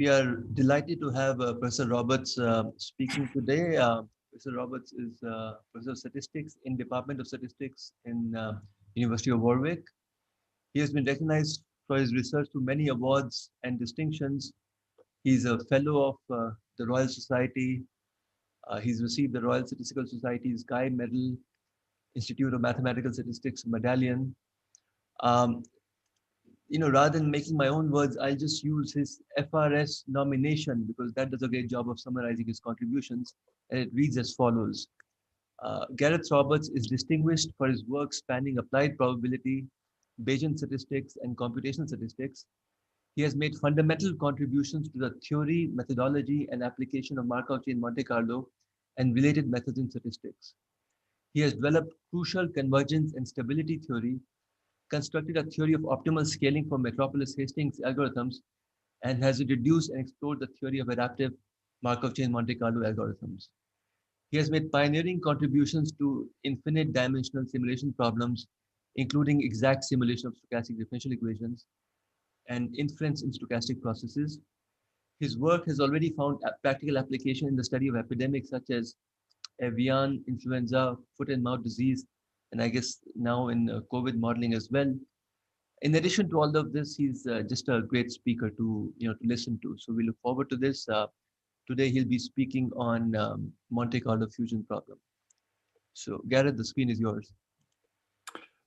We are delighted to have Professor Roberts speaking today. Professor Roberts is Professor of Statistics in Department of Statistics in University of Warwick. He has been recognized for his research to many awards and distinctions. He's a fellow of the Royal Society. He's received the Royal Statistical Society's Guy Medal, Institute of Mathematical Statistics Medallion. Rather than making my own words, I'll just use his FRS nomination because that does a great job of summarizing his contributions. And it reads as follows. Gareth Roberts is distinguished for his work spanning applied probability, Bayesian statistics, and computational statistics. He has made fundamental contributions to the theory, methodology, and application of Markov chain Monte Carlo and related methods in statistics. He has developed crucial convergence and stability theory, constructed a theory of optimal scaling for Metropolis Hastings algorithms, and has reduced and explored the theory of adaptive Markov chain Monte Carlo algorithms. He has made pioneering contributions to infinite dimensional simulation problems, including exact simulation of stochastic differential equations and inference in stochastic processes. His work has already found practical application in the study of epidemics such as avian influenza, foot and mouth disease, and I guess now in COVID modeling as well. In addition to all of this, he's just a great speaker to listen to. So we look forward to this. Today he'll be speaking on Monte Carlo fusion problem. So Gareth, the screen is yours.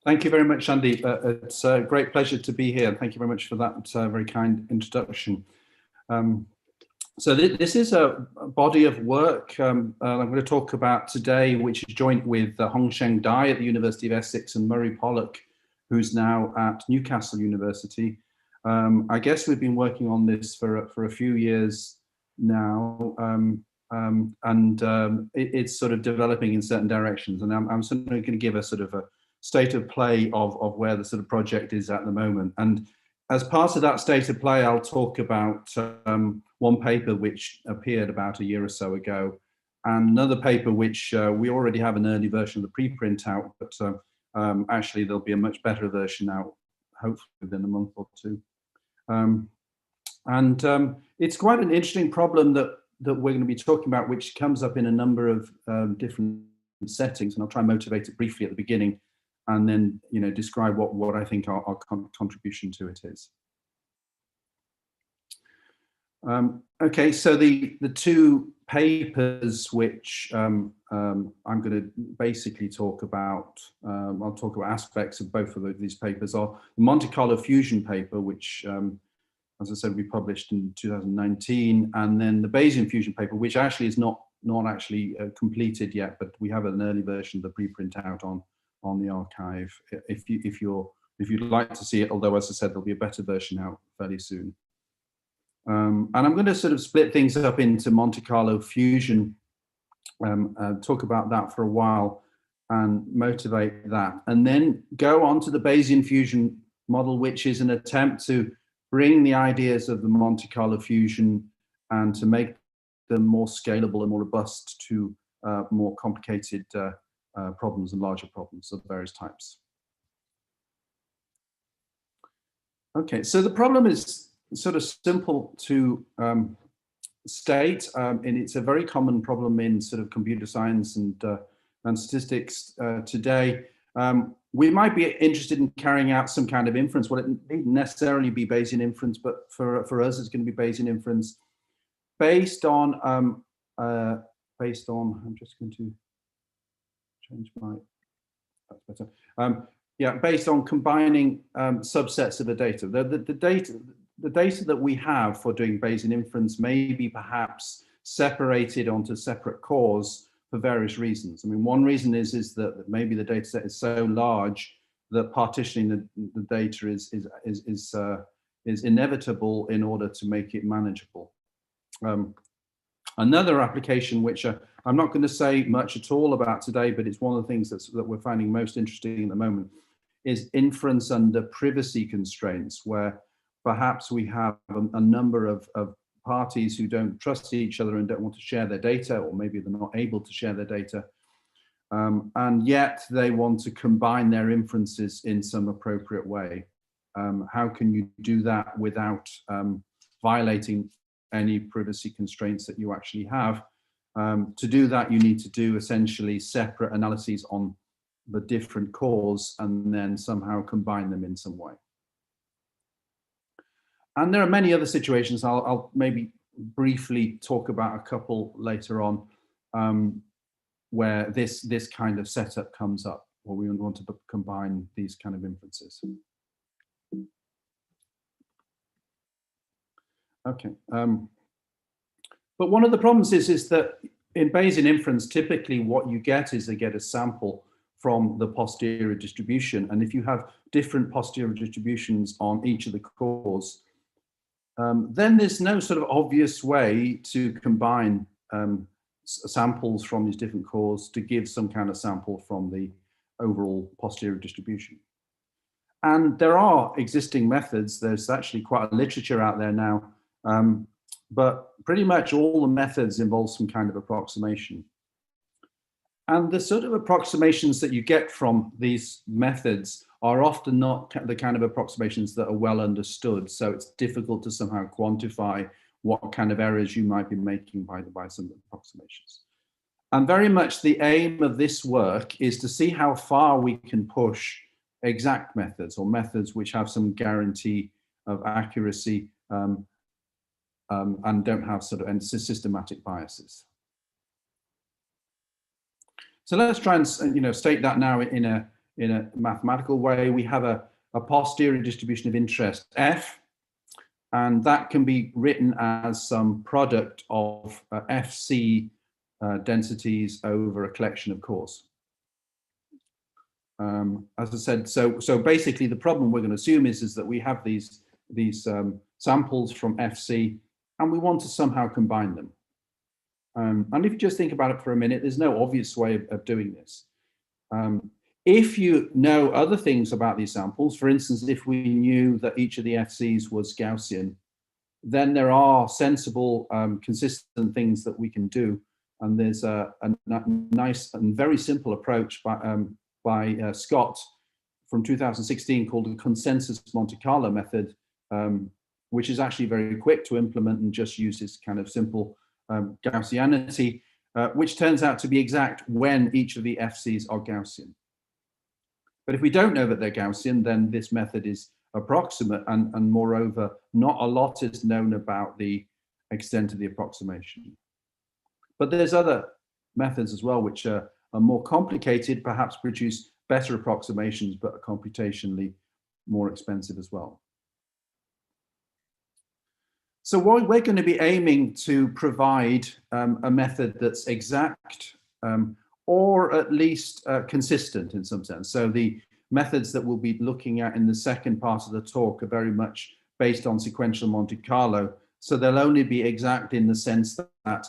Thank you very much, Sandeep. It's a great pleasure to be here. Thank you very much for that very kind introduction. So this is a body of work I'm going to talk about today, which is joint with Hongsheng Dai at the University of Essex and Murray Pollock, who's now at Newcastle University. I guess we've been working on this for a few years now, it's sort of developing in certain directions. And I'm sort of going to give a sort of a state of play of where the sort of project is at the moment. And as part of that state of play, I'll talk about one paper which appeared about a year or so ago, and another paper which we already have an early version of the preprint out, but actually there'll be a much better version out, hopefully within a month or two. It's quite an interesting problem that we're going to be talking about, which comes up in a number of different settings, and I'll try and motivate it briefly at the beginning, and then describe what I think our contribution to it is. Okay, so the two papers which I'm going to basically talk about, I'll talk about aspects of both of these papers, are the Monte Carlo fusion paper, which, as I said, we published in 2019, and then the Bayesian fusion paper, which actually is not actually completed yet, but we have an early version of the preprint out on the archive if you'd like to see it, although as I said, there'll be a better version out fairly soon. And I'm going to sort of split things up into Monte Carlo fusion, talk about that for a while and motivate that, and then go on to the Bayesian fusion model, which is an attempt to bring the ideas of the Monte Carlo fusion and to make them more scalable and more robust to more complicated problems and larger problems of various types. Okay, so the problem is sort of simple to state, and it's a very common problem in sort of computer science and statistics today. We might be interested in carrying out some kind of inference. Well, it needn't necessarily be Bayesian inference, but for us, it's going to be Bayesian inference based on, I'm just going to change my, that's better. Yeah, based on combining subsets of the data. The data that we have for doing Bayesian inference may be perhaps separated onto separate cores for various reasons. I mean, one reason is that maybe the data set is so large that partitioning the data is inevitable in order to make it manageable. Another application, which I'm not going to say much at all about today, but it's one of the things that we're finding most interesting at the moment, is inference under privacy constraints, where perhaps we have a number of parties who don't trust each other and don't want to share their data, or maybe they're not able to share their data, and yet they want to combine their inferences in some appropriate way. How can you do that without violating any privacy constraints that you actually have. To do that, you need to do essentially separate analyses on the different cores and then somehow combine them in some way. And there are many other situations. I'll maybe briefly talk about a couple later on, where this kind of setup comes up, where we want to combine these kind of inferences. Okay. But one of the problems is that in Bayesian inference, typically what you get is they get a sample from the posterior distribution. And if you have different posterior distributions on each of the cores, then there's no sort of obvious way to combine samples from these different cores to give some kind of sample from the overall posterior distribution. And there are existing methods. There's actually quite a literature out there now, but pretty much all the methods involve some kind of approximation. And the sort of approximations that you get from these methods are often not the kind of approximations that are well understood. So it's difficult to somehow quantify what kind of errors you might be making by some approximations. And very much the aim of this work is to see how far we can push exact methods, or methods which have some guarantee of accuracy and don't have sort of systematic biases. So let's try and state that now in a mathematical way. We have a posterior distribution of interest F, and that can be written as some product of FC densities over a collection of cores. As I said, so basically the problem we're going to assume is that we have these samples from FC, and we want to somehow combine them. And if you just think about it for a minute, there's no obvious way of doing this. If you know other things about these samples, for instance, if we knew that each of the FCs was Gaussian, then there are sensible, consistent things that we can do. And there's a nice and very simple approach by Scott from 2016 called the consensus Monte Carlo method, which is actually very quick to implement and just uses kind of simple Gaussianity, which turns out to be exact when each of the FCs are Gaussian. But if we don't know that they're Gaussian, then this method is approximate, and moreover, not a lot is known about the extent of the approximation. But there's other methods as well, which are more complicated, perhaps produce better approximations, but are computationally more expensive as well. So we're going to be aiming to provide a method that's exact, or at least consistent in some sense. So the methods that we'll be looking at in the second part of the talk are very much based on sequential Monte Carlo. So they'll only be exact in the sense that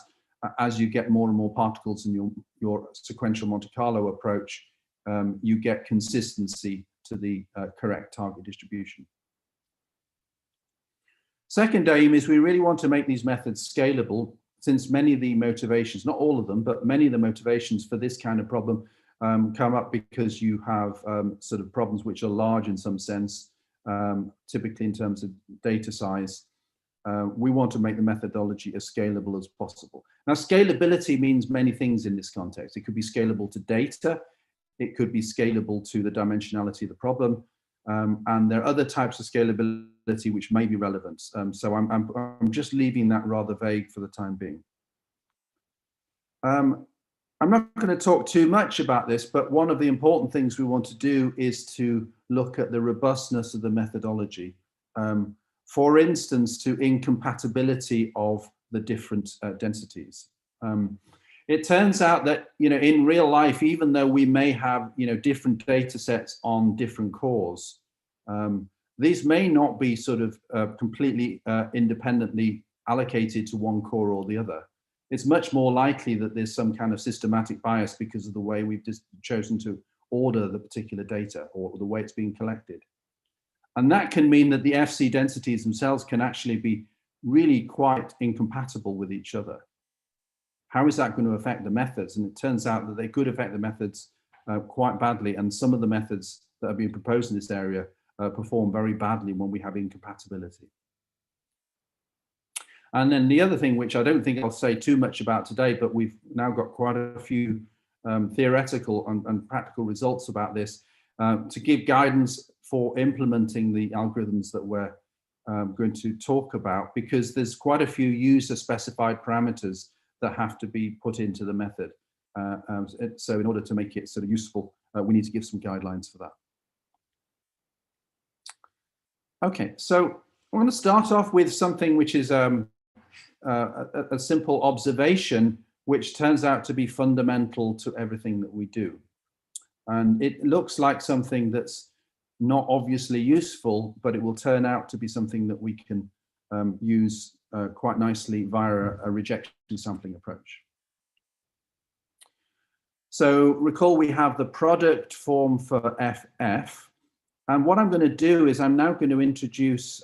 as you get more and more particles in your sequential Monte Carlo approach, you get consistency to the correct target distribution. Second aim is we really want to make these methods scalable, since many of the motivations, not all of them, but many of the motivations for this kind of problem come up because you have sort of problems which are large in some sense, typically in terms of data size. We want to make the methodology as scalable as possible. Now, scalability means many things in this context. It could be scalable to data. It could be scalable to the dimensionality of the problem. And there are other types of scalability which may be relevant. So I'm just leaving that rather vague for the time being. I'm not going to talk too much about this, but one of the important things we want to do is to look at the robustness of the methodology. For instance, to incompatibility of the different densities. It turns out that, in real life, even though we may have, different data sets on different cores, these may not be sort of completely independently allocated to one core or the other. It's much more likely that there's some kind of systematic bias because of the way we've just chosen to order the particular data or the way it's being collected. And that can mean that the FC densities themselves can actually be really quite incompatible with each other. How is that going to affect the methods? And it turns out that they could affect the methods quite badly. And some of the methods that are being proposed in this area perform very badly when we have incompatibility. And then the other thing, which I don't think I'll say too much about today, but we've now got quite a few theoretical and practical results about this to give guidance for implementing the algorithms that we're going to talk about, because there's quite a few user-specified parameters that have to be put into the method. So in order to make it sort of useful, we need to give some guidelines for that. Okay, so I'm going to start off with something which is a simple observation, which turns out to be fundamental to everything that we do. And it looks like something that's not obviously useful, but it will turn out to be something that we can use quite nicely via a rejection sampling approach. So recall we have the product form for FF. And what I'm going to do is I'm now going to introduce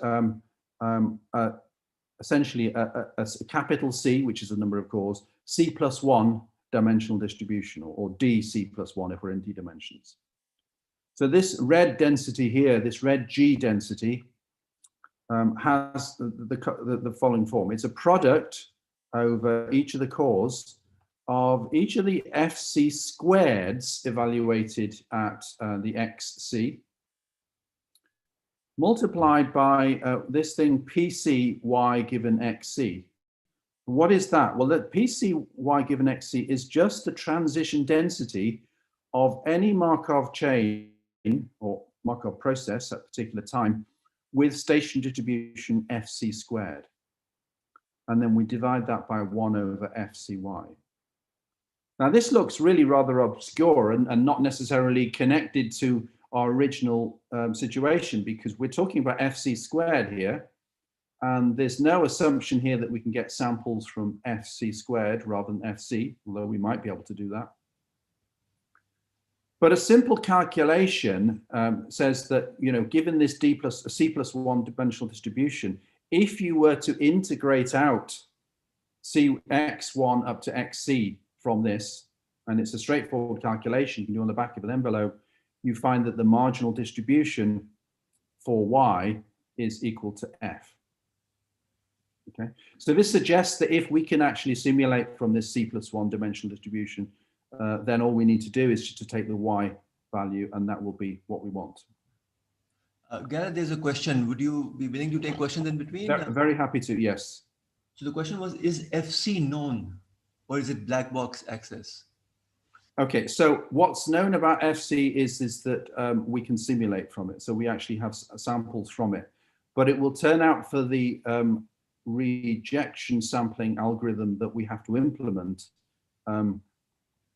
essentially a capital C, which is the number of cores, C+1 dimensional distribution, or DC+1 if we're in D dimensions. So this red density here, this red G density, has the following form. It's a product over each of the cores of each of the FC squareds evaluated at the XC, multiplied by this thing PCY given XC. What is that? Well, that PCY given XC is just the transition density of any Markov chain or Markov process at a particular time with station distribution FC squared. And then we divide that by 1 over FCY. Now this looks really rather obscure and not necessarily connected to our original situation, because we're talking about FC squared here, and there's no assumption here that we can get samples from FC squared rather than FC, although we might be able to do that. But a simple calculation says that, you know, given this C+1 dimensional distribution, if you were to integrate out X1 up to XC from this, and it's a straightforward calculation you can do on the back of an envelope, you find that the marginal distribution for Y is equal to F. Okay, so this suggests that if we can actually simulate from this C+1 dimensional distribution, then all we need to do is just to take the Y value, and that will be what we want. Gareth, there's a question. Would you be willing to take questions in between? Very happy to, yes. So the question was, is FC known, or is it black box access? Okay, so what's known about FC is that we can simulate from it. So we actually have samples from it, but it will turn out for the rejection sampling algorithm that we have to implement,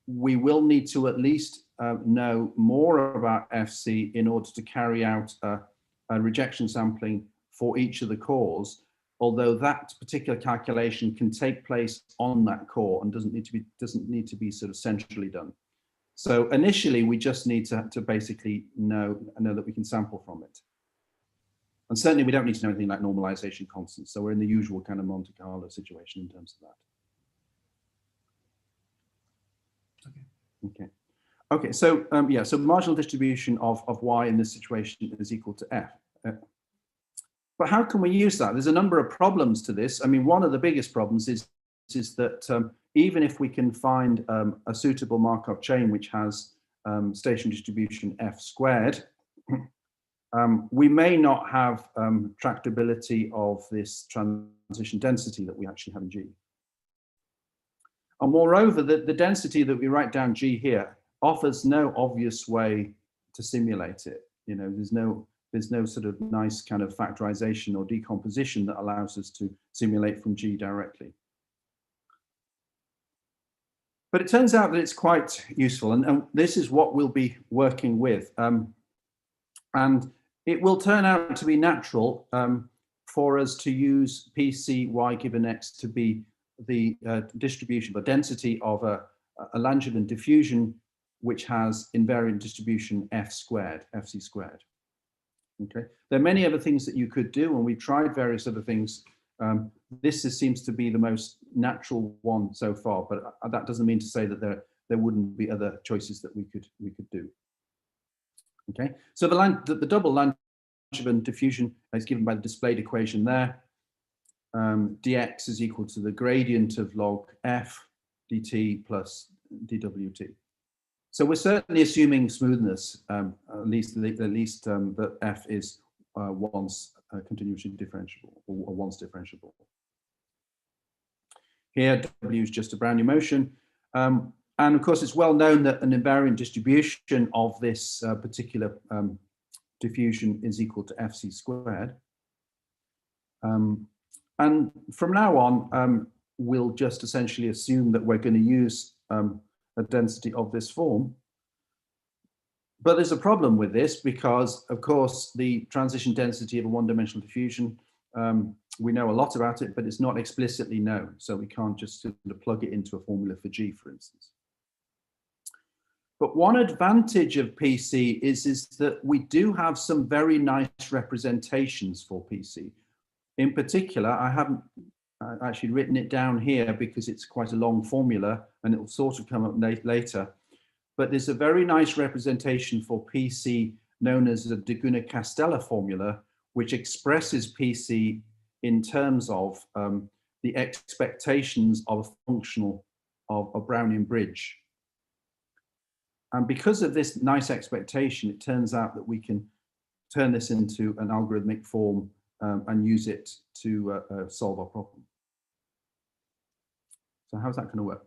we will need to at least know more about FC in order to carry out a rejection sampling for each of the cores, although that particular calculation can take place on that core and doesn't need to be sort of centrally done. So initially, we just need to basically know that we can sample from it. And certainly we don't need to know anything like normalization constants. So we're in the usual kind of Monte Carlo situation in terms of that. Okay. So yeah, so marginal distribution of Y in this situation is equal to F. But how can we use that? There's a number of problems to this. I mean, one of the biggest problems is that even if we can find a suitable Markov chain which has station distribution F squared, we may not have tractability of this transition density that we actually have in G. And moreover, the density that we write down G here offers no obvious way to simulate it. You know, there's no sort of nice kind of factorization or decomposition that allows us to simulate from G directly. But it turns out that it's quite useful, and this is what we'll be working with. And it will turn out to be natural for us to use PCY given X to be the distribution, the density of a Langevin diffusion which has invariant distribution F squared, FC squared. Okay, there are many other things that you could do, and we've tried various other things. This seems to be the most natural one so far, but that doesn't mean to say that there wouldn't be other choices that we could do. Okay, so the double Langevin diffusion is given by the displayed equation there. dx is equal to the gradient of log f dt plus dwt. So we're certainly assuming smoothness, at least that f is once continuously differentiable, or once differentiable. Here, w is just a Brownian motion. And of course, it's well known that an invariant distribution of this particular diffusion is equal to fc squared. And from now on, we'll just essentially assume that we're going to use a density of this form. But there's a problem with this because, of course, the transition density of a one-dimensional diffusion, we know a lot about it, but it's not explicitly known. So we can't just sort of plug it into a formula for G, for instance. But one advantage of PC is that we do have some very nice representations for PC. In particular, I haven't actually written it down here because it's quite a long formula and it will sort of come up later. But there's a very nice representation for PC known as the de Guinna-Castella formula, which expresses PC in terms of the expectations of a functional of a Brownian bridge. And because of this nice expectation, it turns out that we can turn this into an algorithmic form and use it to solve our problem. So how's that going to work?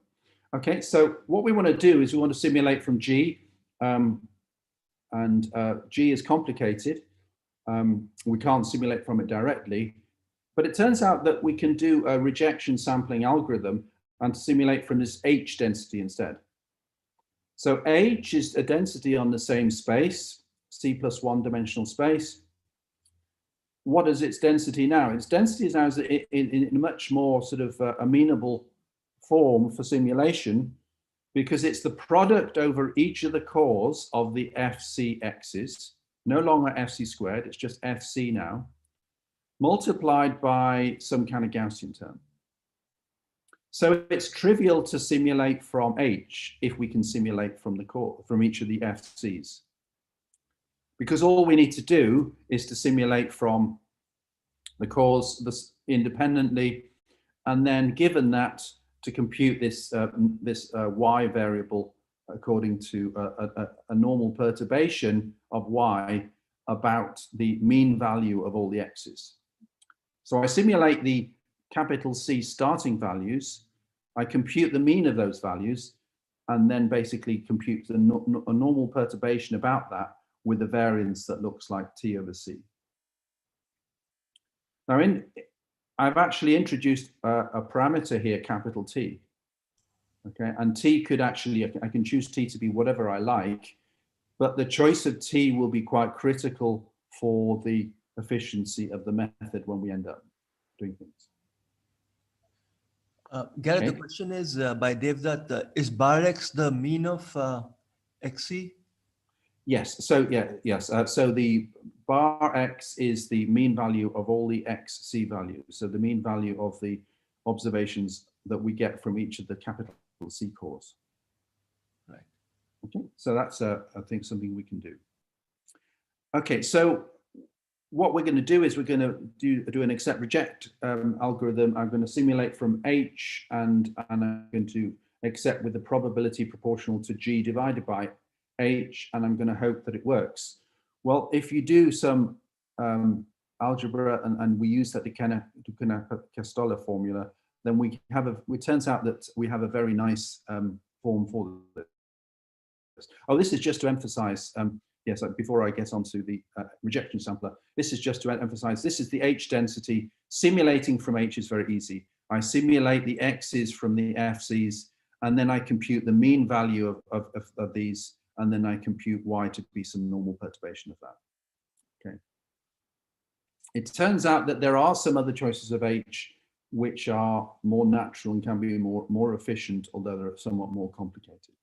Okay, so what we want to do is we want to simulate from G, and G is complicated. We can't simulate from it directly, but it turns out that we can do a rejection sampling algorithm and simulate from this H density instead. So H is a density on the same space, C plus one dimensional space. What is its density now? Its density is now in a much more sort of amenable form for simulation, because it's the product over each of the cores of the FC x's, no longer FC squared, it's just FC now, multiplied by some kind of Gaussian term. So it's trivial to simulate from H if we can simulate from the core, from each of the FC's. Because all we need to do is to simulate from the cores independently, and then given that, to compute this y variable according to a normal perturbation of y about the mean value of all the x's. So I simulate the capital C starting values, I compute the mean of those values, and then basically compute a normal perturbation about that with a variance that looks like T over C. Now, I've actually introduced a parameter here, capital T. Okay, and T could actually, I can choose T to be whatever I like, but the choice of T will be quite critical for the efficiency of the method when we end up doing things. Gareth, Okay. the question is by Devavrat, is bar x the mean of XC? Yes, so yeah, yes. So the bar x is the mean value of all the xc values. So the mean value of the observations that we get from each of the capital C cores. Right. Okay, so that's I think something we can do. Okay, so what we're going to do is we're going to do an accept reject algorithm. I'm going to simulate from H, and I'm going to accept with the probability proportional to G divided by H, and I'm going to hope that it works. Well, if you do some algebra and we use that de Guinna-Castella formula, then we have it turns out that we have a very nice form for this. Oh, this is just to emphasize, yes, before I get onto the rejection sampler, this is just to emphasize, this is the H density. Simulating from H is very easy. I simulate the X's from the FC's, and then I compute the mean value of these, and then I compute Y to be some normal perturbation of that. Okay. It turns out that there are some other choices of H which are more natural and can be more efficient, although they're somewhat more complicated.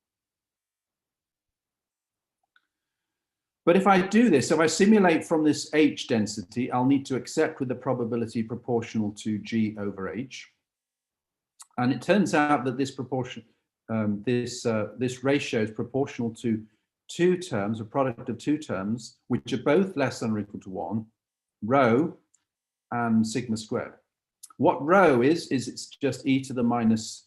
But if I do this, if I simulate from this H density, I'll need to accept with the probability proportional to G over H. And it turns out that this proportion, this ratio is proportional to two terms, a product of two terms, which are both less than or equal to 1, rho and sigma squared. What rho is it's just e to the minus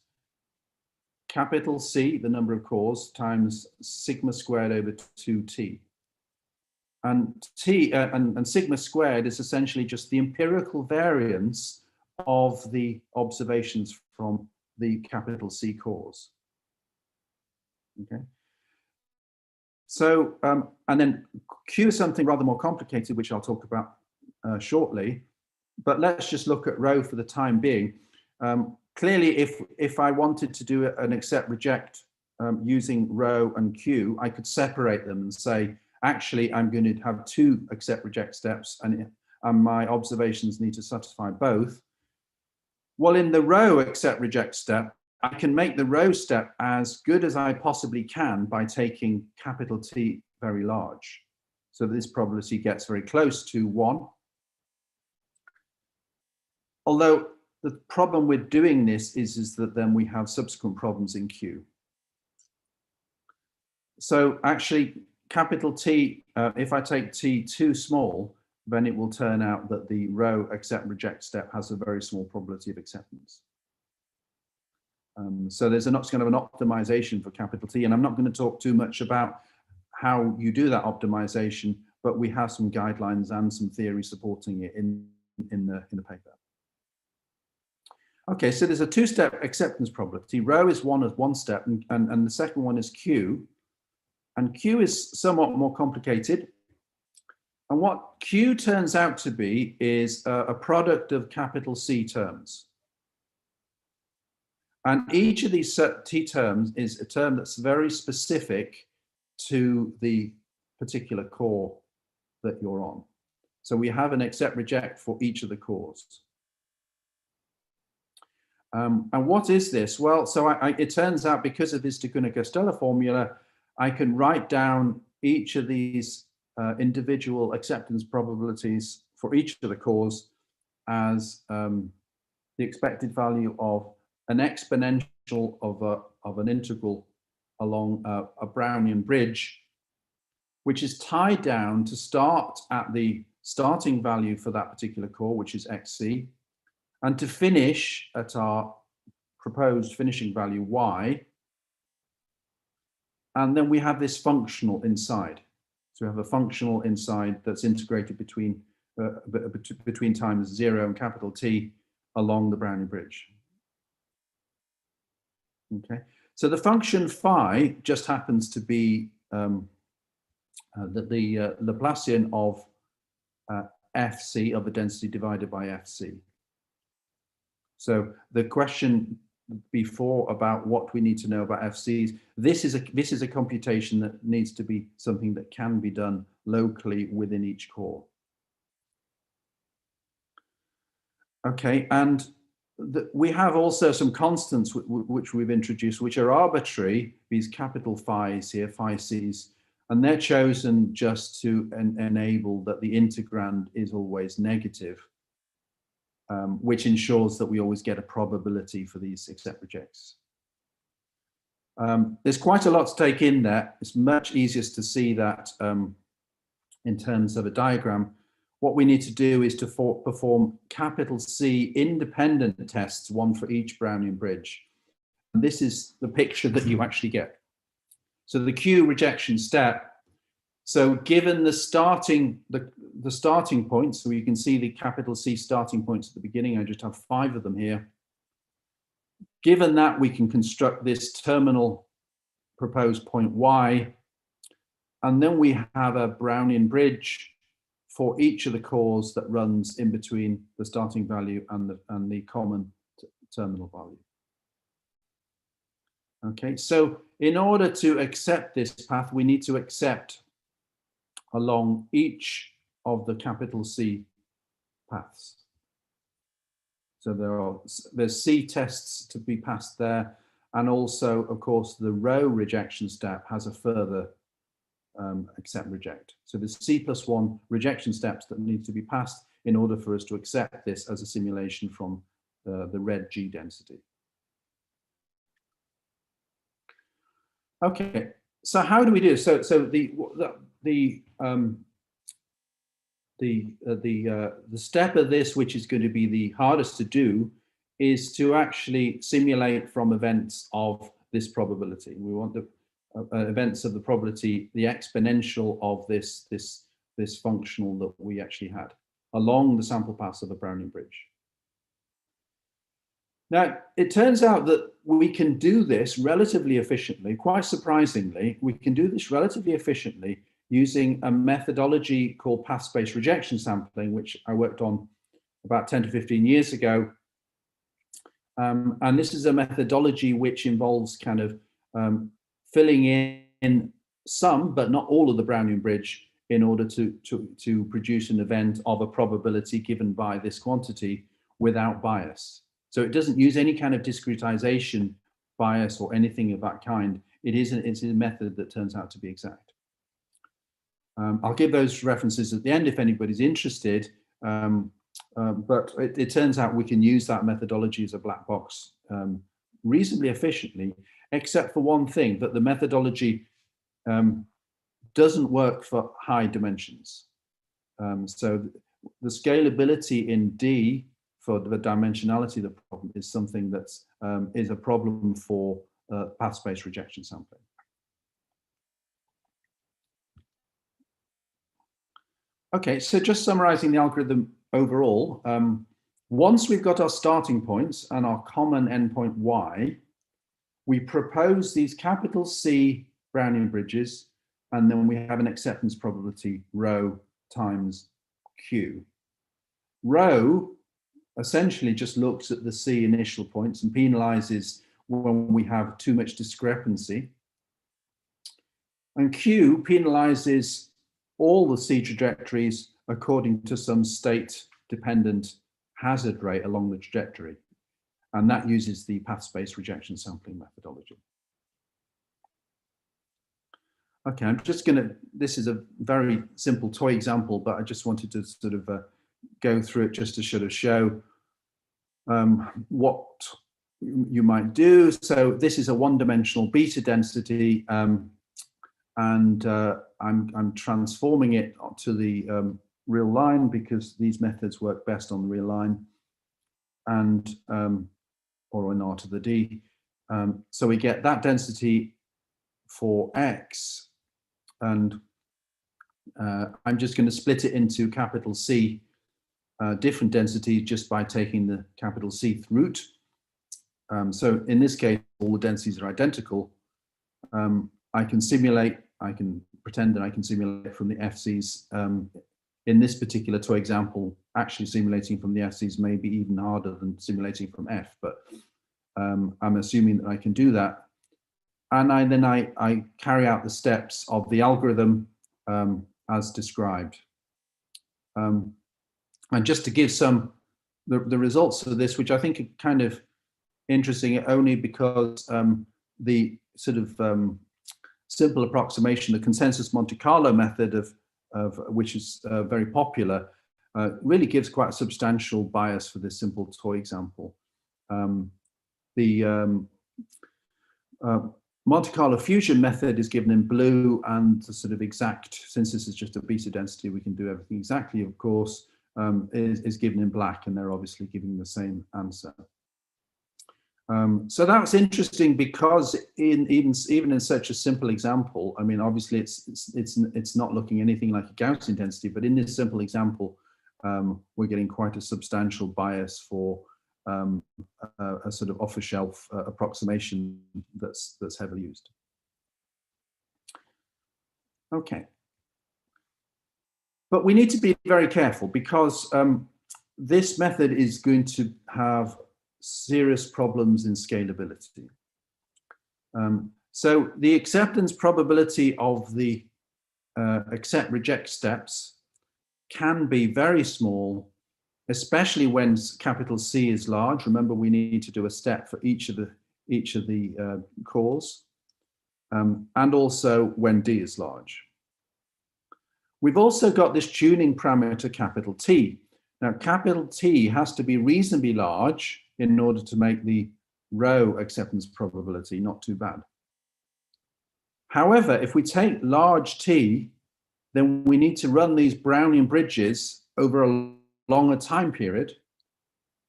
capital C, the number of cores, times sigma squared over 2t. And and sigma squared is essentially just the empirical variance of the observations from the capital C cores. Okay. So, and then Q is something rather more complicated, which I'll talk about shortly. But let's just look at rho for the time being. Clearly, if I wanted to do an accept reject using rho and Q, I could separate them and say, actually, I'm going to have two accept reject steps, and my observations need to satisfy both. Well, in the rho accept reject step, I can make the rho step as good as I possibly can by taking capital T very large. So this probability gets very close to 1. Although the problem with doing this is that then we have subsequent problems in Q. So actually, capital T, if I take T too small, then it will turn out that the rho accept reject step has a very small probability of acceptance. So there's kind of an optimization for capital T, and I'm not going to talk too much about how you do that optimization, but we have some guidelines and some theory supporting it in the paper. Okay, so there's a two-step acceptance probability. Rho is one step, and the second one is Q. And Q is somewhat more complicated. And what Q turns out to be is a product of capital C terms. And each of these T terms is a term that's very specific to the particular core that you're on. So we have an accept reject for each of the cores. And what is this? Well, so it turns out because of this de Costello formula, I can write down each of these individual acceptance probabilities for each of the cores as the expected value of an exponential of an integral along a Brownian bridge, which is tied down to start at the starting value for that particular core, which is xc, and to finish at our proposed finishing value y. And then we have this functional inside. So we have a functional inside that's integrated between times 0 and capital T along the Brownian bridge. Okay, so the function phi just happens to be the Laplacian of fc, of the density divided by fc. So the question before about what we need to know about FCs, this is a computation that needs to be something that can be done locally within each core. Okay, and we have also some constants which we've introduced, which are arbitrary, these capital phi's here, phi c's, and they're chosen just to enable that the integrand is always negative, which ensures that we always get a probability for these accept rejects. There's quite a lot to take in there. It's much easiest to see that in terms of a diagram. What we need to do is to perform capital C independent tests, one for each Brownian bridge. And this is the picture that you actually get. So the Q rejection step. So given the starting points, so you can see the capital C starting points at the beginning, I just have 5 of them here. Given that, we can construct this terminal proposed point Y, and then we have a Brownian bridge for each of the cores that runs in between the starting value and the common terminal value. Okay, so in order to accept this path, we need to accept along each of the capital C paths. So there's C tests to be passed there, and also, of course, the rho rejection step has a further accept reject. So there's C+1 rejection steps that need to be passed in order for us to accept this as a simulation from the red G density. Okay, so how do we do this? So the step of this, which is going to be the hardest to do, is to actually simulate from events of this probability. We want the events of the probability, the exponential of this functional that we actually had along the sample paths of the Brownian bridge. Now, it turns out that we can do this relatively efficiently. Quite surprisingly, we can do this relatively efficiently using a methodology called path space rejection sampling, which I worked on about 10 to 15 years ago. And this is a methodology which involves kind of filling in some, but not all of the Brownian bridge in order to produce an event of a probability given by this quantity without bias. So it doesn't use any kind of discretization bias or anything of that kind. It's a method that turns out to be exact. I'll give those references at the end if anybody's interested. But it turns out we can use that methodology as a black box reasonably efficiently, except for one thing, that the methodology doesn't work for high dimensions. So the scalability in D for the dimensionality of the problem is something that's is a problem for path space rejection sampling. Okay, so just summarizing the algorithm overall, once we've got our starting points and our common endpoint Y, we propose these capital C Brownian bridges, and then we have an acceptance probability rho times Q. Rho essentially just looks at the C initial points and penalizes when we have too much discrepancy. And Q penalizes all the C trajectories according to some state-dependent hazard rate along the trajectory. And that uses the path space rejection sampling methodology. Okay, I'm just gonna, this is a very simple toy example, but I just wanted to sort of go through it just to sort of show what you might do. So this is a one-dimensional beta density, and I'm transforming it to the real line because these methods work best on the real line, and or in R to the D. So we get that density for X, and I'm just going to split it into capital C different densities just by taking the capital C root. So in this case, all the densities are identical. I can simulate, I can pretend that I can simulate from the FCs. In this particular toy example, actually simulating from the FCs may be even harder than simulating from F, but I'm assuming that I can do that. And I carry out the steps of the algorithm as described. And just to give some, the results of this, which I think are kind of interesting only because the sort of simple approximation, the consensus Monte Carlo method of which is very popular, really gives quite a substantial bias for this simple toy example. The Monte Carlo fusion method is given in blue, and the sort of exact, since this is just a beta density, we can do everything exactly, of course, is given in black, and they're obviously giving the same answer. So that's interesting because even in such a simple example, I mean, obviously it's not looking anything like a Gaussian density, but in this simple example, we're getting quite a substantial bias for a sort of off-the-shelf approximation that's heavily used. Okay, but we need to be very careful because this method is going to have serious problems in scalability. So the acceptance probability of the accept-reject steps can be very small, especially when capital C is large. Remember, we need to do a step for each of the cores, and also when D is large. We've also got this tuning parameter capital T. Now, capital T has to be reasonably large in order to make the rho acceptance probability not too bad. However, if we take large T, then we need to run these Brownian bridges over a longer time period,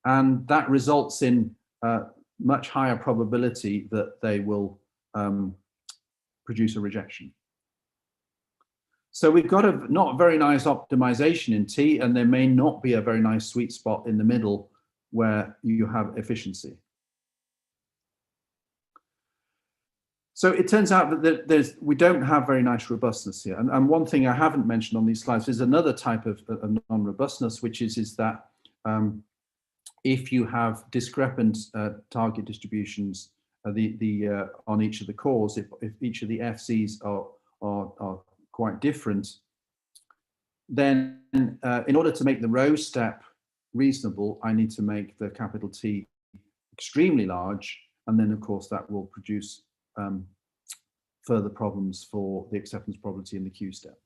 and that results in much higher probability that they will produce a rejection. So we've got a not very nice optimization in T, and there may not be a very nice sweet spot in the middle where you have efficiency. So it turns out that we don't have very nice robustness here. And one thing I haven't mentioned on these slides is another type of non-robustness, which is that if you have discrepant target distributions on each of the cores, if each of the FCs are quite different, then in order to make the row step reasonable, I need to make the capital T extremely large, and then of course that will produce further problems for the acceptance probability in the Q step.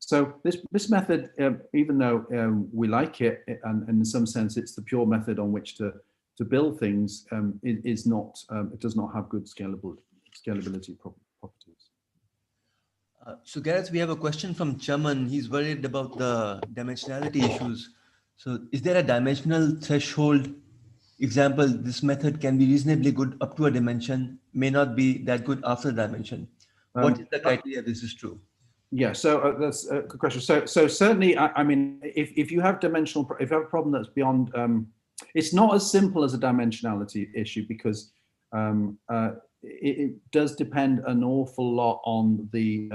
So this method, even though we like it, and in some sense it's the pure method on which to build things, it does not have good scalability properties. So Gareth, we have a question from Chaman. He's worried about the dimensionality issues. So is there a dimensional threshold? Example, this method can be reasonably good up to a dimension, may not be that good after the dimension. What is the criteria this is true? Yeah, so that's a good question. So certainly, I mean, if you have if you have a problem that's beyond, it's not as simple as a dimensionality issue, because it does depend an awful lot on the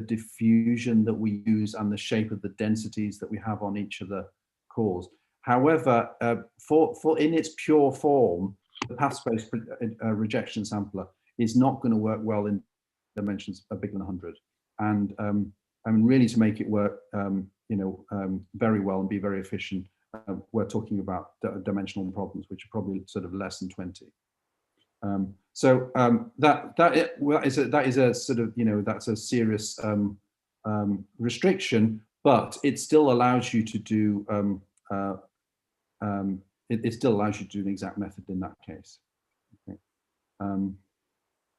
diffusion that we use and the shape of the densities that we have on each of the cores. However, for in its pure form, the path-space rejection sampler is not going to work well in dimensions bigger than 100. And I mean, really, to make it work, very well and be very efficient, we're talking about dimensional problems, which are probably sort of less than 20. So that is a sort of, that's a serious restriction, but it still allows you to do it still allows you to do an exact method in that case. Okay.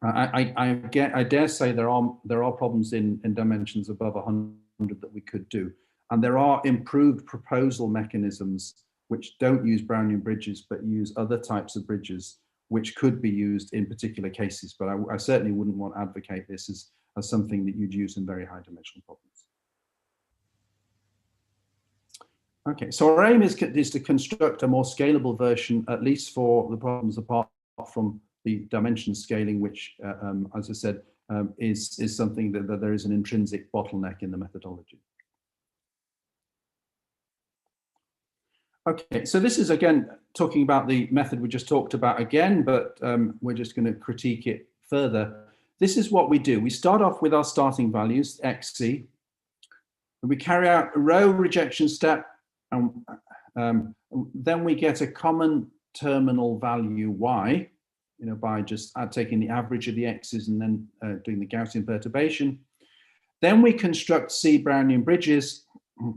I dare say there are problems in dimensions above 100 that we could do, and there are improved proposal mechanisms which don't use Brownian bridges but use other types of bridges which could be used in particular cases. But I certainly wouldn't want to advocate this as something that you'd use in very high dimensional problems. Okay, so our aim is to construct a more scalable version, at least for the problems apart from the dimension scaling, which, as I said, is something that there is an intrinsic bottleneck in the methodology. Okay, so this is again talking about the method we just talked about again, but we're just going to critique it further. This is what we do. We start off with our starting values, XC, and we carry out a row rejection step, and then we get a common terminal value Y, by just taking the average of the X's and then doing the Gaussian perturbation. Then we construct C Brownian bridges,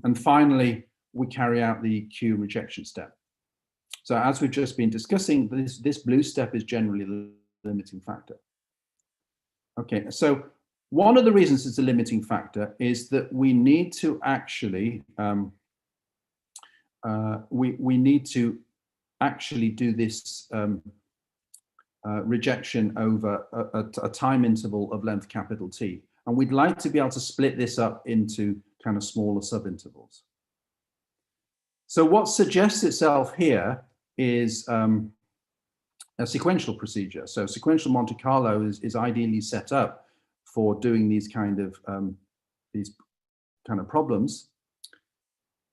and finally we carry out the Q rejection step. So as we've just been discussing, this blue step is generally the limiting factor. Okay, so one of the reasons it's a limiting factor is that we need to actually we need to actually do this rejection over a time interval of length capital T, and we'd like to be able to split this up into kind of smaller subintervals. So what suggests itself here is a sequential procedure. So sequential Monte Carlo is ideally set up for doing these kind of problems.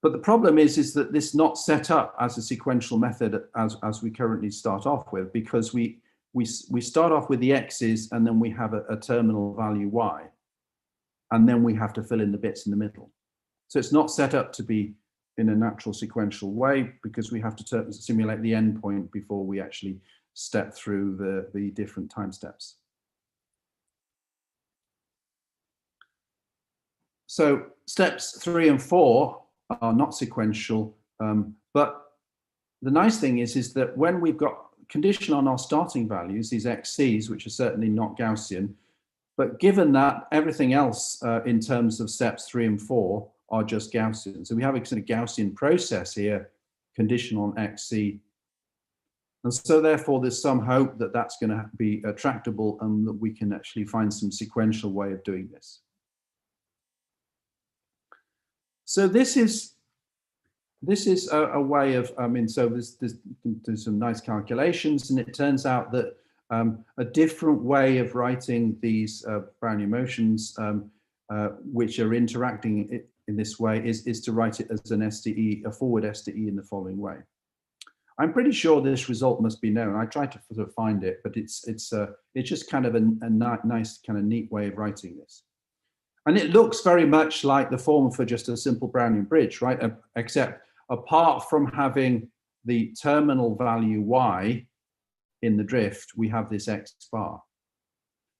But the problem is that this is not set up as a sequential method as we currently start off with, because we start off with the X's and then we have a terminal value Y, and then we have to fill in the bits in the middle. So it's not set up to be in a natural sequential way, because we have to simulate the endpoint before we actually step through the different time steps. So steps 3 and 4 are not sequential, but the nice thing is that when we've got condition on our starting values, these XCs, which are certainly not Gaussian, But given that, everything else in terms of steps 3 and 4 are just Gaussian. So we have a sort of Gaussian process here, conditional on XC. And so therefore, there's some hope that that's going to be tractable and that we can actually find some sequential way of doing this. So this is a way of, so there's some nice calculations, and it turns out that a different way of writing these Brownian motions, which are interacting in this way, is to write it as an SDE, a forward SDE in the following way. I'm pretty sure this result must be known. I tried to sort of find it, but it's just kind of a nice kind of neat way of writing this. And it looks very much like the form for just a simple Brownian bridge, right? Except apart from having the terminal value y in the drift, we have this x bar.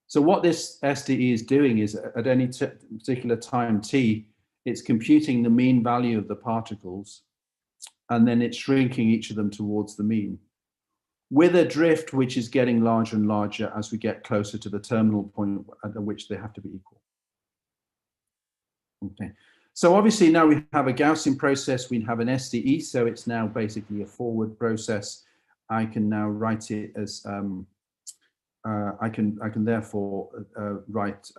So what this SDE is doing is at any particular time t, it's computing the mean value of the particles, and then it's shrinking each of them towards the mean, with a drift which is getting larger and larger as we get closer to the terminal point at which they have to be equal. Okay, so obviously now we have a Gaussian process, we have an SDE, so it's now basically a forward process. I can now write it as, I can therefore write,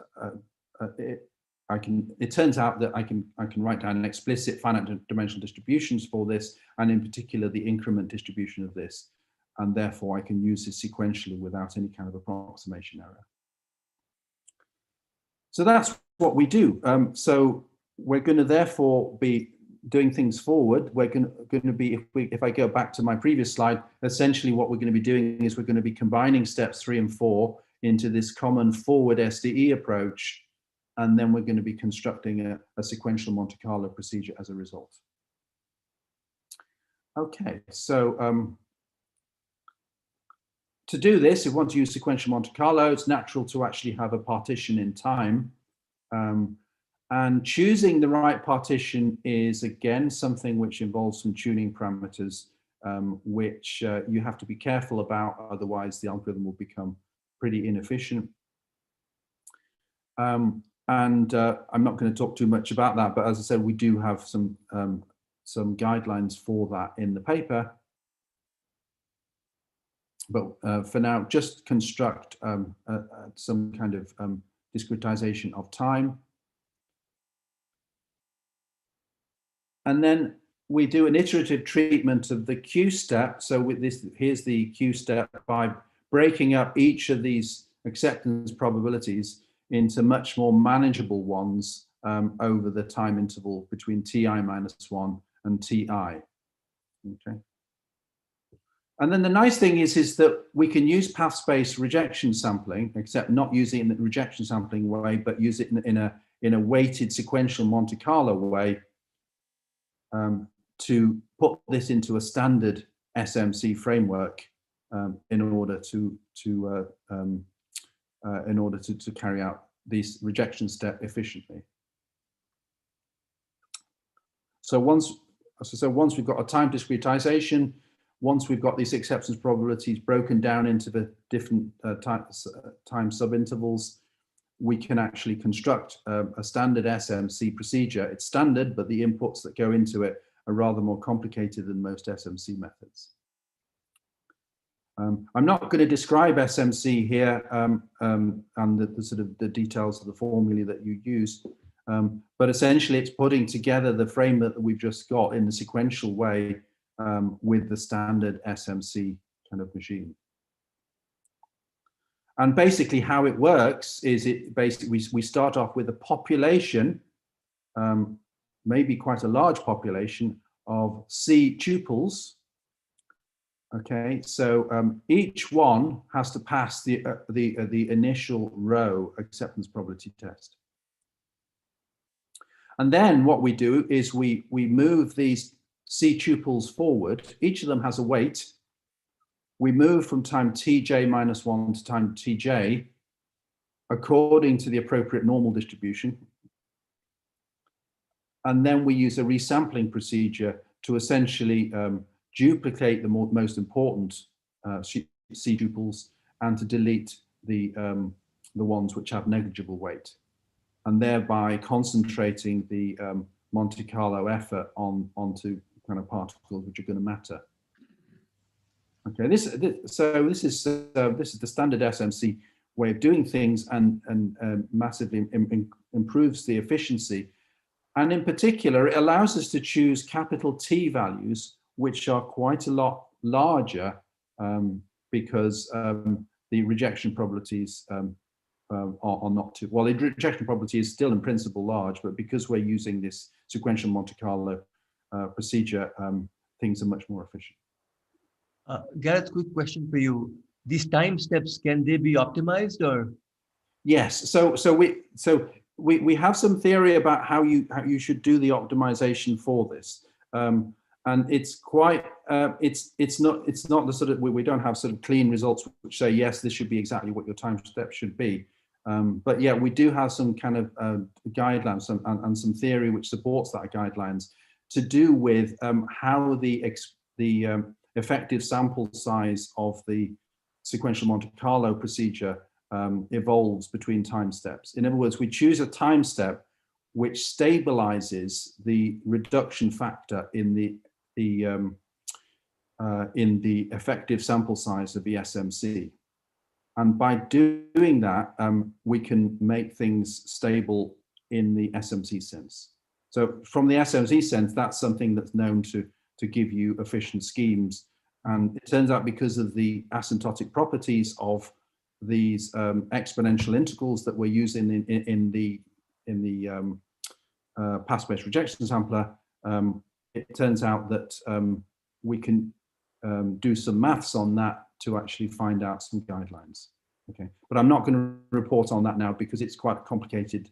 it turns out that I can write down an explicit finite dimensional distributions for this, and in particular the increment distribution of this, and therefore I can use this sequentially without any kind of approximation error. So that's what we do. So we're going to therefore be doing things forward. We're going to be, if I go back to my previous slide, essentially what we're going to be doing is we're going to be combining steps 3 and 4 into this common forward SDE approach, and then we're going to be constructing a sequential Monte Carlo procedure as a result. Okay, so to do this, if we want to use sequential Monte Carlo, it's natural to actually have a partition in time. And choosing the right partition is, again, something which involves some tuning parameters, which you have to be careful about, otherwise the algorithm will become pretty inefficient. I'm not going to talk too much about that, but as I said, we do have some guidelines for that in the paper. But for now, just construct some kind of discretization of time. And then we do an iterative treatment of the Q step. So with this, here's the Q step by breaking up each of these acceptance probabilities into much more manageable ones over the time interval between ti minus 1 and ti. Okay. And then the nice thing is that we can use path space rejection sampling, except not using it in the rejection sampling way, but use it in a weighted sequential Monte Carlo way, to put this into a standard SMC framework in order to carry out this rejection step efficiently. So once we've got a time discretization, once we've got these acceptance probabilities broken down into the different time subintervals, we can actually construct a standard SMC procedure. It's standard, but the inputs that go into it are rather more complicated than most SMC methods. I'm not going to describe SMC here and the sort of the details of the formulae that you use, but essentially it's putting together the framework that we've just got in the sequential way with the standard SMC kind of regime. And basically how it works is we start off with a population, maybe quite a large population of C tuples. Okay, so each one has to pass the initial row acceptance probability test. And then what we do is we move these C tuples forward. Each of them has a weight. We move from time tj minus 1 to time tj according to the appropriate normal distribution. And then we use a resampling procedure to essentially duplicate the most important C tuples and to delete the the ones which have negligible weight, and thereby concentrating the Monte Carlo effort onto kind of particles which are going to matter. Okay, this is the standard SMC way of doing things, and massively improves the efficiency, and in particular it allows us to choose capital T values which are quite a lot larger, because the rejection probabilities are not too well. The rejection probability is still in principle large, but because we're using this sequential Monte Carlo procedure, things are much more efficient. Gareth, quick question for you. These time steps, can they be optimized or? Yes. So we have some theory about how you should do the optimization for this, and it's quite it's not the sort of, we don't have sort of clean results which say yes, this should be exactly what your time step should be. But yeah, we do have some kind of guidelines and some theory which supports that guidelines to do with how the effective sample size of the sequential Monte Carlo procedure evolves between time steps. In other words, we choose a time step which stabilizes the reduction factor in the effective sample size of the SMC. And by doing that, we can make things stable in the SMC sense. So from the SMC sense, that's something that's known to give you efficient schemes. And it turns out, because of the asymptotic properties of these exponential integrals that we're using in the path-based rejection sampler, it turns out that we can do some maths on that to actually find out some guidelines. Okay, but I'm not going to report on that now because it's quite a complicated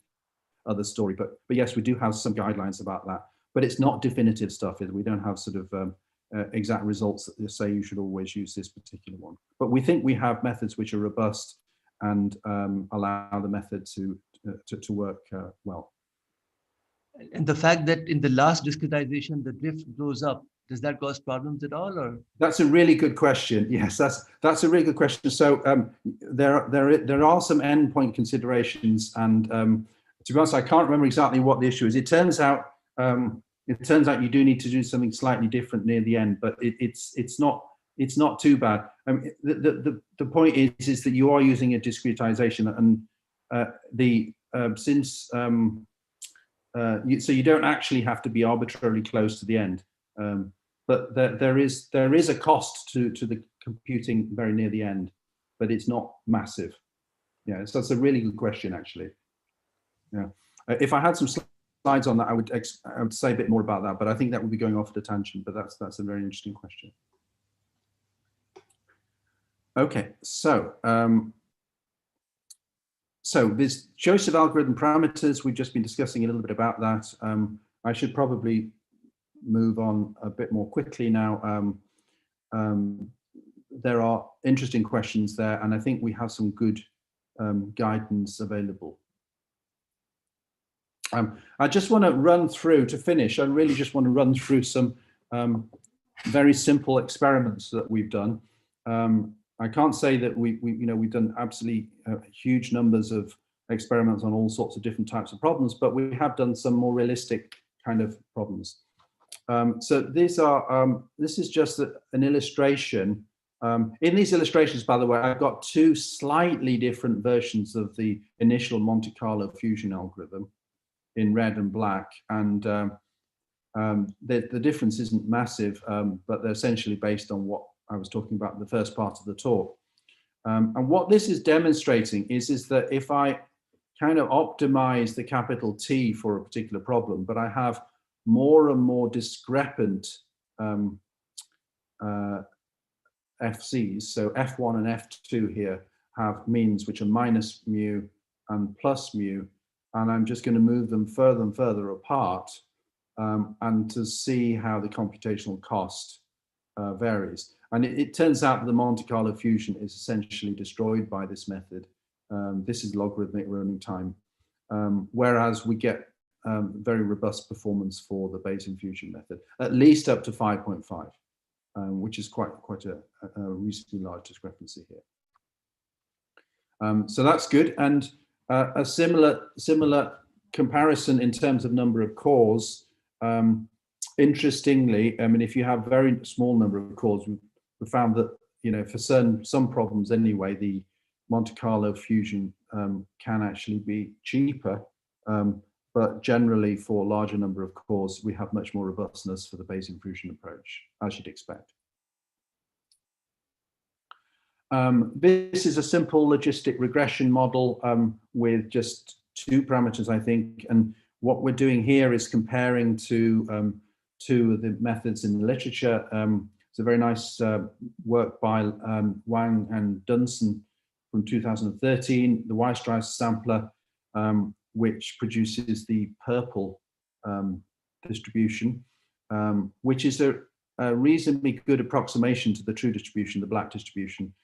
other story. But yes, we do have some guidelines about that. But it's not definitive stuff. We don't have sort of exact results that say you should always use this particular one. But we think we have methods which are robust and allow the method to work well. And the fact that in the last discretization, the drift blows up, does that cause problems at all, or? That's a really good question. Yes, that's a really good question. So there are some endpoint considerations, and to be honest, I can't remember exactly what the issue is. It turns out you do need to do something slightly different near the end, but it's not too bad. The point is that you are using a discretization, and so you don't actually have to be arbitrarily close to the end, but there is a cost to the computing very near the end, but it's not massive. Yeah, so that's a really good question, actually. Yeah, if I had some slides on that, I would say a bit more about that, but I think that would be going off at a tangent. But that's a very interesting question. Okay, so this choice of algorithm parameters, we've just been discussing a little bit about that. I should probably move on a bit more quickly now. There are interesting questions there, and I think we have some good guidance available. I just want to run through, to finish, I really just want to run through some very simple experiments that we've done. I can't say that we've done absolutely huge numbers of experiments on all sorts of different types of problems, but we have done some more realistic kind of problems. So these are this is just an illustration. In these illustrations, by the way, I've got two slightly different versions of the initial Monte Carlo fusion algorithm in red and black, and the difference isn't massive, but they're essentially based on what I was talking about in the first part of the talk. And what this is demonstrating is that if I kind of optimize the capital T for a particular problem, but I have more and more discrepant FCs, so F1 and F2 here have means which are minus mu and plus mu, and I'm just going to move them further and further apart, and to see how the computational cost varies. And it turns out that the Monte Carlo fusion is essentially destroyed by this method. This is logarithmic running time, whereas we get very robust performance for the Bayesian fusion method, at least up to 5.5, which is quite a reasonably large discrepancy here. So that's good. And a similar comparison in terms of number of cores. Interestingly, I mean, if you have very small number of cores, we found that, you know, for some problems anyway, the Monte Carlo fusion can actually be cheaper. But generally, for a larger number of cores, we have much more robustness for the Bayesian fusion approach, as you'd expect. This is a simple logistic regression model with just 2 parameters, I think. And what we're doing here is comparing to two of the methods in the literature. It's a very nice work by Wang and Dunson from 2013, the Weierstrass sampler, which produces the purple distribution, which is a reasonably good approximation to the true distribution, the black distribution.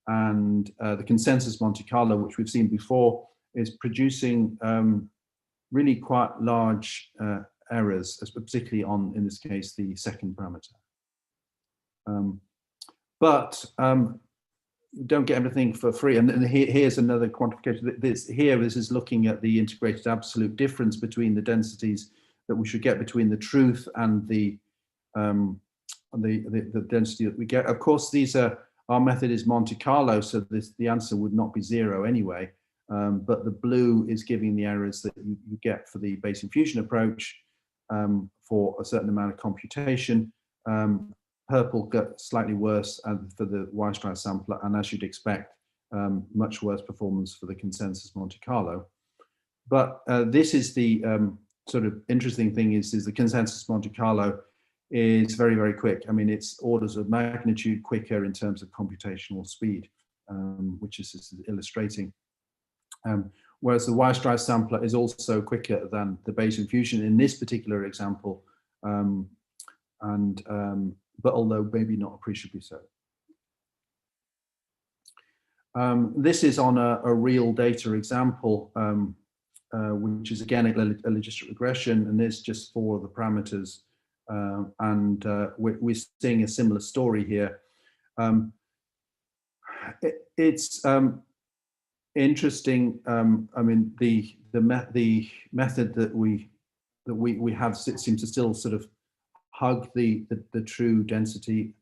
And the consensus Monte Carlo, which we've seen before, is producing really quite large errors, particularly on, in this case, the second parameter. But you don't get everything for free. And here's another quantification. This is looking at the integrated absolute difference between the densities that we should get between the truth and the density that we get. Of course, these are, our method is Monte Carlo, so the answer would not be 0 anyway. But the blue is giving the errors that you get for the Bayesian fusion approach for a certain amount of computation. Purple got slightly worse for the Weierstrass sampler, and as you'd expect, much worse performance for the consensus Monte Carlo. But this is the sort of interesting thing is the consensus Monte Carlo is very, very quick. I mean, it's orders of magnitude quicker in terms of computational speed, which is illustrating. Whereas the Weierstrass sampler is also quicker than the Bayesian fusion in this particular example, but although maybe not appreciably so. This is on a real data example, which is again a logistic regression, and there's just 4 of the parameters. We're seeing a similar story here. It's interesting. I mean, the method that we have seems to still sort of hug the true density.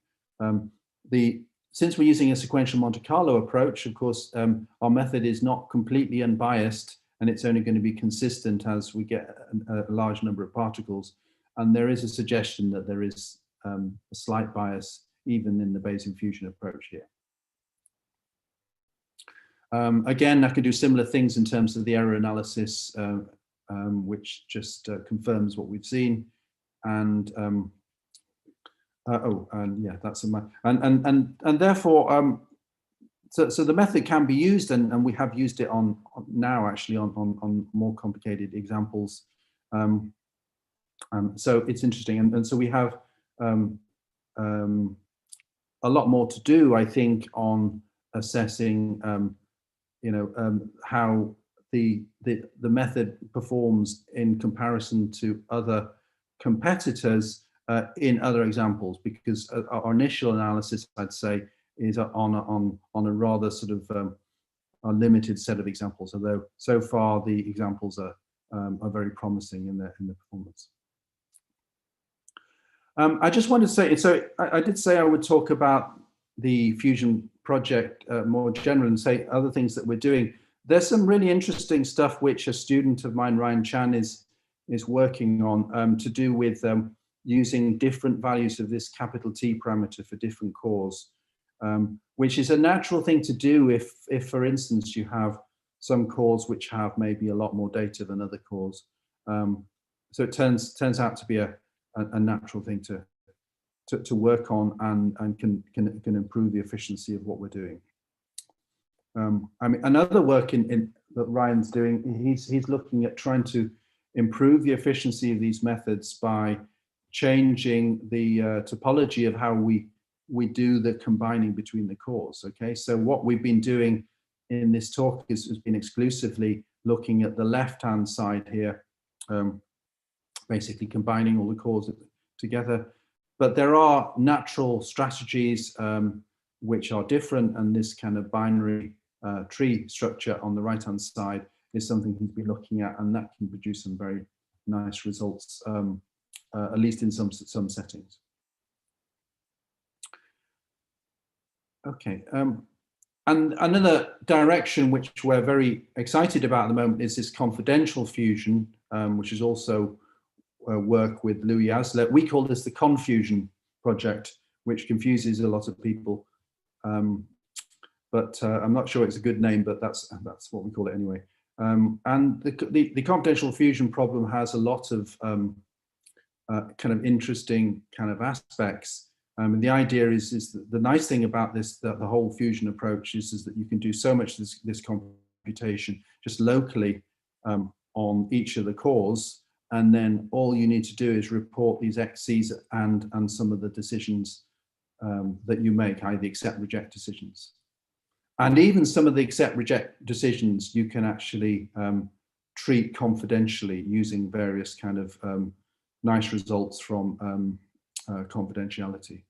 Since we're using a sequential Monte Carlo approach, of course, our method is not completely unbiased, and it's only going to be consistent as we get a large number of particles. And there is a suggestion that there is a slight bias even in the Bayesian fusion approach here. Again, I can do similar things in terms of the error analysis, which just confirms what we've seen. And yeah, that's and therefore, so the method can be used, and we have used it on now actually on more complicated examples. So it's interesting, and so we have a lot more to do, I think, on assessing, how the method performs in comparison to other competitors in other examples, because our initial analysis, I'd say, is on a rather sort of a limited set of examples, although so far the examples are very promising in their performance. I just wanted to say, so I did say I would talk about the Fusion project more generally and say other things that we're doing. There's some really interesting stuff which a student of mine, Ryan Chan, is working on to do with using different values of this capital T parameter for different cores, which is a natural thing to do if for instance, you have some cores which have maybe a lot more data than other cores. So it turns out to be a natural thing to work on and can improve the efficiency of what we're doing. I mean, another work that Ryan's doing, he's looking at trying to improve the efficiency of these methods by changing the topology of how we do the combining between the cores. Okay, so what we've been doing in this talk has been exclusively looking at the left-hand side here, basically combining all the cores together. But there are natural strategies which are different, and this kind of binary tree structure on the right-hand side is something he's been looking at, and that can produce some very nice results, at least in some settings. Okay, and another direction which we're very excited about at the moment is this confidential fusion, which is also work with Louis Asler. We call this the Confusion project, which confuses a lot of people. But I'm not sure it's a good name, but that's what we call it anyway. And the confidential fusion problem has a lot of kind of interesting kind of aspects. And the idea is that the nice thing about this, that the whole fusion approach is that you can do so much this computation just locally on each of the cores, and then all you need to do is report these XCs and some of the decisions that you make, either accept, reject decisions. And even some of the accept, reject decisions you can actually treat confidentially using various kind of nice results from confidentiality.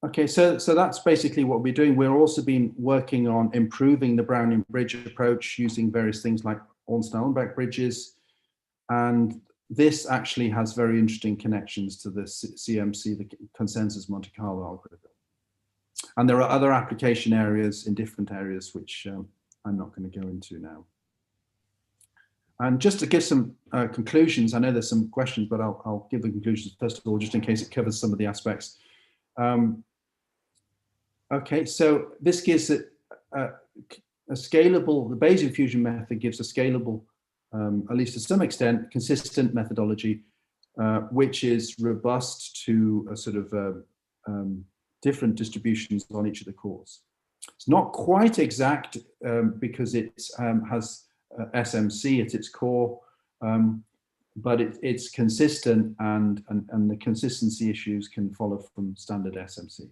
Okay, so that's basically what we're doing. We're also been working on improving the Brownian bridge approach using various things like Ornstein-Uhlenbeck bridges. And this actually has very interesting connections to the CMC, the consensus Monte Carlo algorithm. And there are other application areas in different areas, which I'm not going to go into now. And just to give some conclusions, I know there's some questions, but I'll give the conclusions first of all, just in case it covers some of the aspects. Okay, so this gives it a scalable, the Bayesian fusion method gives a scalable, at least to some extent, consistent methodology, which is robust to a sort of different distributions on each of the cores. It's not quite exact because it has SMC at its core, but it's consistent, and the consistency issues can follow from standard SMC.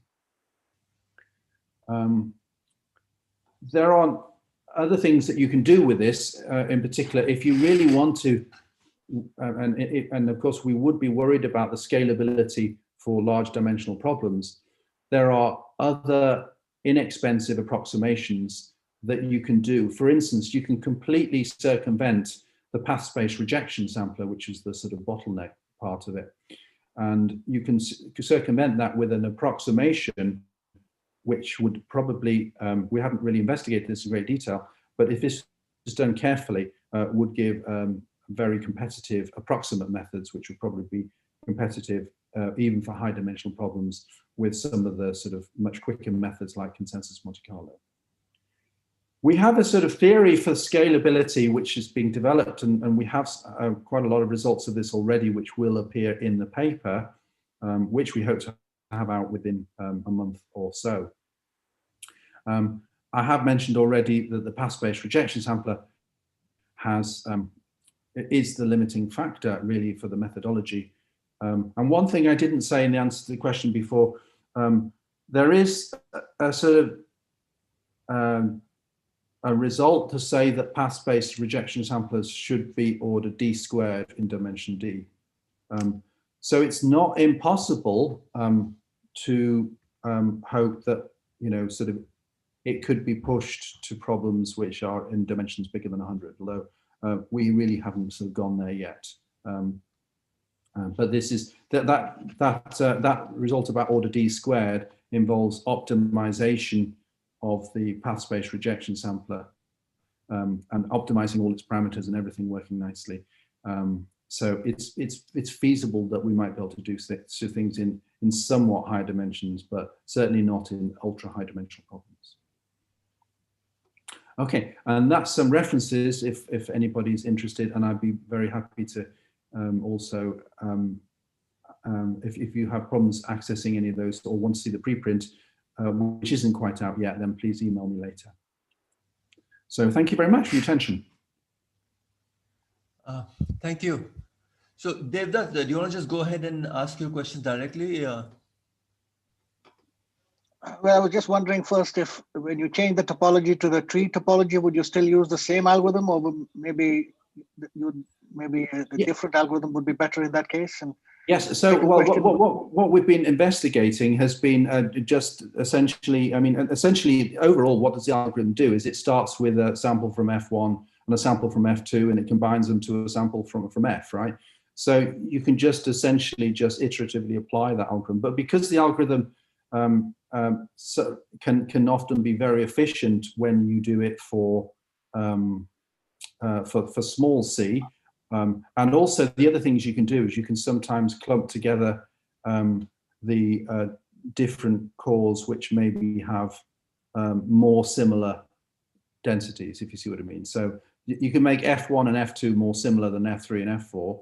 There are other things that you can do with this, in particular, if you really want to, and of course we would be worried about the scalability for large dimensional problems. There are other inexpensive approximations that you can do. For instance, you can completely circumvent the path space rejection sampler, which is the sort of bottleneck part of it. And you can circumvent that with an approximation, which would probably, we haven't really investigated this in great detail, but if this is done carefully, would give very competitive approximate methods, which would probably be competitive even for high dimensional problems with some of the sort of much quicker methods like consensus Monte Carlo. We have a sort of theory for scalability which is being developed, and we have quite a lot of results of this already, which will appear in the paper, which we hope to have out within a month or so. I have mentioned already that the path-based rejection sampler is the limiting factor really for the methodology. And one thing I didn't say in the answer to the question before, there is a sort of a result to say that path-based rejection samplers should be order d squared in dimension d. So it's not impossible to hope that, you know, sort of it could be pushed to problems which are in dimensions bigger than 100, although we really haven't sort of gone there yet. But this is that result about order d squared involves optimization of the path space rejection sampler and optimizing all its parameters and everything working nicely. So it's feasible that we might be able to do things in somewhat higher dimensions, but certainly not in ultra high dimensional problems. Okay, and that's some references if anybody's interested, and I'd be very happy to also, if you have problems accessing any of those or want to see the preprint, which isn't quite out yet, then please email me later. So thank you very much for your attention. Thank you. So Devavrat, do you want to just go ahead and ask your questions directly? Well, I was just wondering first if when you change the topology to the tree topology, would you still use the same algorithm, or maybe a different algorithm would be better in that case? And Yes. So, well, what we've been investigating has been just essentially, essentially overall, what does the algorithm do? Is it starts with a sample from F1 and a sample from F2, and it combines them to a sample from F, right? So you can just essentially just iteratively apply that algorithm. But because the algorithm so can often be very efficient when you do it for small c. And also the other things you can do is you can sometimes clump together the different cores which maybe have more similar densities, if you see what I mean. So you can make F1 and F2 more similar than F3 and F4.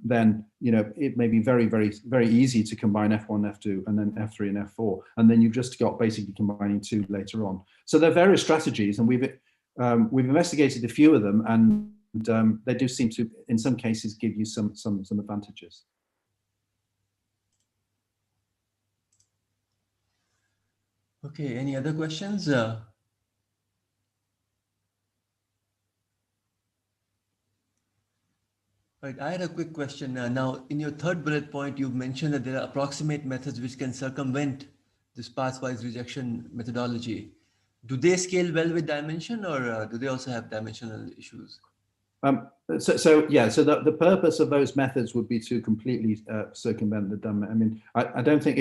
Then it may be very, very, very easy to combine F1, F2, and then F3 and F4, and then you've just got basically combining two later on. So there are various strategies, and we've investigated a few of them, and they do seem to, in some cases, give you some advantages. Okay, any other questions? Right, I had a quick question. Now, in your third bullet point, you've mentioned that there are approximate methods which can circumvent this pathwise rejection methodology. Do they scale well with dimension, or do they also have dimensional issues? So the purpose of those methods would be to completely circumvent the dimension. I don't think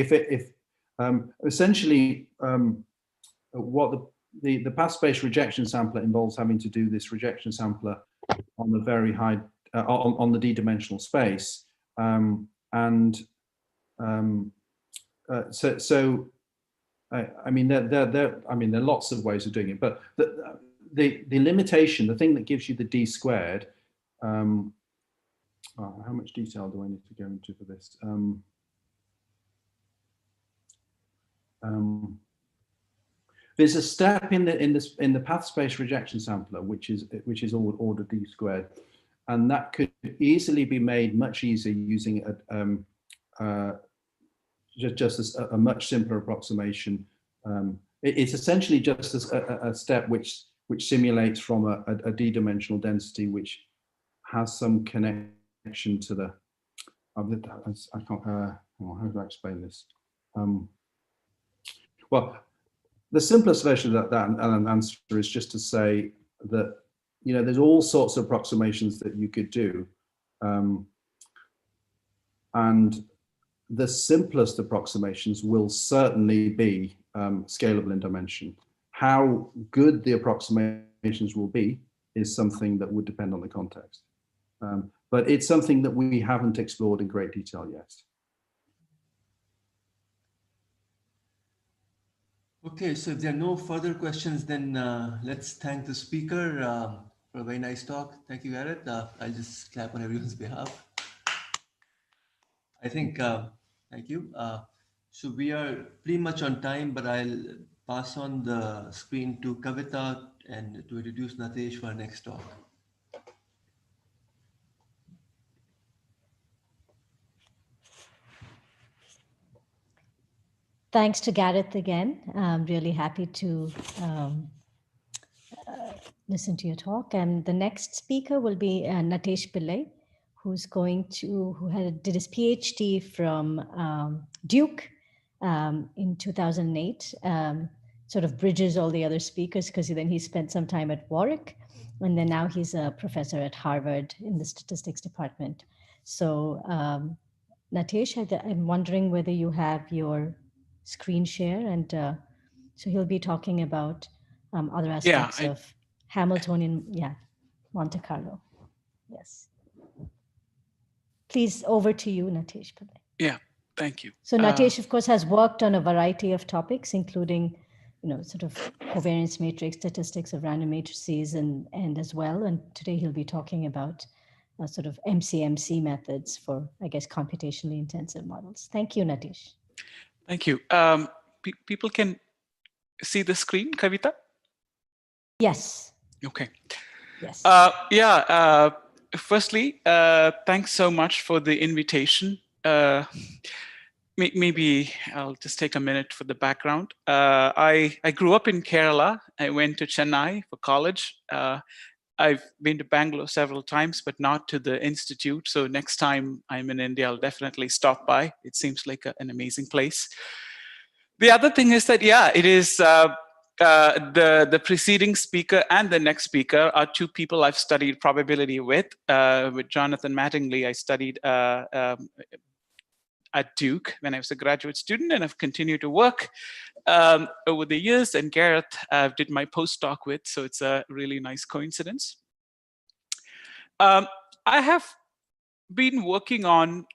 essentially what the path space rejection sampler involves having to do this rejection sampler on the very high on the d-dimensional space, there are lots of ways of doing it, but the limitation, the thing that gives you the d squared, how much detail do I need to go into for this? There's a step in the path space rejection sampler which is order d squared, and that could easily be made much easier using just a much simpler approximation. It's essentially just a step which simulates from a d-dimensional density which has some connection to the. I can't. How do I explain this? Well, the simplest version of that answer is just to say that there's all sorts of approximations that you could do, and the simplest approximations will certainly be scalable in dimension. How good the approximations will be is something that would depend on the context. But it's something that we haven't explored in great detail yet. Okay, so if there are no further questions, then let's thank the speaker for a very nice talk. Thank you, Gareth. I'll just clap on everyone's behalf. I think, thank you. So we are pretty much on time, but I'll pass on the screen to Kavita and to introduce Natesh for our next talk. Thanks to Gareth again. I'm really happy to listen to your talk. And the next speaker will be Natesh Pillai, who did his PhD from Duke in 2008. Sort of bridges all the other speakers because then he spent some time at Warwick, and then now he's a professor at Harvard in the statistics department. So Natesh, I'm wondering whether you have your screen share, and so he'll be talking about other aspects of Hamiltonian, Monte Carlo. Yes. Please, over to you, Natesh. Yeah, thank you. So Natesh, of course, has worked on a variety of topics, including, sort of covariance matrix, statistics of random matrices, and as well. And today he'll be talking about sort of MCMC methods for, I guess, computationally intensive models. Thank you, Natesh. Thank you. People can see the screen, Kavita? Yes. Okay. Yes. Firstly, thanks so much for the invitation. Maybe I'll just take a minute for the background. I grew up in Kerala. I went to Chennai for college. I've been to Bangalore several times, but not to the institute. So next time I'm in India, I'll definitely stop by. It seems like an amazing place. The other thing is that, yeah, it is the preceding speaker and the next speaker are two people I've studied probability with. With Jonathan Mattingly, I studied at Duke when I was a graduate student, and I've continued to work over the years. And Gareth did my postdoc with, so it's a really nice coincidence. I have been working on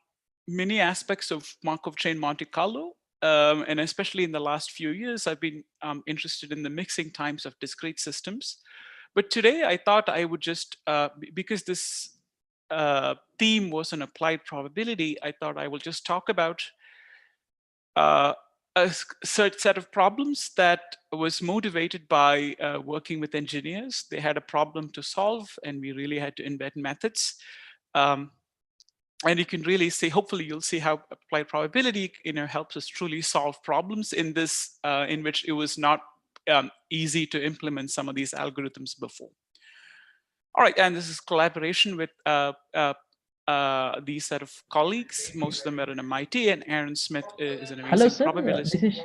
many aspects of Markov chain Monte Carlo, and especially in the last few years, I've been interested in the mixing times of discrete systems. But today I thought I would just, because this theme was an applied probability, I thought I will just talk about a set of problems that was motivated by working with engineers. They had a problem to solve, and we really had to invent methods. And you can really see, hopefully you'll see how applied probability helps us truly solve problems in this, in which it was not easy to implement some of these algorithms before. All right, and this is collaboration with these set of colleagues. Most of them are in MIT, and Aaron Smith is an amazing probabilist. This is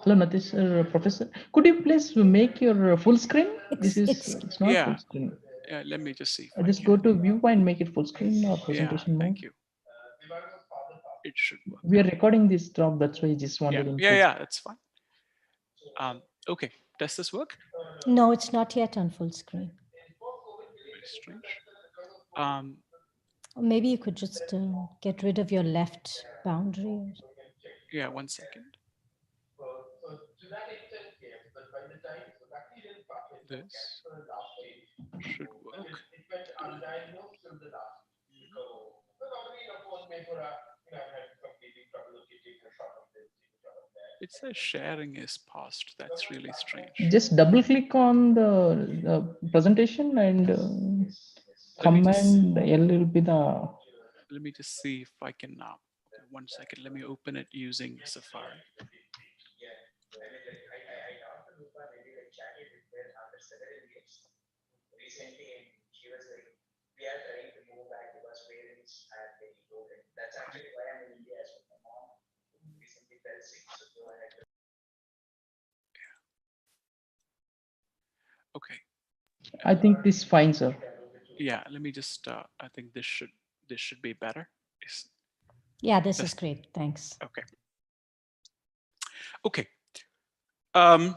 hello, Natish, Professor. Could you please make your full screen? It's not full screen. Yeah, let me just see. Just go to view and make it full screen or presentation mode. Thank you. It should work. We are recording this talk, that's why I just wanted. Yeah, that's fine. Okay, does this work? No, it's not yet on full screen. Very strange. Maybe you could just get rid of your left boundary. Yeah, 1 second. This should work. It says sharing is paused. That's really strange. Just double click on the presentation and command L will be the. Let me just see if I can now. 1 second. Let me open it using Safari. Okay. I think this is fine, sir. Yeah, let me just. I think this should be better. Yeah, this is great. Thanks. Okay. Okay. All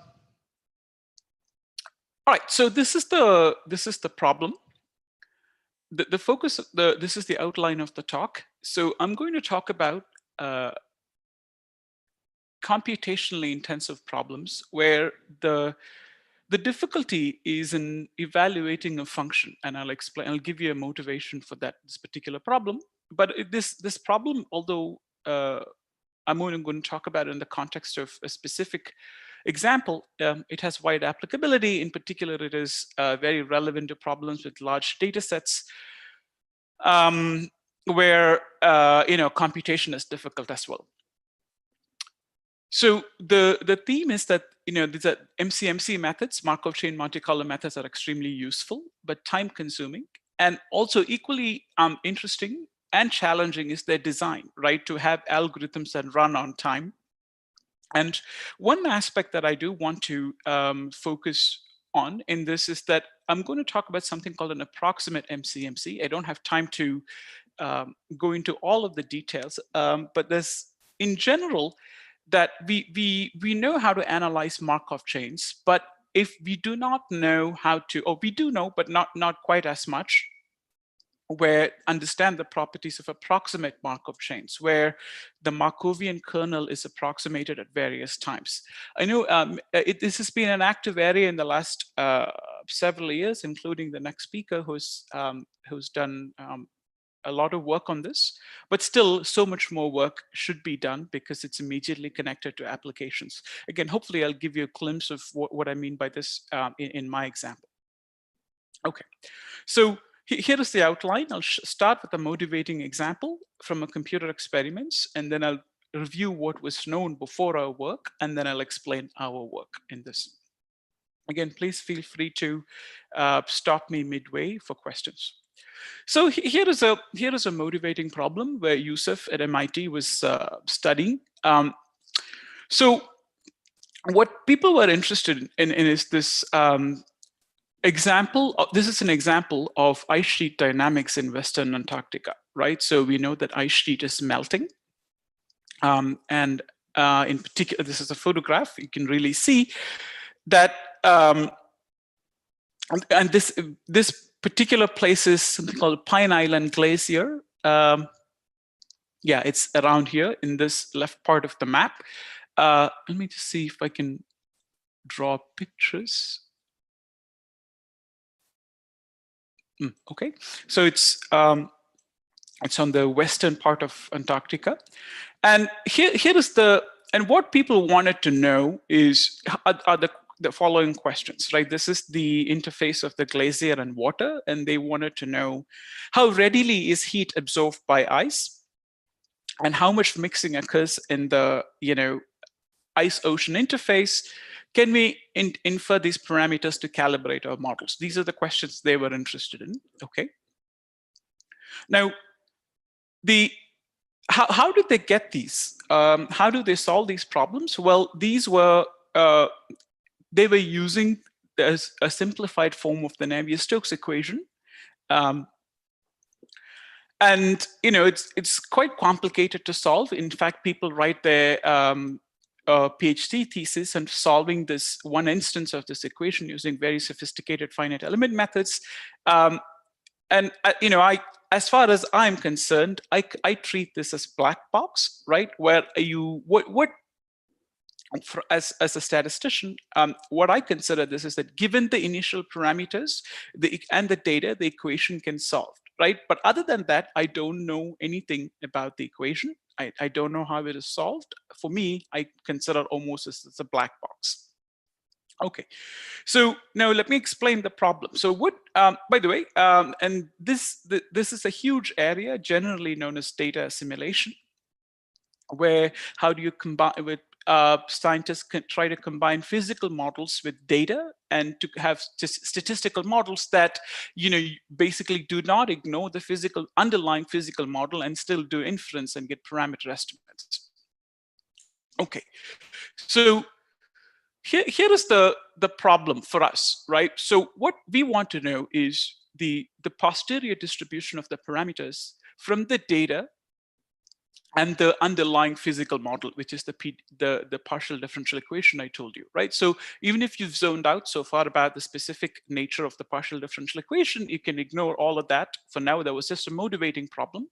right. So this is the problem. The focus. This is the outline of the talk. So I'm going to talk about computationally intensive problems where the difficulty is in evaluating a function, and I'll explain. I'll give you a motivation for this particular problem. But this problem, although I'm only going to talk about it in the context of a specific example, it has wide applicability. In particular, it is very relevant to problems with large data sets, where computation is difficult as well. So the theme is that these are MCMC methods, Markov chain Monte Carlo methods, are extremely useful but time consuming, and also equally interesting and challenging is their design, right? To have algorithms that run on time. And one aspect that I do want to focus on in this is that I'm going to talk about something called an approximate MCMC. I don't have time to go into all of the details, but there's, in general, that we know how to analyze Markov chains, but if we do not know how to, or we do know, but not quite as much, where understand the properties of approximate Markov chains, where the Markovian kernel is approximated at various times. I know this has been an active area in the last several years, including the next speaker who's done a lot of work on this, but still so much more work should be done because it's immediately connected to applications. Again, hopefully I'll give you a glimpse of what I mean by this in my example. Okay, so here is the outline. I'll start with a motivating example from a computer experiments, and then I'll review what was known before our work, and then I'll explain our work in this. Again, please feel free to stop me midway for questions. So here is a motivating problem where Yusuf at MIT was studying. So what people were interested in is this example. This is an example of ice sheet dynamics in Western Antarctica, right? So we know that ice sheet is melting. And in particular, this is a photograph. You can really see that, and this particular place is something called Pine Island Glacier. Yeah, it's around here in this left part of the map. Let me just see if I can draw pictures. Okay, so it's on the western part of Antarctica, and here is and what people wanted to know is are the following questions, right? This is the interface of the glacier and water, and they wanted to know how readily is heat absorbed by ice, and how much mixing occurs in the ice-ocean interface. Can we infer these parameters to calibrate our models? These are the questions they were interested in. Okay. Now, how did they get these? How do they solve these problems? Well, these were they were using a simplified form of the Navier-Stokes equation, and it's quite complicated to solve. In fact, people write their PhD thesis and solving this one instance of this equation using very sophisticated finite element methods. And as far as I'm concerned, I treat this as black box, right? Where as a statistician, what I consider this is that given the initial parameters and the data, the equation can solve, right? But other than that, I don't know anything about the equation. I don't know how it is solved. For me, I consider almost as a black box. Okay, so now let me explain the problem. So what, by the way, and this is a huge area generally known as data assimilation, where how do you combine with scientists can try to combine physical models with data and to have statistical models that basically do not ignore the underlying physical model and still do inference and get parameter estimates. Okay, so here is the problem for us, right? So what we want to know is the posterior distribution of the parameters from the data and the underlying physical model, which is the partial differential equation I told you, right? So even if you've zoned out so far about the specific nature of the partial differential equation, you can ignore all of that. For now, that was just a motivating problem.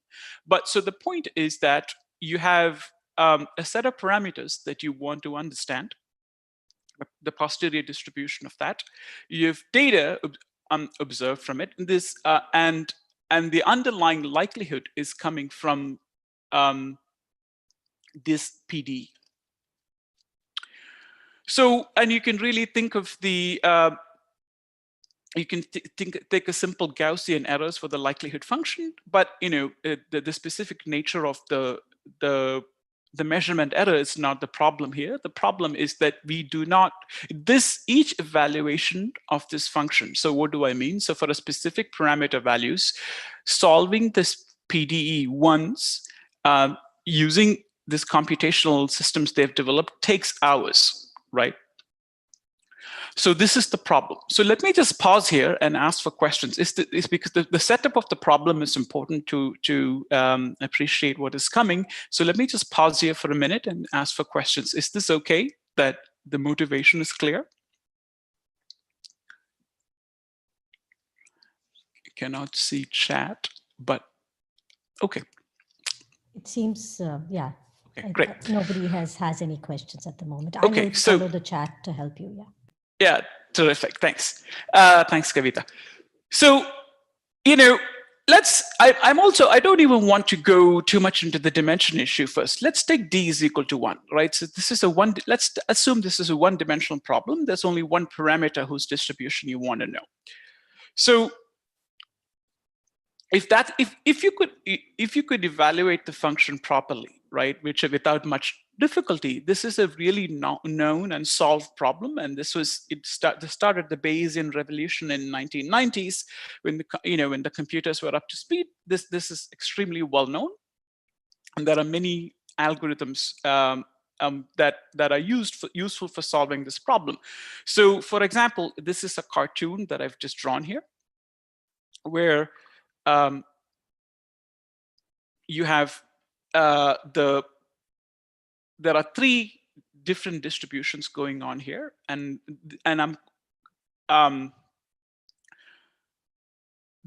But so the point is that you have a set of parameters that you want to understand, the posterior distribution of that. You have data observed from it. This and the underlying likelihood is coming from this PD. So, and you can really think of the, you can take a simple Gaussian errors for the likelihood function, but the specific nature of the measurement error is not the problem here. The problem is that we do not, each evaluation of this function. So what do I mean? So for a specific parameter values, solving this PDE once, using this computational systems they've developed takes hours, right? So this is the problem. So let me just pause here and ask for questions. It's because the setup of the problem is important to appreciate what is coming. So let me just pause here for a minute and ask for questions. Is this okay that the motivation is clear? I cannot see chat, but okay. It seems, yeah. Okay, great. Nobody has any questions at the moment. Okay, I will follow the chat to help you, yeah. Yeah, terrific, thanks. Thanks, Kavita. So, I don't even want to go too much into the dimension issue first. Let's take D is equal to 1, right? So this is let's assume this is a one-dimensional problem. There's only one parameter whose distribution you want to know. So if you could evaluate the function properly, right, which without much difficulty. This is a really known and solved problem, and this started the Bayesian revolution in 1990s when when the computers were up to speed. This is extremely well known, and there are many algorithms that are useful for solving this problem. So, for example, this is a cartoon that I've just drawn here, where you have there are three different distributions going on here, and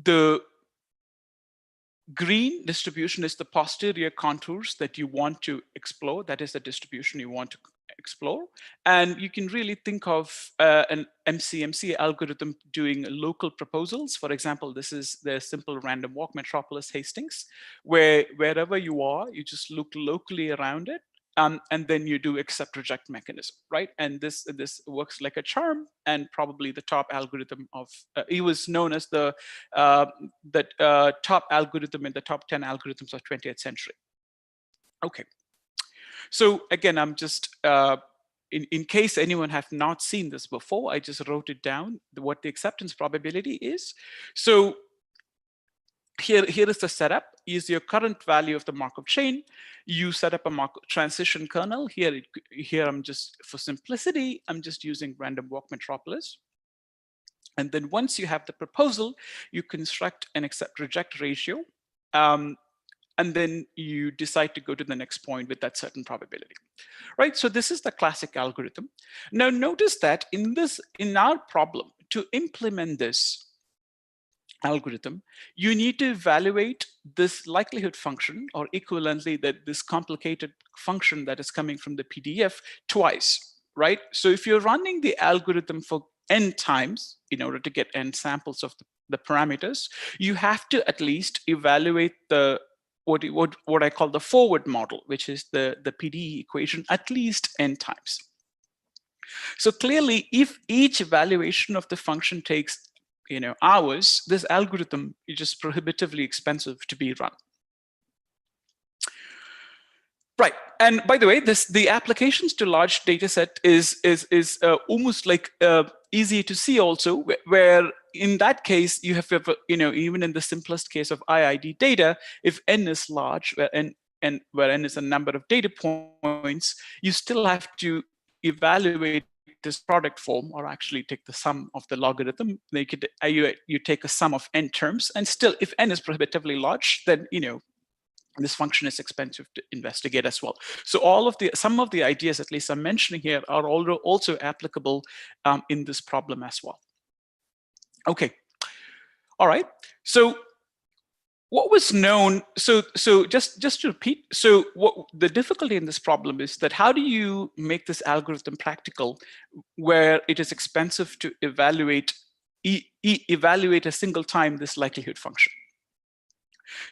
the green distribution is the posterior contours that you want to explore. That is the distribution you want to explore. And you can really think of an MCMC algorithm doing local proposals. For example, this is the simple random walk metropolis Hastings, where wherever you are, you just look locally around it. And then you do accept reject mechanism, right? And this works like a charm, and probably the top algorithm of, it was known as the top algorithm in the top 10 algorithms of 20th century. Okay, so again, I'm just, in case anyone have not seen this before, I just wrote it down, what the acceptance probability is. So here is the setup. Is your current value of the Markov chain. You set up a transition kernel. Here I'm just, for simplicity, I'm just using random walk metropolis. And then once you have the proposal, you construct an accept reject ratio. And then you decide to go to the next point with that certain probability, right? So this is the classic algorithm. Now notice that in our problem, to implement this algorithm, you need to evaluate this likelihood function, or equivalently that this complicated function that is coming from the PDF twice, right? So if you're running the algorithm for n times in order to get n samples of the parameters, you have to at least evaluate the what I call the forward model, which is the PDE equation, at least n times. So clearly, if each evaluation of the function takes hours, this algorithm is just prohibitively expensive to be run. Right, and by the way, the applications to large data set is almost like easy to see also, where in that case you have even in the simplest case of IID data, if n is large, where n is a number of data points, you still have to evaluate this product form, or actually take the sum of the logarithm. You take a sum of n terms, and still, if n is prohibitively large, then this function is expensive to investigate as well. So some of the ideas, at least I'm mentioning here, are also applicable in this problem as well. Okay, all right. So what was known, so just to repeat, so what the difficulty in this problem is that how do you make this algorithm practical where it is expensive to evaluate a single time this likelihood function?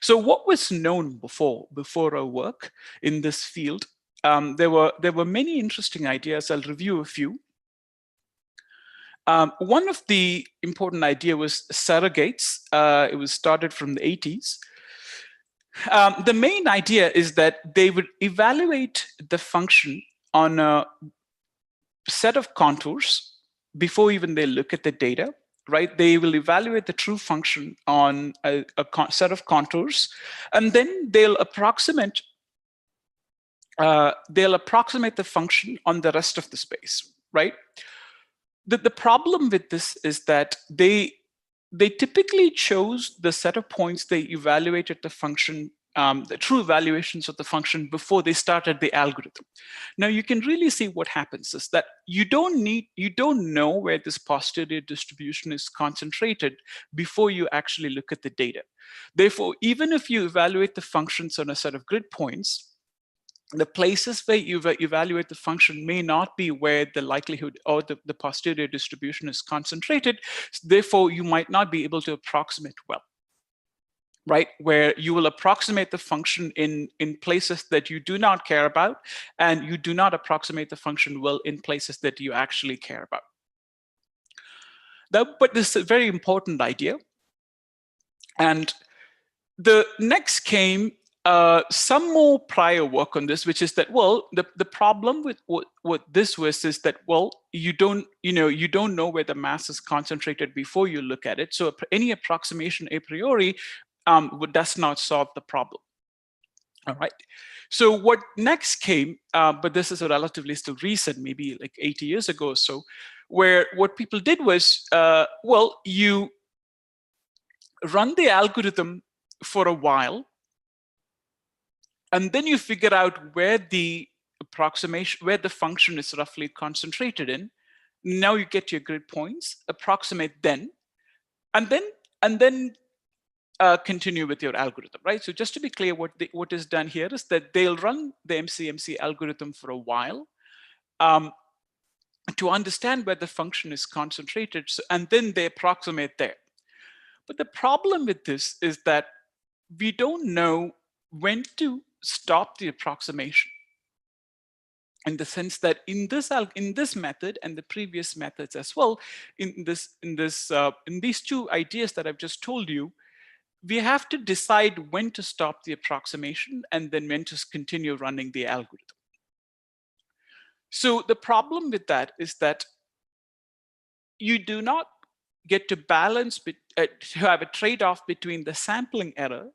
So what was known before our work in this field? There were many interesting ideas. I'll review a few. One of the important idea was surrogates. It was started from the 80s. The main idea is that they would evaluate the function on a set of contours before even they look at the data, right? They will evaluate the true function on a set of contours, and then they'll approximate the function on the rest of the space, right? The problem with this is that they typically chose the set of points they evaluated the function, the true evaluations of the function before they started the algorithm. Now you can really see what happens is that you don't know where this posterior distribution is concentrated before you actually look at the data. Therefore, even if you evaluate the functions on a set of grid points, the places where you evaluate the function may not be where the likelihood or the posterior distribution is concentrated. Therefore, you might not be able to approximate well, right? Where you will approximate the function in places that you do not care about, and you do not approximate the function well in places that you actually care about. But this is a very important idea. And the next came some more prior work on this, which is that, well, the problem with what this was is that, well, you don't know where the mass is concentrated before you look at it. So any approximation a priori does not solve the problem. All right. So what next came, but this is a relatively still recent, maybe like 80 years ago or so, where what people did was, well, you run the algorithm for a while, and then you figure out where the approximation, where the function is roughly concentrated in. Now you get your grid points, approximate then, and then continue with your algorithm, right? So just to be clear, what is done here is that they'll run the MCMC algorithm for a while to understand where the function is concentrated, and then they approximate there. But the problem with this is that we don't know when to stop the approximation, in the sense that in this method and the previous methods as well, in these two ideas that I've just told you, we have to decide when to stop the approximation and then when to continue running the algorithm. So the problem with that is that you do not get to balance, to have a trade-off between the sampling error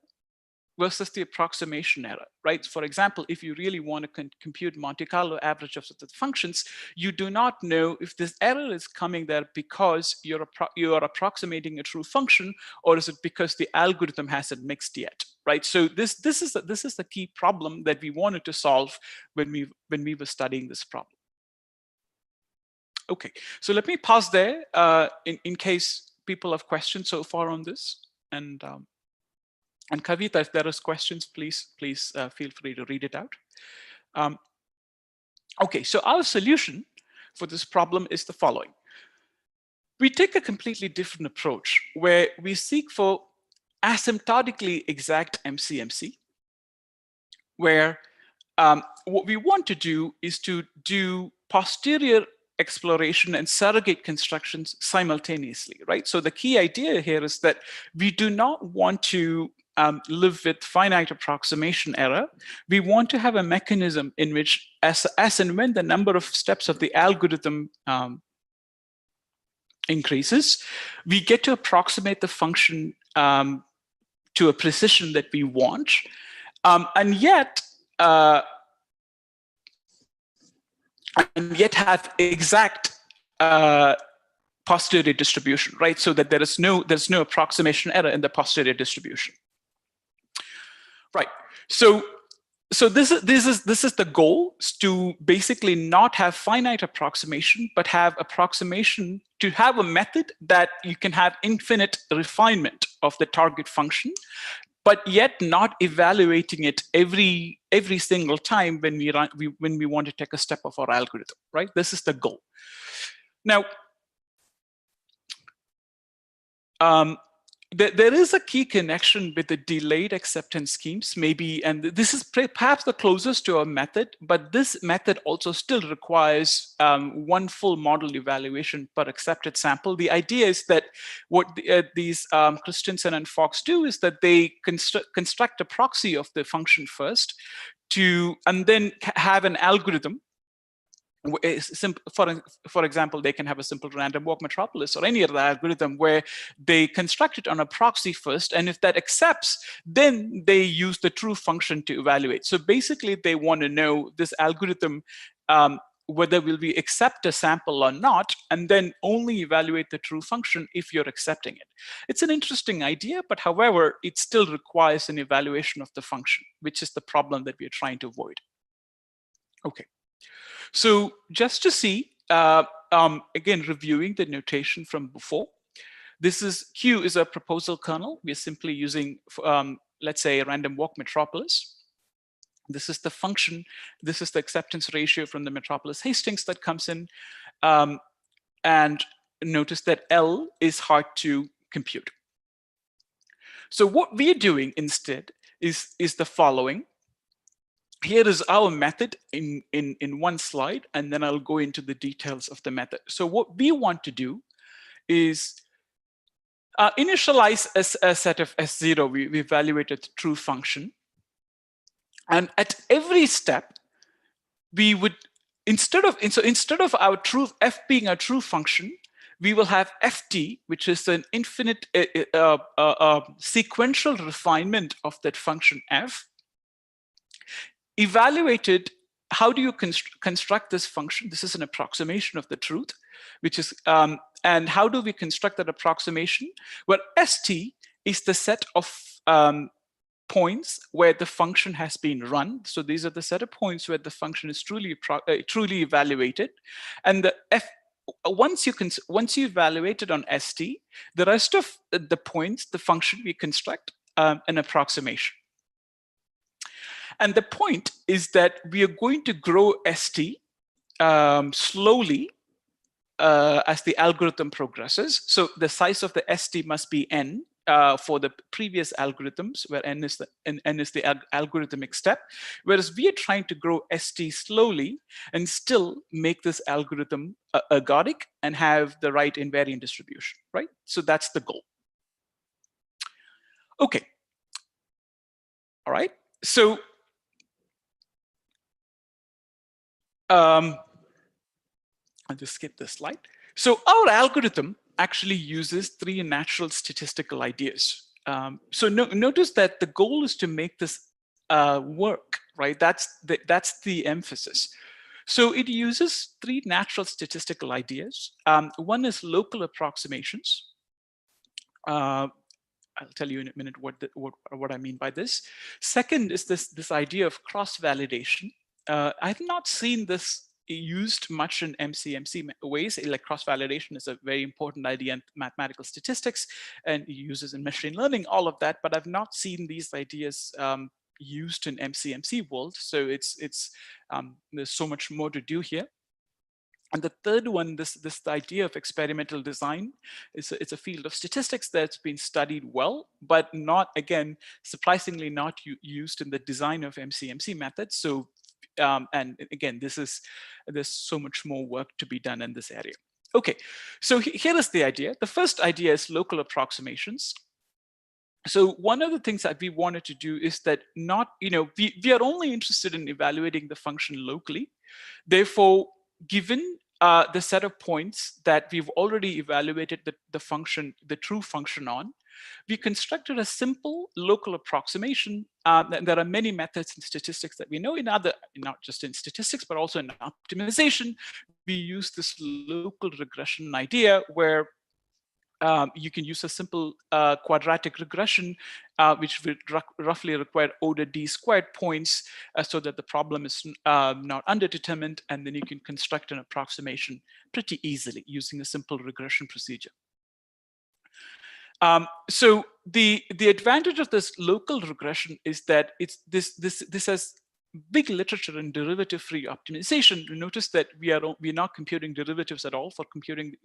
versus the approximation error, right? For example, if you really want to compute Monte Carlo average of the functions, you do not know if this error is coming there because you are approximating a true function, or is it because the algorithm hasn't mixed yet, right? So this is the key problem that we wanted to solve when we were studying this problem. Okay, so let me pause there in case people have questions so far on this, and Kavita, if there is questions, please feel free to read it out. Okay, so our solution for this problem is the following. We take a completely different approach where we seek for asymptotically exact MCMC, where what we want to do is to do posterior exploration and surrogate constructions simultaneously, right? So the key idea here is that we do not want to live with finite approximation error. We want to have a mechanism in which, as and when the number of steps of the algorithm increases, we get to approximate the function to a precision that we want, and yet have exact posterior distribution, right? So that there's no approximation error in the posterior distribution. Right. So this is the goal, is to basically not have finite approximation, but have approximation, to have a method that you can have infinite refinement of the target function, but yet not evaluating it every single time when we want to take a step of our algorithm, right? This is the goal. Now, there is a key connection with the delayed acceptance schemes, maybe, and this is perhaps the closest to our method, but this method also still requires one full model evaluation per accepted sample. The idea is that what these Christensen and Fox do is that they construct a proxy of the function first, and then have an algorithm. For example, they can have a simple random walk metropolis or any other algorithm where they construct it on a proxy first, and if that accepts, then they use the true function to evaluate. So basically, they want to know this algorithm, whether will we accept a sample or not, and then only evaluate the true function if you're accepting it. It's an interesting idea, but however, it still requires an evaluation of the function, which is the problem that we're trying to avoid. Okay. So just to see, again, reviewing the notation from before, Q is a proposal kernel. We're simply using, let's say, a random walk metropolis. This is the function. This is the acceptance ratio from the metropolis Hastings that comes in. And notice that L is hard to compute. So what we're doing instead is the following. Here is our method in one slide, and then I'll go into the details of the method. So what we want to do is initialize a set of S0. We evaluated the true function. And at every step, we would, instead of our true f being a true function, we will have ft, which is an infinite sequential refinement of that function f, evaluated. How do you construct this function? This is an approximation of the truth, which is, and how do we construct that approximation? Well, st is the set of points where the function has been run. So these are the set of points where the function is truly evaluated. And the f, once you evaluate it on st, the rest of the points, the function, we construct an approximation. And the point is that we are going to grow st slowly as the algorithm progresses. So the size of the st must be n for the previous algorithms, where n is the algorithmic step, whereas we are trying to grow st slowly and still make this algorithm ergodic and have the right invariant distribution, right? So that's the goal. Okay. All right. So I'll just skip this slide. So our algorithm actually uses 3 natural statistical ideas. So notice that the goal is to make this work, right? That's the emphasis. So it uses 3 natural statistical ideas. One is local approximations. I'll tell you in a minute what I mean by this. Second is this idea of cross-validation. I've not seen this used much in MCMC ways. Like cross-validation is a very important idea in mathematical statistics and uses in machine learning, all of that, but I've not seen these ideas used in MCMC world. So there's so much more to do here. And the third one, this idea of experimental design, it's a field of statistics that's been studied well, but not, again, surprisingly not used in the design of MCMC methods. So and again, there's so much more work to be done in this area. Okay, so here is the idea. The first idea is local approximations. So one of the things that we wanted to do is that we are only interested in evaluating the function locally. Therefore, given the set of points that we've already evaluated the function, the true function on, we constructed a simple local approximation. And there are many methods in statistics that we know in other, not just in statistics, but also in optimization. We use this local regression idea where you can use a simple quadratic regression, which would roughly require order d squared points so that the problem is not underdetermined, and then you can construct an approximation pretty easily using a simple regression procedure. So the advantage of this local regression is that this has big literature in derivative-free optimization. You notice that we're not computing derivatives at all for computing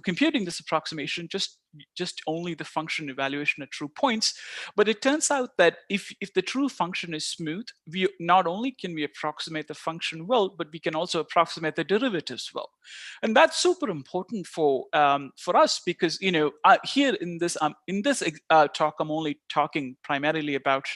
computing this approximation, just only the function evaluation at true points. But it turns out that if the true function is smooth, we not only can we approximate the function well, but we can also approximate the derivatives well, and that's super important for us, because here in this talk I'm only talking primarily about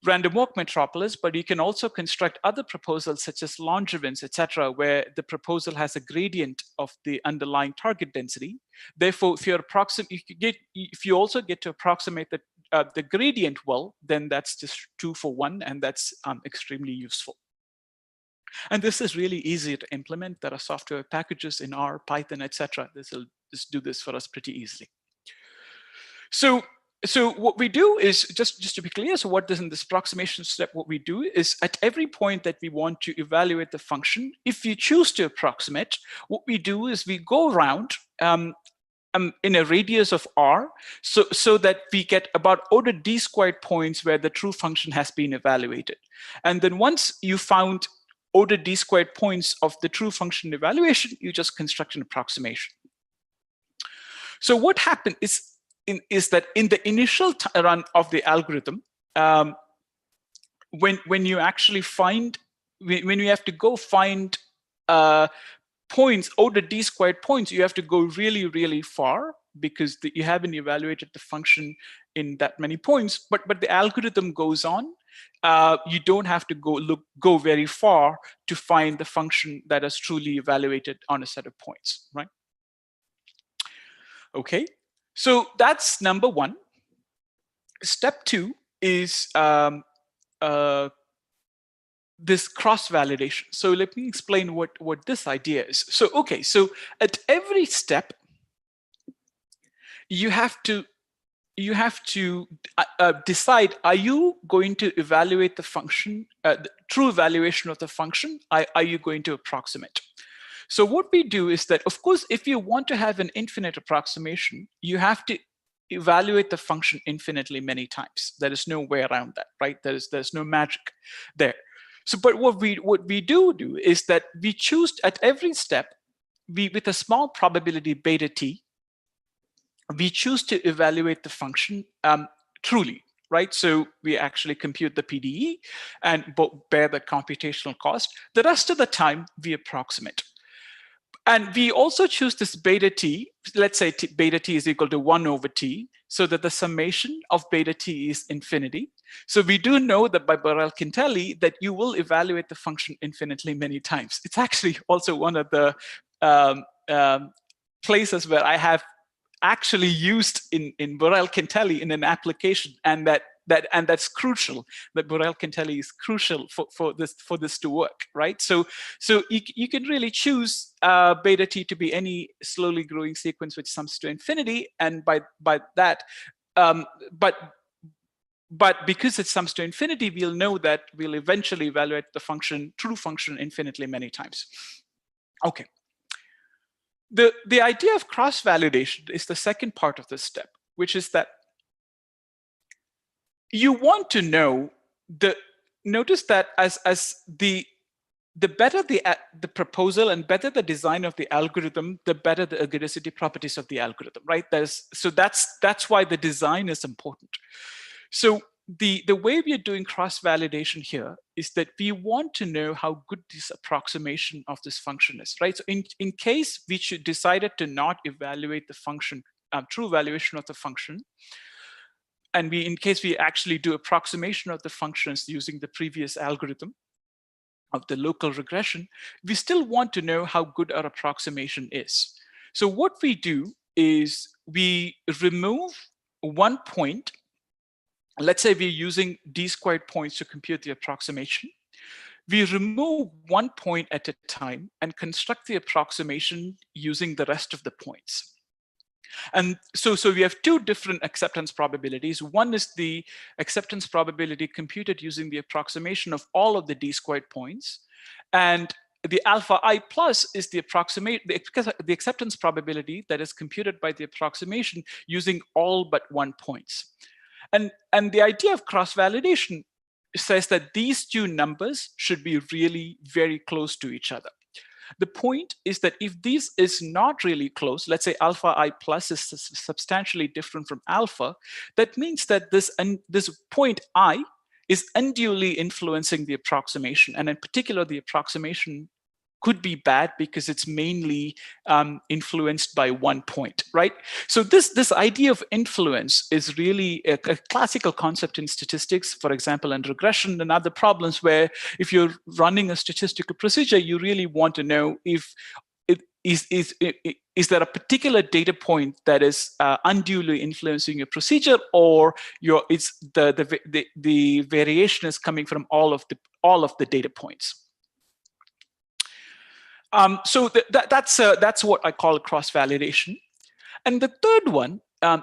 random walk metropolis, but you can also construct other proposals such as Langevins, etc., where the proposal has a gradient of the underlying target density. Therefore, if you also get to approximate the gradient well, then that's just 2 for 1, and that's extremely useful. And this is really easy to implement. There are software packages in R, Python, etc. This will just do this for us pretty easily. So what we do is, just to be clear, so what is in this approximation step, what we do is at every point that we want to evaluate the function, if we choose to approximate, what we do is we go around in a radius of R, so that we get about order d squared points where the true function has been evaluated. And then once you found order d squared points of the true function evaluation, you just construct an approximation. So what happened is that in the initial run of the algorithm, when you actually find, when you have to go find points, order d squared points, you have to go really, really far, because you haven't evaluated the function in that many points, but the algorithm goes on. You don't have to go very far to find the function that is truly evaluated on a set of points, right? Okay, so that's number one. Step two is this cross-validation. So let me explain what this idea is. So okay, so at every step, you have to decide, are you going to evaluate the function, the true evaluation of the function? Are you going to approximate? So what we do is that, of course, if you want to have an infinite approximation, you have to evaluate the function infinitely many times. There is no way around that, right? There's no magic there. So, but what we do is that we choose at every step, with a small probability beta t, we choose to evaluate the function truly, right? So we actually compute the PDE and bear the computational cost. The rest of the time, we approximate. And we also choose this beta t. Let's say beta t is equal to 1 over t, so that the summation of beta t is infinity. So we do know that by Borel-Quintelli that you will evaluate the function infinitely many times. It's actually also one of the places where I have actually used in Borel-Quintelli in an application, and that's crucial. That Borel-Quintelli is crucial for this to work, right? So you can really choose beta t to be any slowly growing sequence which sums to infinity, and by that, but because it sums to infinity, we'll know that we'll eventually evaluate the true function infinitely many times. Okay. The idea of cross-validation is the second part of this step, which is that you want to know notice that as the better the proposal and better the design of the algorithm, the better the ergodicity properties of the algorithm, right? So that's why the design is important. So the way we are doing cross-validation here is that we want to know how good this approximation of this function is, right? So in case we should decided to not evaluate the function, true evaluation of the function, and in case we actually do approximation of the functions using the previous algorithm of the local regression, we still want to know how good our approximation is. So what we do is we remove one point. Let's say we're using d-squared points to compute the approximation. We remove one point at a time and construct the approximation using the rest of the points. And so we have two different acceptance probabilities. One is the acceptance probability computed using the approximation of all of the d-squared points. And the alpha I plus is the acceptance probability that is computed by the approximation using all but one points. And the idea of cross-validation says that these two numbers should be really very close to each other. The point is that if this is not really close, let's say alpha I plus is substantially different from alpha, that means that this point I is unduly influencing the approximation. And in particular, the approximation could be bad because it's mainly influenced by one point, right? So this idea of influence is really a classical concept in statistics, for example, in regression and other problems where if you're running a statistical procedure, you really want to know if is there a particular data point that is unduly influencing your procedure, or the variation is coming from all of the data points. So that's what I call cross-validation. And the third one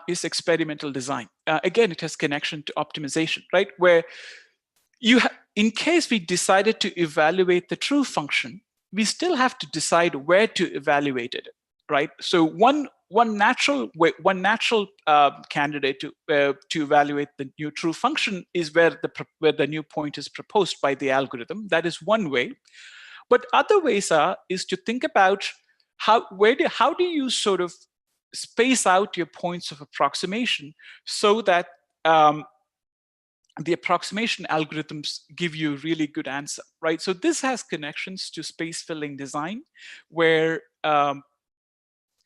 is experimental design. Again, it has connection to optimization, right? Where in case we decided to evaluate the true function, we still have to decide where to evaluate it, right? So one natural candidate to evaluate the new true function is where the new point is proposed by the algorithm. That is one way. But other ways is to think about how do you sort of space out your points of approximation so that the approximation algorithms give you a really good answer, right? So this has connections to space filling design, where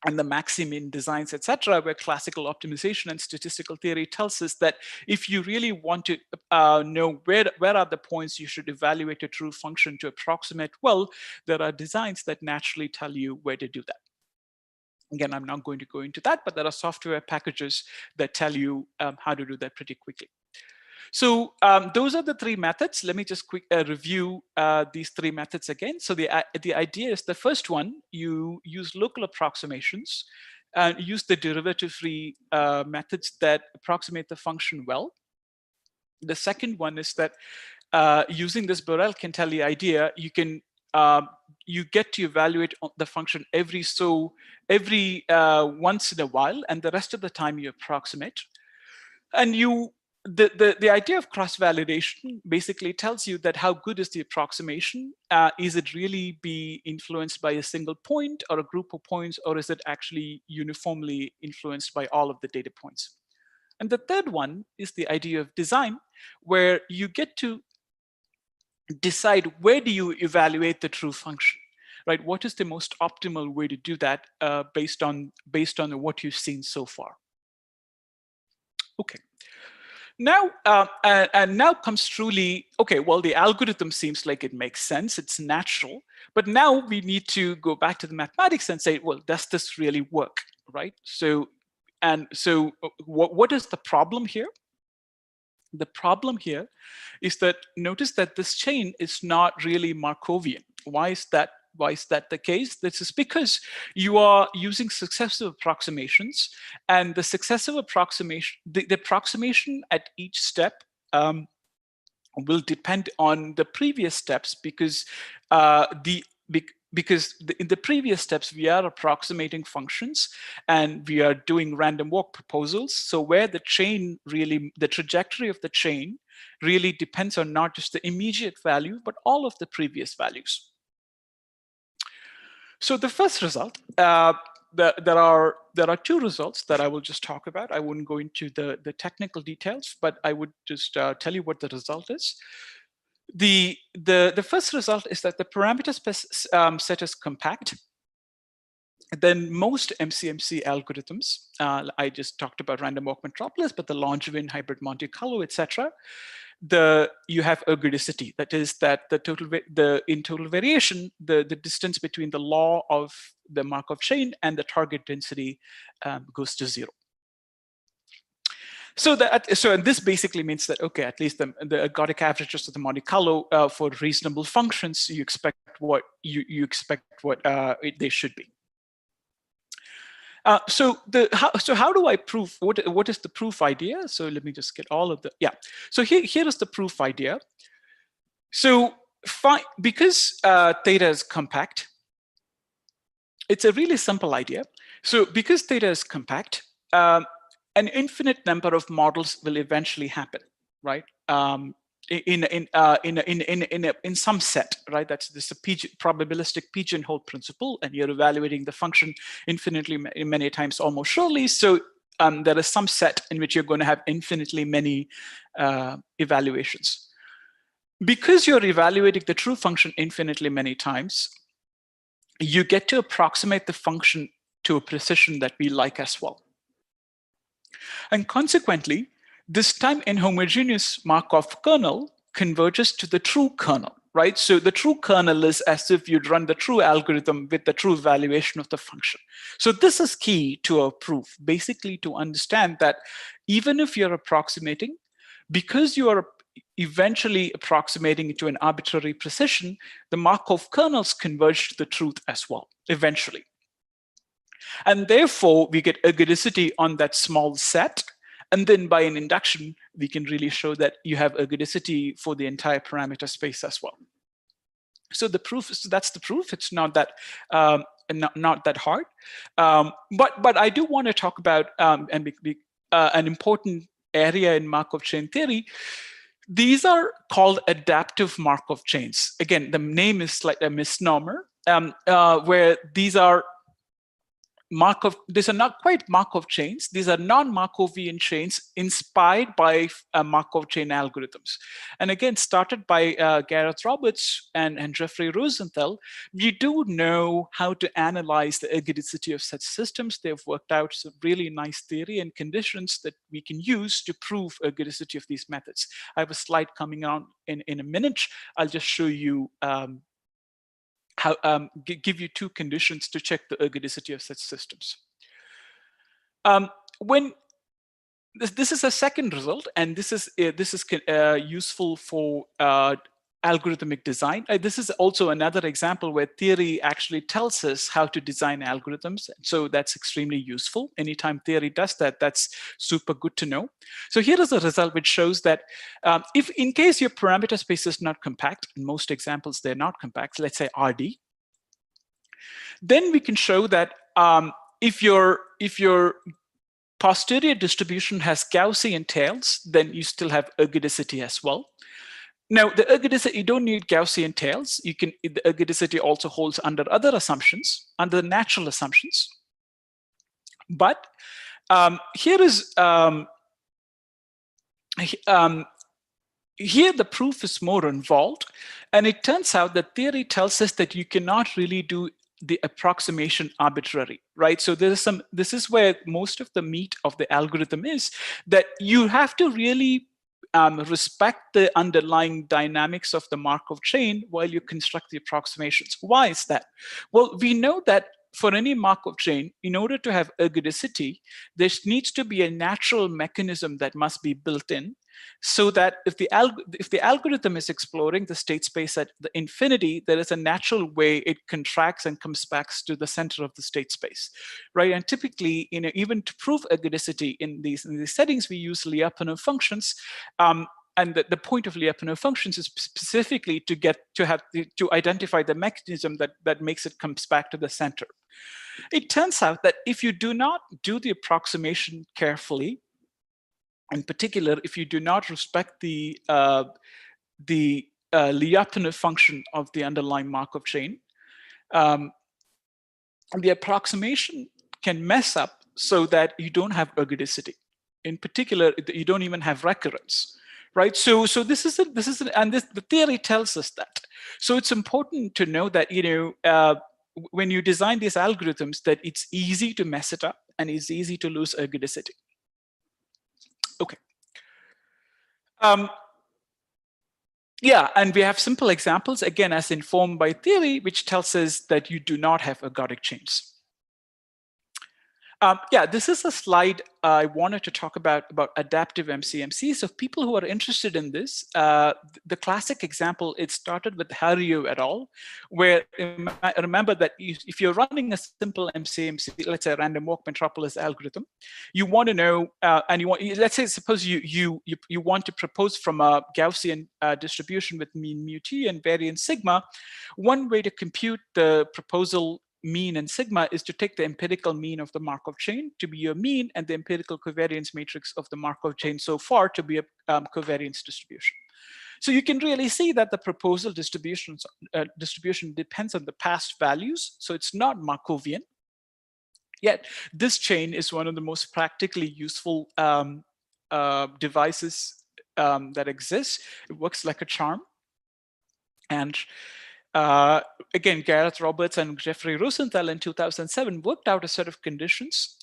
and the maxi-min designs, etc., where classical optimization and statistical theory tells us that if you really want to know where are the points you should evaluate a true function to approximate, well, there are designs that naturally tell you where to do that. Again, I'm not going to go into that, but there are software packages that tell you how to do that pretty quickly. So those are the three methods. Let me just quick review these three methods again. So the idea is the first one, you use local approximations and use the derivative-free methods that approximate the function well. The second one is that using this Borel-Cantelli idea, you can you get to evaluate the function every once in a while, and the rest of the time you approximate. And the idea of cross-validation basically tells you that how good is the approximation? Is it really be influenced by a single point or a group of points, or is it actually uniformly influenced by all of the data points? And the third one is the idea of design, where you get to decide where do you evaluate the true function, right? What is the most optimal way to do that based on what you've seen so far? Okay. Now, and now comes truly, okay, well, the algorithm seems like it makes sense, it's natural, but now we need to go back to the mathematics and say, well, does this really work, right? So what is the problem here? The problem here is that notice that this chain is not really Markovian. Why is that? Why is that the case? This is because you are using successive approximations, and the successive approximation, the approximation at each step will depend on the previous steps, because in the previous steps we are approximating functions and we are doing random walk proposals. So where the chain really, the trajectory of the chain really depends on not just the immediate value, but all of the previous values. So the first result, there are two results that I will just talk about. I wouldn't go into the technical details, but I would just tell you what the result is. The first result is that the parameter set is compact. Then most MCMC algorithms, I just talked about random walk metropolis, but the Langevin, hybrid Monte Carlo, etc. You have ergodicity. That is that in total variation, the distance between the law of the Markov chain and the target density goes to 0. So this basically means that, okay, at least the ergodic averages of the Monte Carlo for reasonable functions, you expect what they should be. So how do I prove, what is the proof idea? So let me just get all of the, yeah. So here is the proof idea. So because theta is compact, it's a really simple idea. So because theta is compact, an infinite number of models will eventually happen, right? In some set, right? That's this probabilistic pigeonhole principle, and you're evaluating the function infinitely many times, almost surely. So there is some set in which you're going to have infinitely many evaluations. Because you're evaluating the true function infinitely many times, you get to approximate the function to a precision that we like as well. And consequently, this time inhomogeneous Markov kernel converges to the true kernel, right? So the true kernel is as if you'd run the true algorithm with the true valuation of the function. So this is key to our proof, basically to understand that even if you're approximating, because you are eventually approximating to an arbitrary precision, the Markov kernels converge to the truth as well, eventually. And therefore, we get ergodicity on that small set. And then by an induction, we can really show that you have ergodicity for the entire parameter space as well. So the proof, so that's the proof. It's not that not that hard. But I do want to talk about an important area in Markov chain theory. These are called adaptive Markov chains. Again, the name is like a misnomer, where these are these are not quite Markov chains. These are non-Markovian chains inspired by Markov chain algorithms. And again, started by Gareth Roberts and Jeffrey Rosenthal, we do know how to analyze the ergodicity of such systems. They've worked out some really nice theory and conditions that we can use to prove ergodicity of these methods. I have a slide coming on in a minute. I'll just show you give you two conditions to check the ergodicity of such systems. When this is a second result, and this is useful for algorithmic design. This is also another example where theory actually tells us how to design algorithms. So that's extremely useful. Anytime theory does that, that's super good to know. So here is a result which shows that if in case your parameter space is not compact, in most examples they're not compact, let's say RD, then we can show that if your posterior distribution has Gaussian tails, then you still have ergodicity as well. Now, the ergodicity, you don't need Gaussian tails. The ergodicity also holds under other assumptions, under natural assumptions. But here the proof is more involved, and it turns out that theory tells us that you cannot really do the approximation arbitrary, right? So this is where most of the meat of the algorithm is, that you have to really respect the underlying dynamics of the Markov chain while you construct the approximations. Why is that? Well, we know that for any Markov chain, in order to have ergodicity, there needs to be a natural mechanism that must be built in, so that if the algorithm is exploring the state space at the infinity, there is a natural way it contracts and comes back to the center of the state space, right? And typically, even to prove ergodicity in these settings, we use Lyapunov functions. And the point of Lyapunov functions is specifically to identify the mechanism that makes it comes back to the center. It turns out that if you do not do the approximation carefully, in particular, if you do not respect the Lyapunov function of the underlying Markov chain, the approximation can mess up so that you don't have ergodicity. In particular, you don't even have recurrence, right? So the theory tells us that. So it's important to know that when you design these algorithms, that it's easy to mess it up and it's easy to lose ergodicity. Okay. Yeah, and we have simple examples, again, as informed by theory, which tells us that you do not have ergodic chains. Yeah, this is a slide I wanted to talk about adaptive MCMC. So people who are interested in this, the classic example, it started with Hariu et al., where remember that if you're running a simple MCMC, let's say a random walk metropolis algorithm, you want to know, let's say, suppose you want to propose from a Gaussian distribution with mean mu t and variance sigma. One way to compute the proposal mean and sigma is to take the empirical mean of the Markov chain to be your mean, and the empirical covariance matrix of the Markov chain so far to be a covariance distribution. So you can really see that the proposal distribution depends on the past values, so it's not Markovian. Yet this chain is one of the most practically useful devices that exists. It works like a charm. And again, Gareth Roberts and Jeffrey Rosenthal in 2007 worked out a set of conditions,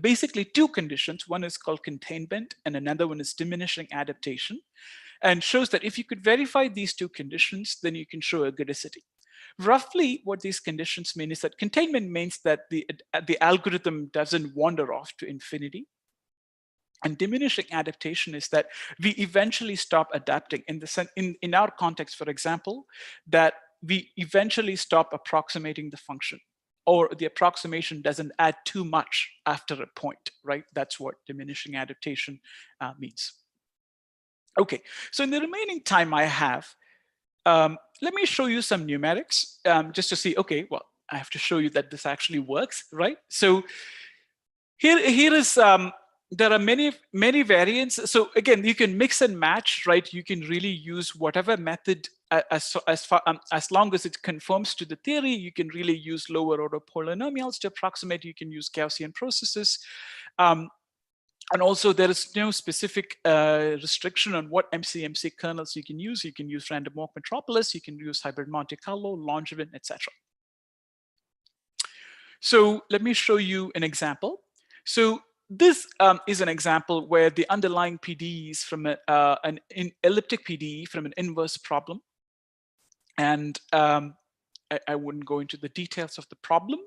basically two conditions. One is called containment and another one is diminishing adaptation, and shows that if you could verify these two conditions, then you can show ergodicity. Roughly what these conditions mean is that containment means that the algorithm doesn't wander off to infinity. And diminishing adaptation is that we eventually stop adapting in our context, for example, that we eventually stop approximating the function, or the approximation doesn't add too much after a point, right? That's what diminishing adaptation means. Okay, so in the remaining time I have, let me show you some numerics just to see, okay, well, I have to show you that this actually works, right? So here is, there are many variants. So again, you can mix and match, right? You can really use whatever method as long as it conforms to the theory, you can really use lower order polynomials to approximate. You can use Gaussian processes. And also, there is no specific restriction on what MCMC kernels you can use. You can use random walk metropolis, you can use hybrid Monte Carlo, Langevin, etc. So let me show you an example. So this is an example where the underlying PDE is from an elliptic PDE from an inverse problem. And I wouldn't go into the details of the problem,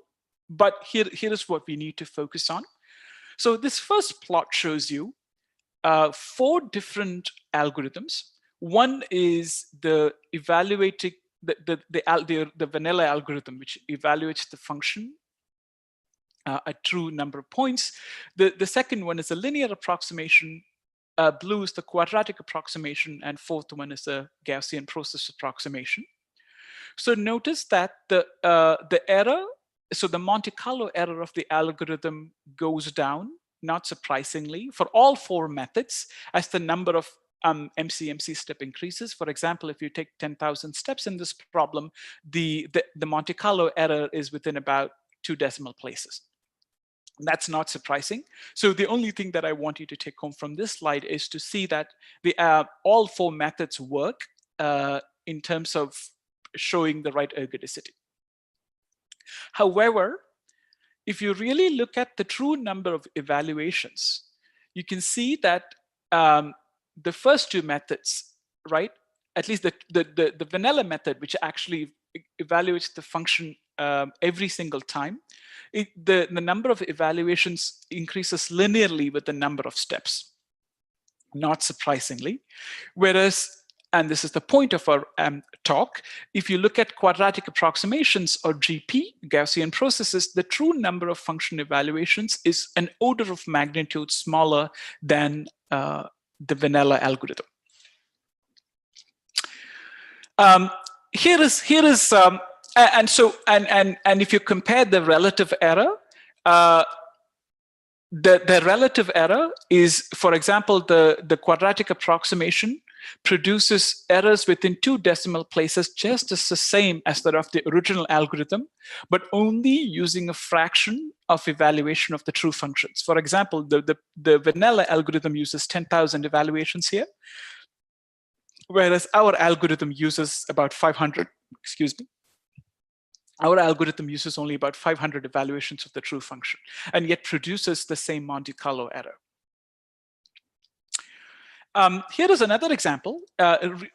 but here is what we need to focus on. So this first plot shows you 4 different algorithms. One is the evaluating the vanilla algorithm, which evaluates the function a true number of points. The second one is a linear approximation. Blue is the quadratic approximation, and fourth one is a Gaussian process approximation. So notice that the error, so the Monte Carlo error of the algorithm goes down, not surprisingly, for all 4 methods as the number of MCMC step increases. For example, if you take 10,000 steps in this problem, the Monte Carlo error is within about 2 decimal places. That's not surprising. So the only thing that I want you to take home from this slide is to see that all 4 methods work in terms of showing the right ergodicity. However, if you really look at the true number of evaluations, you can see that the first 2 methods, right, at least the vanilla method, which actually evaluates the function every single time, the number of evaluations increases linearly with the number of steps, not surprisingly. Whereas, and this is the point of our talk, if you look at quadratic approximations or GP, Gaussian processes, the true number of function evaluations is an order of magnitude smaller than the vanilla algorithm. Here is and if you compare the relative error, the relative error is, for example, the quadratic approximation produces errors within 2 decimal places just as the same as that of the original algorithm, but only using a fraction of evaluation of the true functions. For example, the vanilla algorithm uses 10,000 evaluations here, whereas our algorithm uses about 500, excuse me. Our algorithm uses only about 500 evaluations of the true function, and yet produces the same Monte Carlo error. Here is another example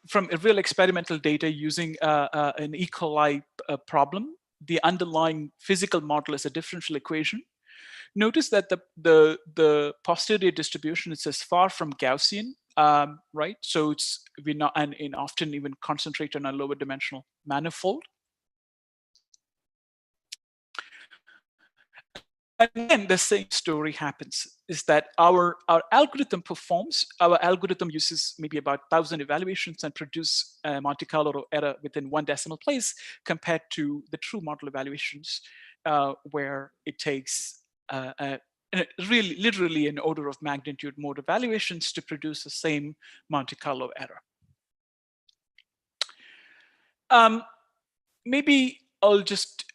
from real experimental data using an E. coli problem. The underlying physical model is a differential equation. Notice that the posterior distribution is as far from Gaussian, right? So we're not, and often even concentrate on a lower dimensional manifold. Again, the same story happens, is that our algorithm performs, our algorithm uses maybe about 1,000 evaluations and produce a Monte Carlo error within 1 decimal place compared to the true model evaluations where it takes really literally an order of magnitude more evaluations to produce the same Monte Carlo error. Maybe I'll just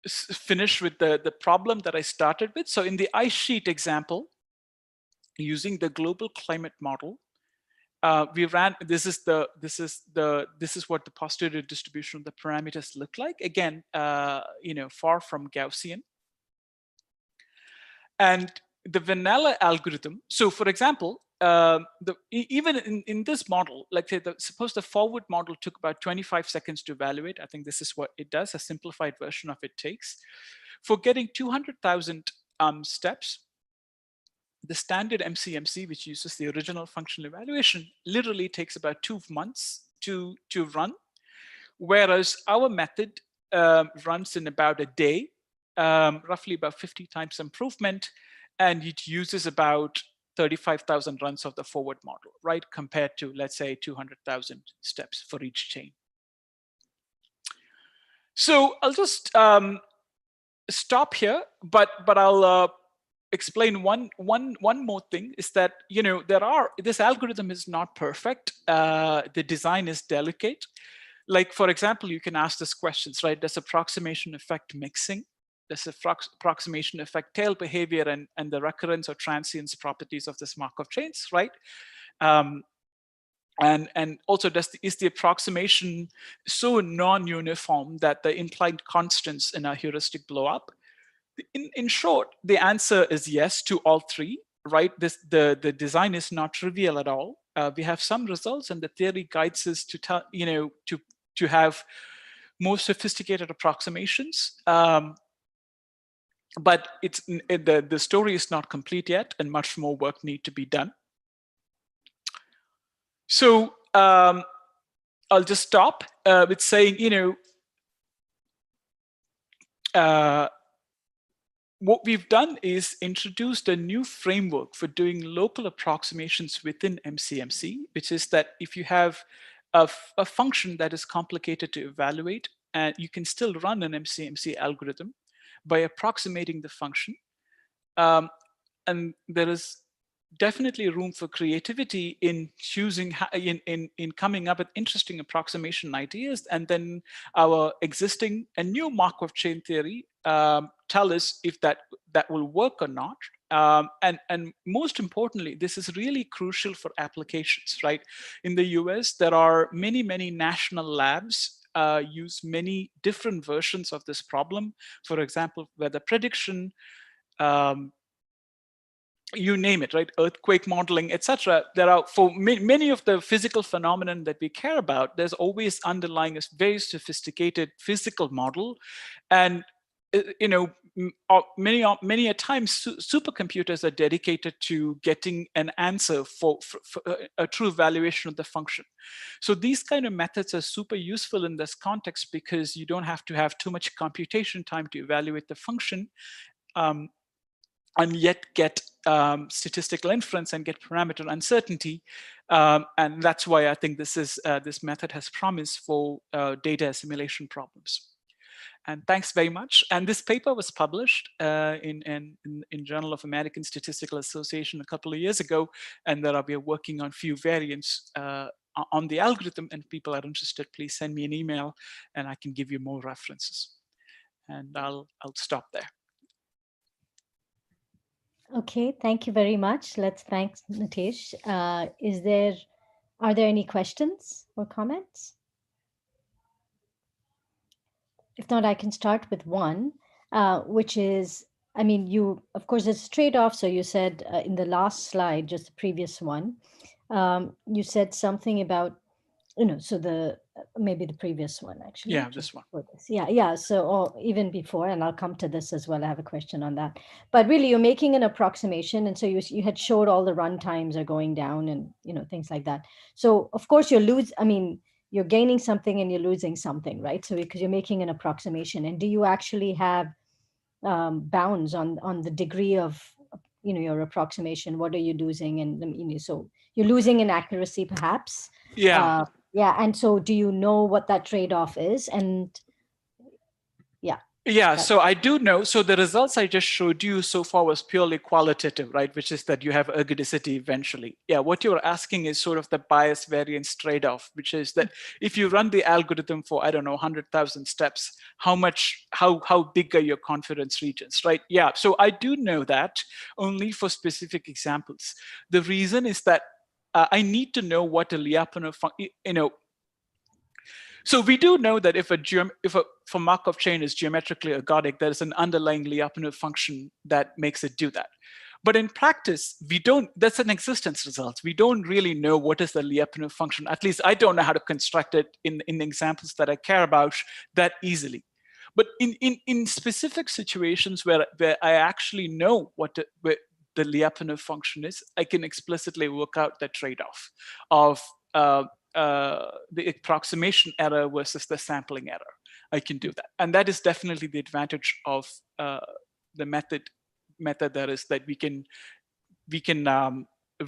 finish with the problem that I started with. So in the ice sheet example, using the global climate model, we ran. This is what the posterior distribution of the parameters look like. Again, far from Gaussian. And the vanilla algorithm. So, for example, even in this model, like say, suppose the forward model took about 25 seconds to evaluate. I think this is what it does. A simplified version of it takes. For getting 200,000 steps, the standard MCMC, which uses the original functional evaluation, literally takes about 2 months to run, whereas our method runs in about a day, roughly about 50 times improvement, and it uses about 35,000 runs of the forward model, right? Compared to, let's say, 200,000 steps for each chain. So I'll just stop here, but I'll explain one more thing is that, this algorithm is not perfect. The design is delicate. Like, for example, you can ask this questions, right? Does approximation affect mixing? Does approximation affect tail behavior and the recurrence or transience properties of this Markov chains, right? And also, is the approximation so non-uniform that the implied constants in our heuristic blow up? In short, the answer is yes to all three, right? The design is not trivial at all. We have some results, and the theory guides us to have more sophisticated approximations. But the story is not complete yet, and much more work needs to be done. So I'll just stop with saying, what we've done is introduced a new framework for doing local approximations within MCMC, which is that if you have a function that is complicated to evaluate, and you can still run an MCMC algorithm by approximating the function. And there is definitely room for creativity in choosing, in coming up with interesting approximation ideas. And then our existing and new Markov chain theory tell us if that will work or not. And most importantly, this is really crucial for applications, right? In the US, there are many national labs use many different versions of this problem. For example, weather prediction, you name it, right? Earthquake modeling, etc. There are, for many of the physical phenomenon that we care about, there's always underlying a very sophisticated physical model. And many a times supercomputers are dedicated to getting an answer for a true evaluation of the function. So these kind of methods are super useful in this context, because you don't have to have too much computation time to evaluate the function, and yet get statistical inference and get parameter uncertainty. And that's why I think this method has promise for data assimilation problems. And thanks very much. And this paper was published in Journal of American Statistical Association a couple of years ago. And we are working on few variants on the algorithm. And if people are interested, please send me an email and I can give you more references. And I'll stop there. Okay, thank you very much. Let's thank Nitesh. Are there any questions or comments? If not, I can start with one, which is, I mean, of course, it's trade-off. So you said in the last slide, just the previous one, you said something about, so maybe the previous one, actually. Yeah, this one. Yeah. So even before, and I'll come to this as well. I have a question on that. But really, you're making an approximation. And so you had showed all the run times are going down and, things like that. So of course, you're gaining something and you're losing something, right? So because you're making an approximation. And do you actually have bounds on the degree of, your approximation? What are you losing? And so you're losing in accuracy, perhaps. Yeah. Yeah. And so do you know what that trade-off is? And yeah, so I do know. So the results I just showed you so far was purely qualitative, right? Which is that you have ergodicity eventually. Yeah, what you're asking is sort of the bias variance trade-off, which is that if you run the algorithm for, 100,000 steps, how big are your confidence regions, right? Yeah, so I do know that only for specific examples. The reason is that I need to know what a Lyapunov function, so we do know that if a Markov chain is geometrically ergodic, there is an underlying Lyapunov function that makes it do that. But in practice, that's an existence result. We don't really know what is the Lyapunov function. At least I don't know how to construct it in the examples that I care about that easily. But in specific situations where I actually know what the Lyapunov function is, I can explicitly work out the trade-off of the approximation error versus the sampling error. I can do that. And that is definitely the advantage of the method there is that we can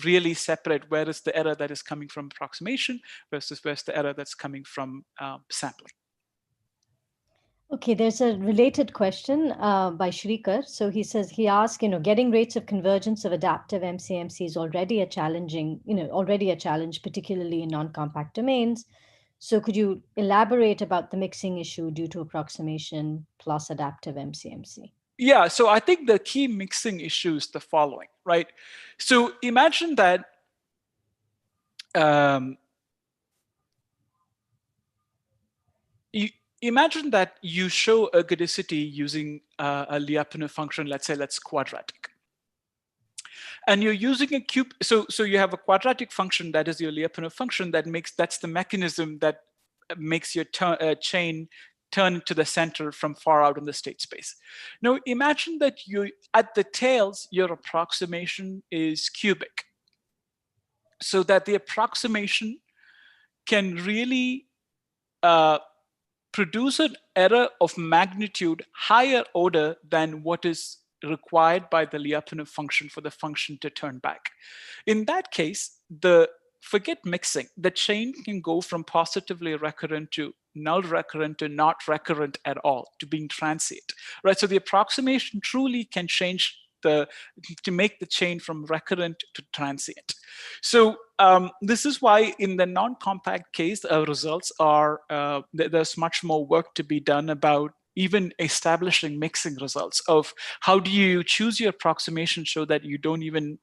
really separate where is the error that is coming from approximation versus where's the error that's coming from sampling. Okay, there's a related question by Shrikar. So he says, he asked, getting rates of convergence of adaptive MCMC is already a challenging, already a challenge, particularly in non-compact domains. So could you elaborate about the mixing issue due to approximation plus adaptive MCMC? Yeah, so I think the key mixing issue is the following, right? So imagine that imagine that you show ergodicity using a Lyapunov function, let's quadratic. And you're using a cube, so you have a quadratic function that is your Lyapunov function that's the mechanism that makes your chain turn to the center from far out in the state space. Now imagine that you at the tails your approximation is cubic, so that the approximation can really produce an error of magnitude higher order than what is required by the Lyapunov function for the function to turn back. In that case, forget mixing. The chain can go from positively recurrent to null recurrent to not recurrent at all, to being transient, right? So the approximation truly can change to make the chain from recurrent to transient. So this is why in the non-compact case, results are, there's much more work to be done about even establishing mixing results of how do you choose your approximation so that you don't even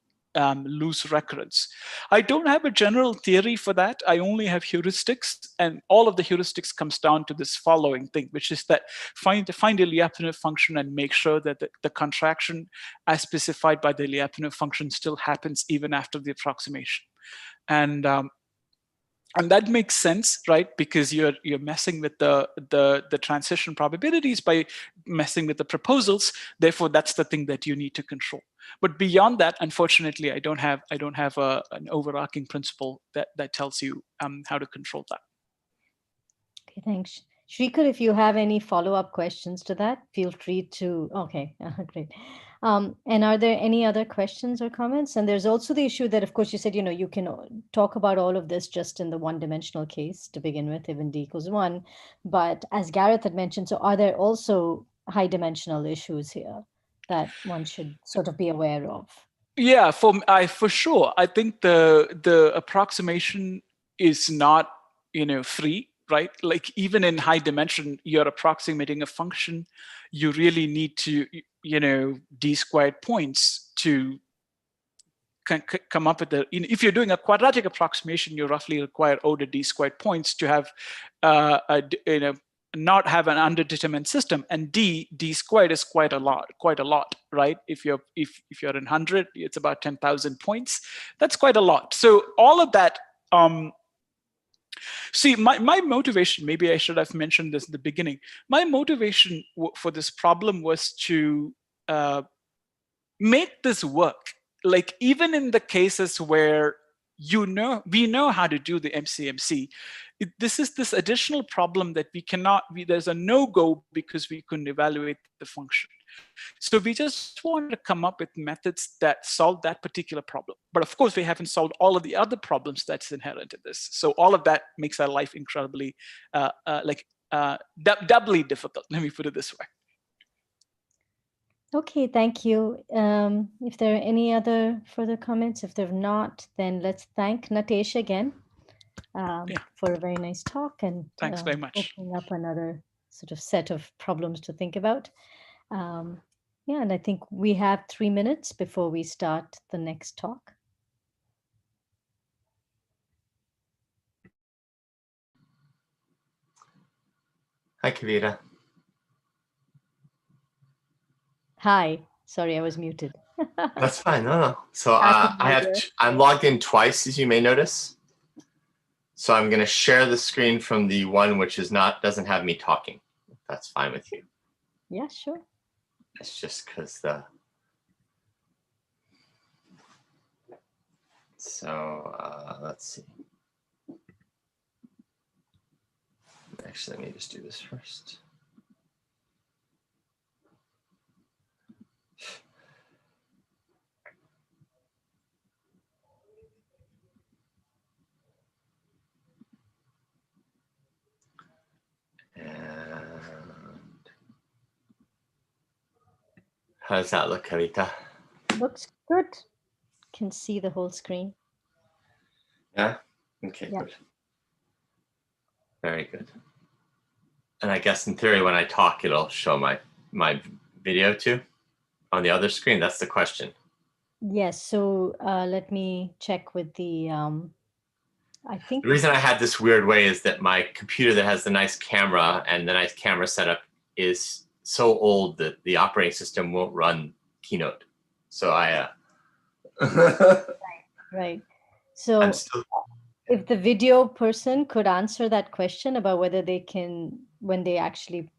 lose recurrence. I don't have a general theory for that. I only have heuristics, and all of the heuristics comes down to this following thing, which is that find a Lyapunov function and make sure that the contraction as specified by the Lyapunov function still happens even after the approximation. And that makes sense, right? Because you're messing with the transition probabilities by messing with the proposals. Therefore, that's the thing that you need to control. But beyond that, unfortunately, I don't have an overarching principle that tells you how to control that. Okay, thanks. Shrikar, if you have any follow-up questions to that, feel free to, okay, great. And are there any other questions or comments? And there's also the issue that, of course, you said, you can talk about all of this just in the one-dimensional case to begin with, even d equals 1. But as Gareth had mentioned, so are there also high-dimensional issues here that one should sort of be aware of? Yeah, for sure. I think the approximation is not, free, right? Like even in high dimension, you're approximating a function. You really need to, d squared points to come up with if you're doing a quadratic approximation, you roughly require O to d squared points to have not have an underdetermined system, and d squared is quite a lot, right? If you're in 100, it's about 10,000 points. That's quite a lot. So all of that. See, my motivation, maybe I should have mentioned this in the beginning. My motivation for this problem was to make this work. Like even in the cases where we know how to do the MCMC, this is this additional problem that we cannot, there's a no-go because we couldn't evaluate the function. So we just wanted to come up with methods that solve that particular problem. But of course, we haven't solved all of the other problems that's inherent in this. So all of that makes our life incredibly, doubly difficult. Let me put it this way. Okay, thank you. If there are any other further comments, if there are not, then let's thank Natesh again for a very nice talk and thanks very much. Opening up another sort of set of problems to think about. Yeah, and I think we have 3 minutes before we start the next talk. Hi, Kavita. Hi, sorry, I was muted. That's fine. No. So I'm logged in twice, as you may notice. So I'm going to share the screen from the one which doesn't have me talking. If that's fine with you. Yeah, sure. It's just because So let's see. Actually, let me just do this first. And How does that look, Kavita? Looks good. Can see the whole screen. Yeah? Okay, Yeah. good. Very good. And I guess in theory, when I talk, it'll show my video too on the other screen. That's the question. Yes. So let me check with the, I think. The reason I had this weird way is that my computer that has the nice camera and the nice camera setup is so old that the operating system won't run Keynote. So I, Right. So if the video person could answer that question about whether they can, when they actually,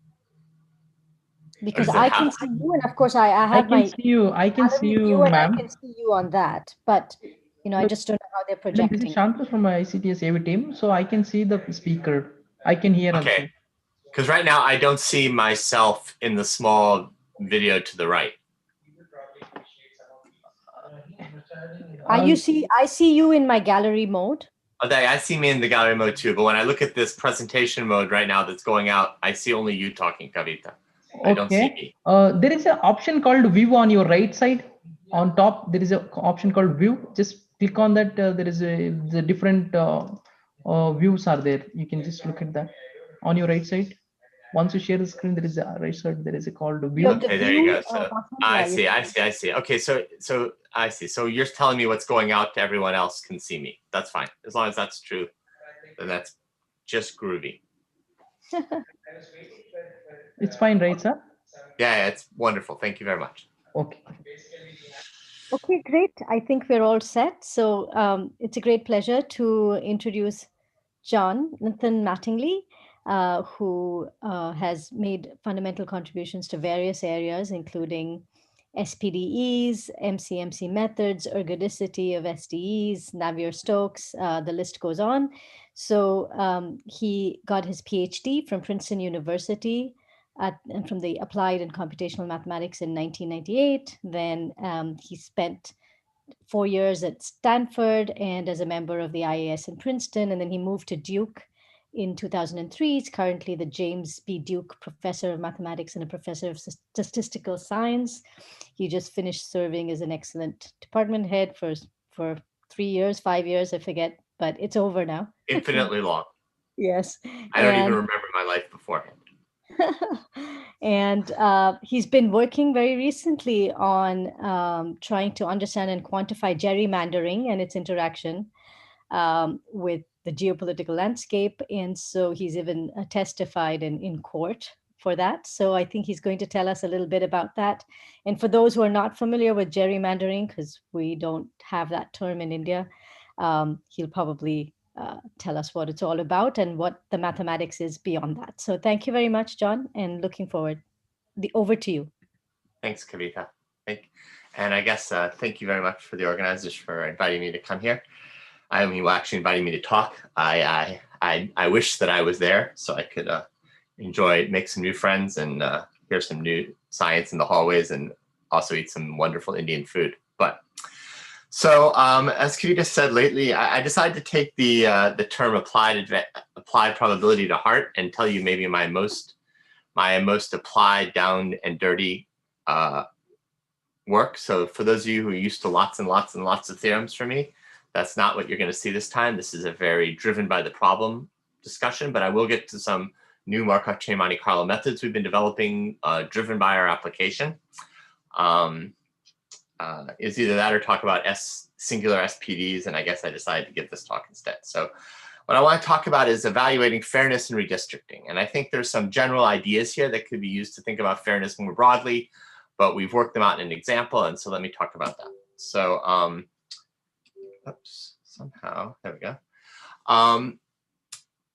because I can see you, and of course I have my. I can see you, and I ma'am. can see you on that, but I just don't know how they're projecting. This is Shanta from my ICTS AV team, so I can see the speaker. I can hear also. Because right now I don't see myself in the small video to the right. I see you in my gallery mode. Okay, I see me in the gallery mode too, but when I look at this presentation mode right now that's going out, I see only you talking, Kavita. I don't see me. There is an option called view on your right side. On top, there is an option called view. Just click on that. There is the different views are there. You can just look at that on your right side. Once you share the screen, there is a right side. There is a called view. Okay, there you go. So I see. Okay, so I see. So you're telling me what's going out to everyone else can see me. That's fine. As long as that's true, then that's just groovy. It's fine, right, sir? Yeah, it's wonderful. Thank you very much. Okay. Okay, great. I think we're all set. So it's a great pleasure to introduce Jonathan Mattingly, who has made fundamental contributions to various areas, including SPDEs, MCMC methods, ergodicity of SDEs, Navier-Stokes, the list goes on. So he got his PhD from Princeton University and from the Applied and Computational Mathematics in 1998. Then he spent 4 years at Stanford and as a member of the IAS in Princeton. And then he moved to Duke in 2003. He's currently the James B. Duke Professor of Mathematics and a Professor of Statistical Science. He just finished serving as an excellent department head for 3 years, 5 years, I forget, but it's over now. Infinitely long. Yes. I don't even remember my life beforehand. And he's been working very recently on trying to understand and quantify gerrymandering and its interaction with the geopolitical landscape. And so he's even testified in court for that. So I think he's going to tell us a little bit about that. And for those who are not familiar with gerrymandering, because we don't have that term in India, he'll probably tell us what it's all about and what the mathematics is beyond that. So thank you very much, John, and looking forward. Over to you. Thanks, Kavita. And I guess thank you very much for the organizers for inviting me to come here. I mean, well, actually inviting me to talk. I wish that I was there so I could make some new friends and hear some new science in the hallways and also eat some wonderful Indian food. But so as Kavita said lately, I decided to take the term applied probability to heart and tell you maybe my most applied, down and dirty work. So for those of you who are used to lots and lots and lots of theorems from me, that's not what you're going to see this time. This is a very driven by the problem discussion, but I will get to some new Markov chain Monte Carlo methods we've been developing driven by our application. Is either that or talk about singular SPDs, and I guess I decided to give this talk instead. So what I want to talk about is evaluating fairness and redistricting. And I think there's some general ideas here that could be used to think about fairness more broadly, but we've worked them out in an example. And so let me talk about that. So, oops, somehow, there we go.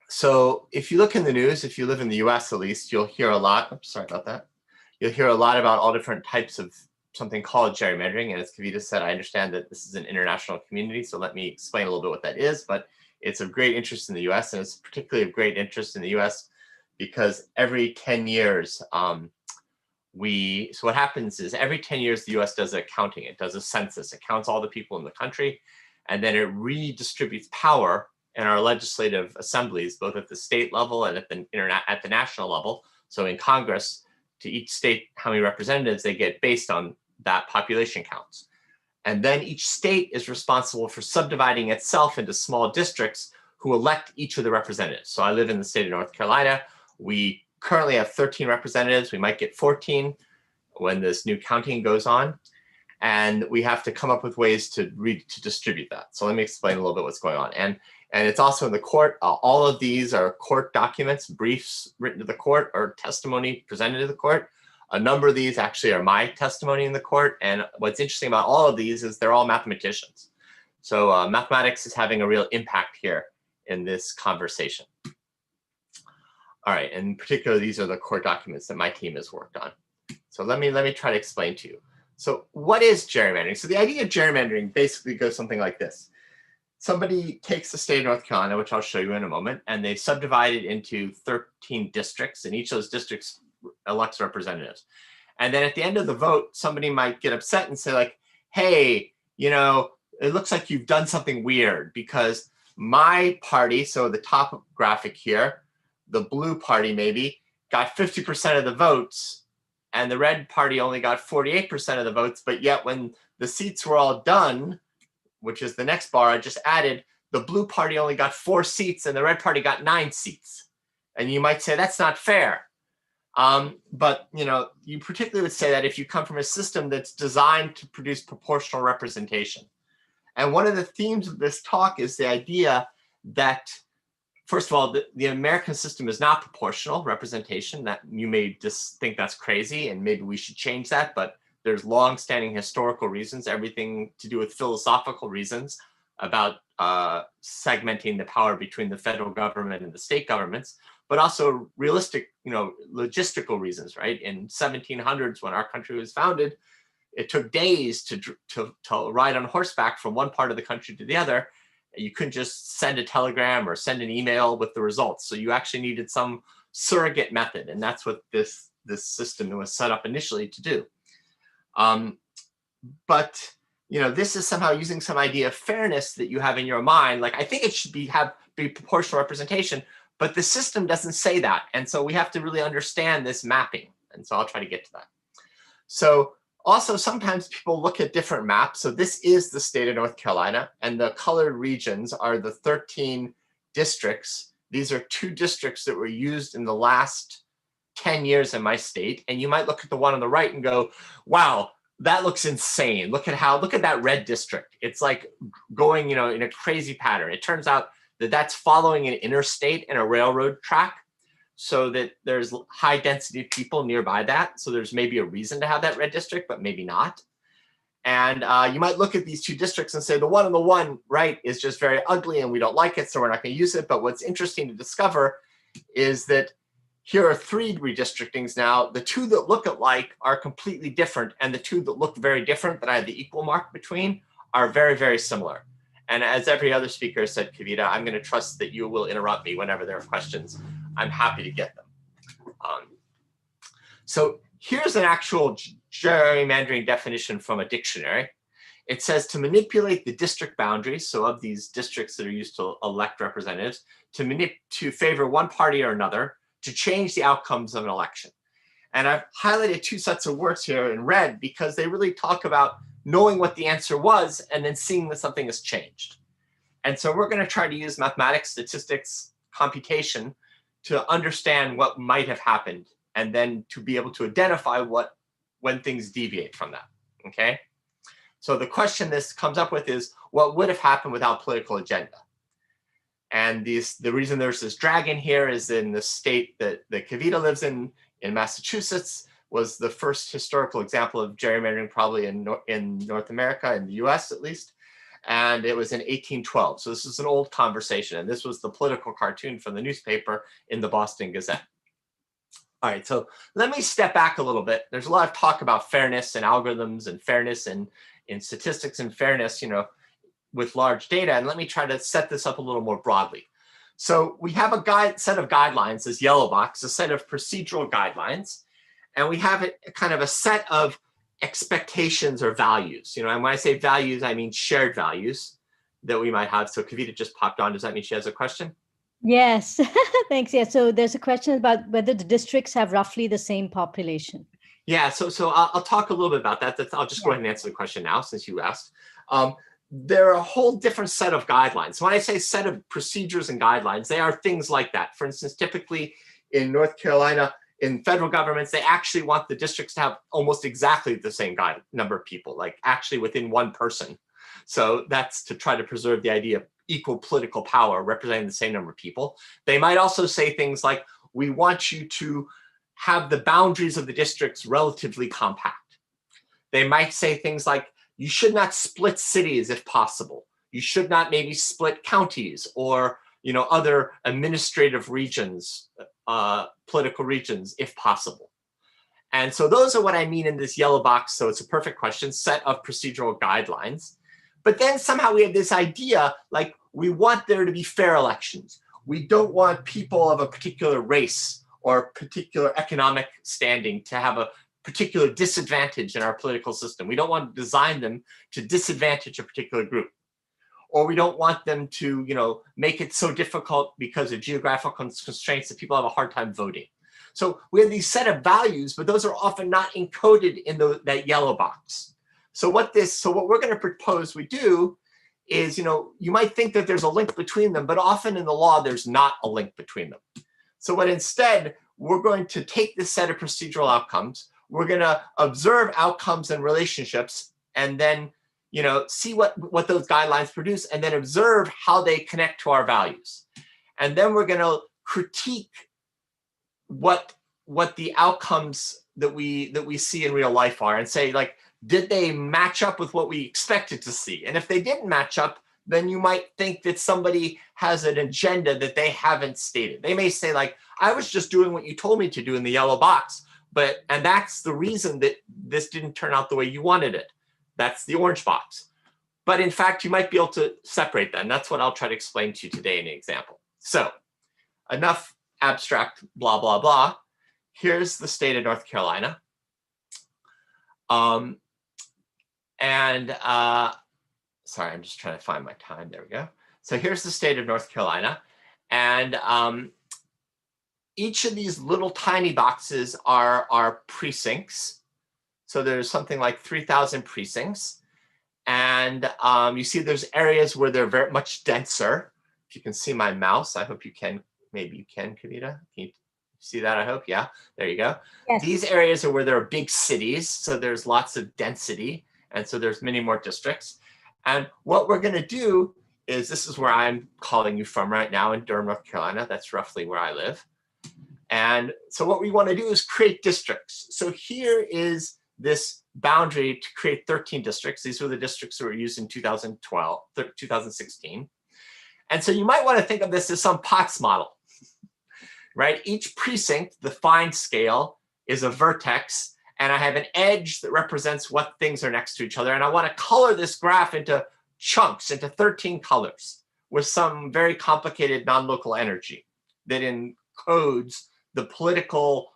So if you look in the news, if you live in the US at least, you'll hear a lot, oops, sorry about that. You'll hear a lot about all different types of something called gerrymandering. And as Kavita said, I understand that this is an international community. So let me explain a little bit what that is. But it's of great interest in the US, and it's particularly of great interest in the US because every 10 years, so what happens is every 10 years, the US does accounting. It does a census. It counts all the people in the country, and then it redistributes power in our legislative assemblies, both at the state level and at the national level. So in Congress, to each state how many representatives they get based on that population counts. And then each state is responsible for subdividing itself into small districts who elect each of the representatives. So I live in the state of North Carolina. We currently have 13 representatives. We might get 14 when this new counting goes on. And we have to come up with ways to distribute that. So let me explain a little bit what's going on. And it's also in the court. All of these are court documents, briefs written to the court, or testimony presented to the court. A number of these actually are my testimony in the court. And what's interesting about all of these is they're all mathematicians. So mathematics is having a real impact here in this conversation. All right, and in particular, these are the court documents that my team has worked on. So let me try to explain to you. So what is gerrymandering? So the idea of gerrymandering basically goes something like this. Somebody takes the state of North Carolina, which I'll show you in a moment, and they subdivide it into 13 districts, and each of those districts elects representatives. And then at the end of the vote, somebody might get upset and say like, hey, you know, it looks like you've done something weird because my party, so the top graphic here, the blue party maybe, got 50% of the votes, and the red party only got 48% of the votes, but yet when the seats were all done, which is the next bar I just added, the blue party only got 4 seats and the red party got 9 seats. And you might say that's not fair. But you know, you particularly would say that if you come from a system that's designed to produce proportional representation. And one of the themes of this talk is the idea that, first of all, the American system is not proportional representation. That you may just think that's crazy and maybe we should change that, but there's long-standing historical reasons, everything to do with philosophical reasons about segmenting the power between the federal government and the state governments, but also realistic, you know, logistical reasons, right? In 1700s, when our country was founded, it took days to ride on horseback from one part of the country to the other. You couldn't just send a telegram or send an email with the results. So you actually needed some surrogate method. And that's what this system was set up initially to do. But you know, this is somehow using some idea of fairness that you have in your mind. Like, I think it should be proportional representation, but the system doesn't say that. And so we have to really understand this mapping. And so I'll try to get to that. So also, sometimes people look at different maps. So this is the state of North Carolina, and the colored regions are the 13 districts. These are 2 districts that were used in the last 10 years in my state. And you might look at the one on the right and go, wow, that looks insane. Look at that red district. It's like going, you know, in a crazy pattern. It turns out that that's following an interstate and a railroad track, so that there's high density of people nearby that. So there's maybe a reason to have that red district, but maybe not. And you might look at these 2 districts and say the one on the one right is just very ugly and we don't like it, so we're not going to use it. But what's interesting to discover is that here are 3 redistrictings now. The 2 that look alike are completely different, and the 2 that look very different that I have the equal mark between are very, very similar. And as every other speaker said, Kavita, I'm going to trust that you will interrupt me whenever there are questions. I'm happy to get them. So here's an actual gerrymandering definition from a dictionary. It says to manipulate the district boundaries, so of these districts that are used to elect representatives, to favor one party or another, to change the outcomes of an election. And I've highlighted 2 sets of words here in red because they really talk about knowing what the answer was and then seeing that something has changed. And so we're going to try to use mathematics, statistics, computation to understand what might have happened, and then to be able to identify when things deviate from that, okay? So the question this comes up with is, what would have happened without political agenda? And the reason there's this dragon here is in the state that Kavita lives in Massachusetts, was the first historical example of gerrymandering probably in North America, in the US at least. And it was in 1812. So this is an old conversation. And this was the political cartoon from the newspaper in the Boston Gazette. All right, so let me step back a little bit. There's a lot of talk about fairness and algorithms and fairness and in statistics and fairness, you know, with large data. And let me try to set this up a little more broadly. So we have a set of guidelines, this yellow box, a set of procedural guidelines. And we have kind of a set of expectations or values, you know, and when I say values, I mean shared values that we might have. So Kavita just popped on. Does that mean she has a question? Yes, thanks. Yeah, so there's a question about whether the districts have roughly the same population. Yeah, so I'll talk a little bit about that. I'll just go ahead and answer the question now since you asked. There are a whole different set of guidelines. When I say set of procedures and guidelines, they are things like that. For instance, typically in North Carolina, in federal governments, they actually want the districts to have almost exactly the same number of people, like actually within one person. So that's to try to preserve the idea of equal political power representing the same number of people. They might also say things like, we want you to have the boundaries of the districts relatively compact. They might say things like, you should not split cities if possible. You should not maybe split counties or other administrative regions, political regions if possible. And so those are what I mean in this yellow box. So it's a perfect question, set of procedural guidelines. But then somehow we have this idea, like we want there to be fair elections. We don't want people of a particular race or particular economic standing to have a particular disadvantage in our political system. We don't want to design them to disadvantage a particular group. Or we don't want them to, make it so difficult because of geographical constraints that people have a hard time voting. So we have these set of values, but those are often not encoded in that yellow box. So what we're going to propose we do is, you might think that there's a link between them, but often in the law, there's not a link between them. So what instead, we're going to take this set of procedural outcomes, we're going to observe outcomes and relationships, and then see what those guidelines produce, and then observe how they connect to our values. And then we're going to critique what the outcomes that we see in real life are, and say, like, did they match up with what we expected to see? And if they didn't match up, then you might think that somebody has an agenda that they haven't stated. They may say, like, I was just doing what you told me to do in the yellow box, and that's the reason that this didn't turn out the way you wanted it. That's the orange box. But in fact, you might be able to separate that. And that's what I'll try to explain to you today in an example. So enough abstract blah, blah, blah. Here's the state of North Carolina. Sorry, I'm just trying to find my time. There we go. So here's the state of North Carolina. And each of these little tiny boxes are precincts. So there's something like 3,000 precincts. And you see there's areas where they're very much denser. If you can see my mouse, I hope you can. Maybe you can, Kavita. Can you see that, I hope? Yeah, there you go. Yes. These areas are where there are big cities. So there's lots of density. And so there's many more districts. And what we're going to do is, this is where I'm calling you from right now in Durham, North Carolina. That's roughly where I live. And so what we want to do is create districts. So here is this boundary to create 13 districts. These were the districts that were used in 2016. And so you might want to think of this as some Potts model, right? Each precinct, the fine scale, is a vertex, and I have an edge that represents what things are next to each other. And I want to color this graph into chunks, into 13 colors, with some very complicated non-local energy that encodes the political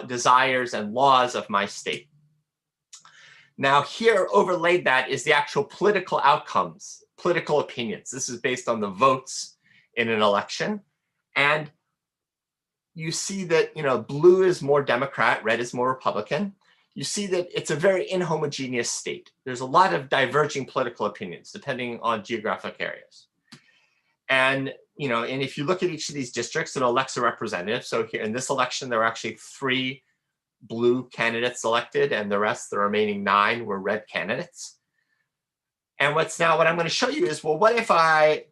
desires and laws of my state. Now here, overlaid that is the actual political outcomes, political opinions. This is based on the votes in an election. And you see that, blue is more Democrat, red is more Republican. You see that it's a very inhomogeneous state. There's a lot of diverging political opinions depending on geographic areas. And, and if you look at each of these districts, it elects a representative. So here in this election, there were actually 3 blue candidates elected, and the rest, the remaining 9, were red candidates. And what I'm going to show you is, well, what if I,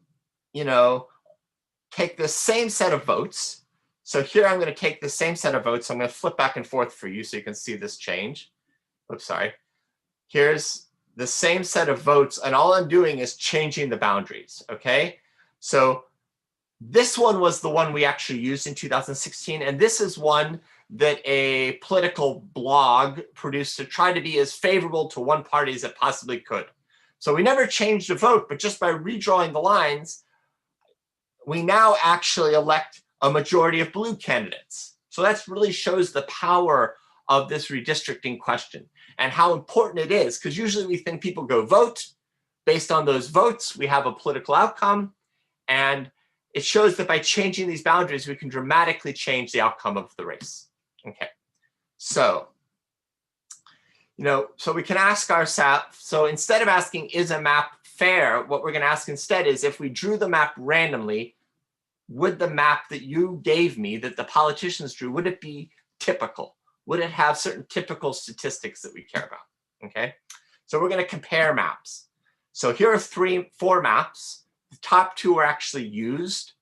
take the same set of votes? So here I'm going to take the same set of votes. I'm going to flip back and forth for you so you can see this change. Oops, sorry. Here's the same set of votes, and all I'm doing is changing the boundaries, okay? So this one was the one we actually used in 2016, and this is one that a political blog produced to try to be as favorable to one party as it possibly could. So we never changed the vote, but just by redrawing the lines, we now actually elect a majority of blue candidates. So that really shows the power of this redistricting question and how important it is, because usually we think people go vote. Based on those votes, we have a political outcome. And it shows that by changing these boundaries, we can dramatically change the outcome of the race. Okay, so, so we can ask ourselves, so instead of asking, is a map fair, what we're going to ask instead is, if we drew the map randomly, would the map that you gave me, that the politicians drew, would it be typical? Would it have certain typical statistics that we care about? Okay, so we're going to compare maps. So here are 4 maps. The top 2 are actually used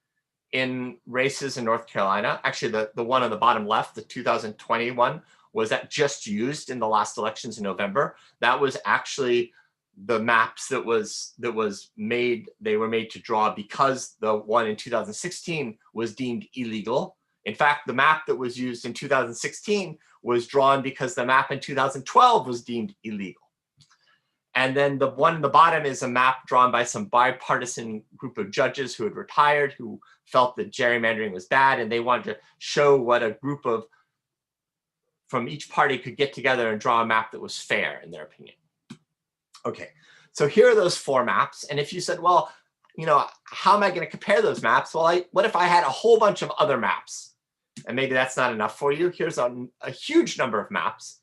in races in North Carolina. Actually, the one on the bottom left, the 2021, was that just used in the last elections in November. That was actually the maps that was made. They were made to draw because the one in 2016 was deemed illegal. In fact, the map that was used in 2016 was drawn because the map in 2012 was deemed illegal. And then the one at the bottom is a map drawn by some bipartisan group of judges who had retired, who felt that gerrymandering was bad, and they wanted to show what a group of from each party could get together and draw a map that was fair, in their opinion. Okay, so here are those 4 maps. And if you said, well, how am I going to compare those maps? Well, what if I had a whole bunch of other maps? And maybe that's not enough for you. Here's a huge number of maps.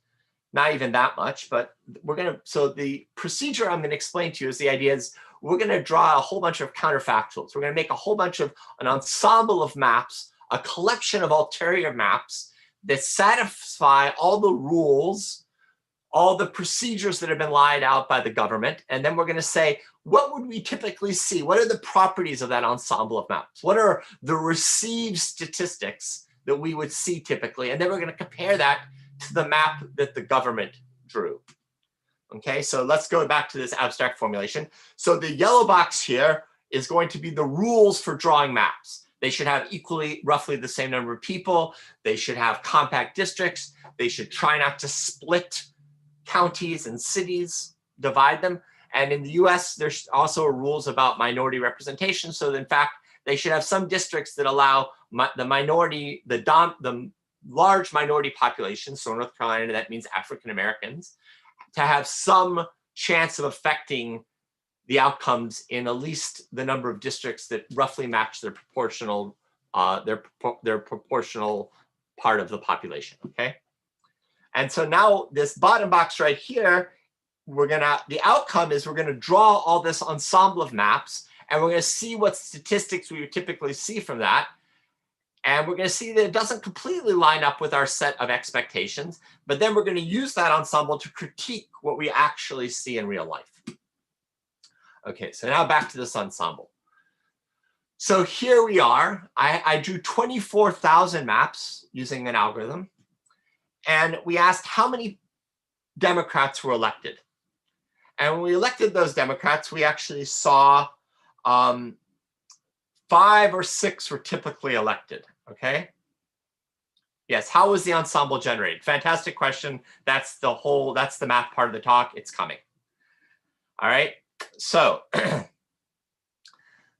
Not even that much, but so the procedure I'm going to explain to you is the idea is we're going to draw a whole bunch of counterfactuals. We're going to make a whole bunch of an ensemble of maps, a collection of ulterior maps that satisfy all the rules, all the procedures that have been laid out by the government. And then we're going to say, what would we typically see? What are the properties of that ensemble of maps? What are the received statistics that we would see typically? And then we're going to compare that to the map that the government drew. Okay, so let's go back to this abstract formulation. So the yellow box here is going to be the rules for drawing maps. They should have roughly the same number of people. They should have compact districts. They should try not to split counties and cities, divide them. And in the US, there's also rules about minority representation. So in fact, they should have some districts that allow the large minority population, so in North Carolina, that means African Americans, to have some chance of affecting the outcomes in at least the number of districts that roughly match their proportional proportional part of the population. Okay, and so now this bottom box right here, the outcome is we're gonna draw all this ensemble of maps, and we're gonna see what statistics we would typically see from that. And we're going to see that it doesn't completely line up with our set of expectations, but then we're going to use that ensemble to critique what we actually see in real life. Okay, so now back to this ensemble. So here we are. I drew 24,000 maps using an algorithm, and we asked how many Democrats were elected. And when we elected those Democrats, we actually saw 5 or 6 were typically elected. Okay. Yes. How was the ensemble generated? Fantastic question. That's the math part of the talk. It's coming. All right. So that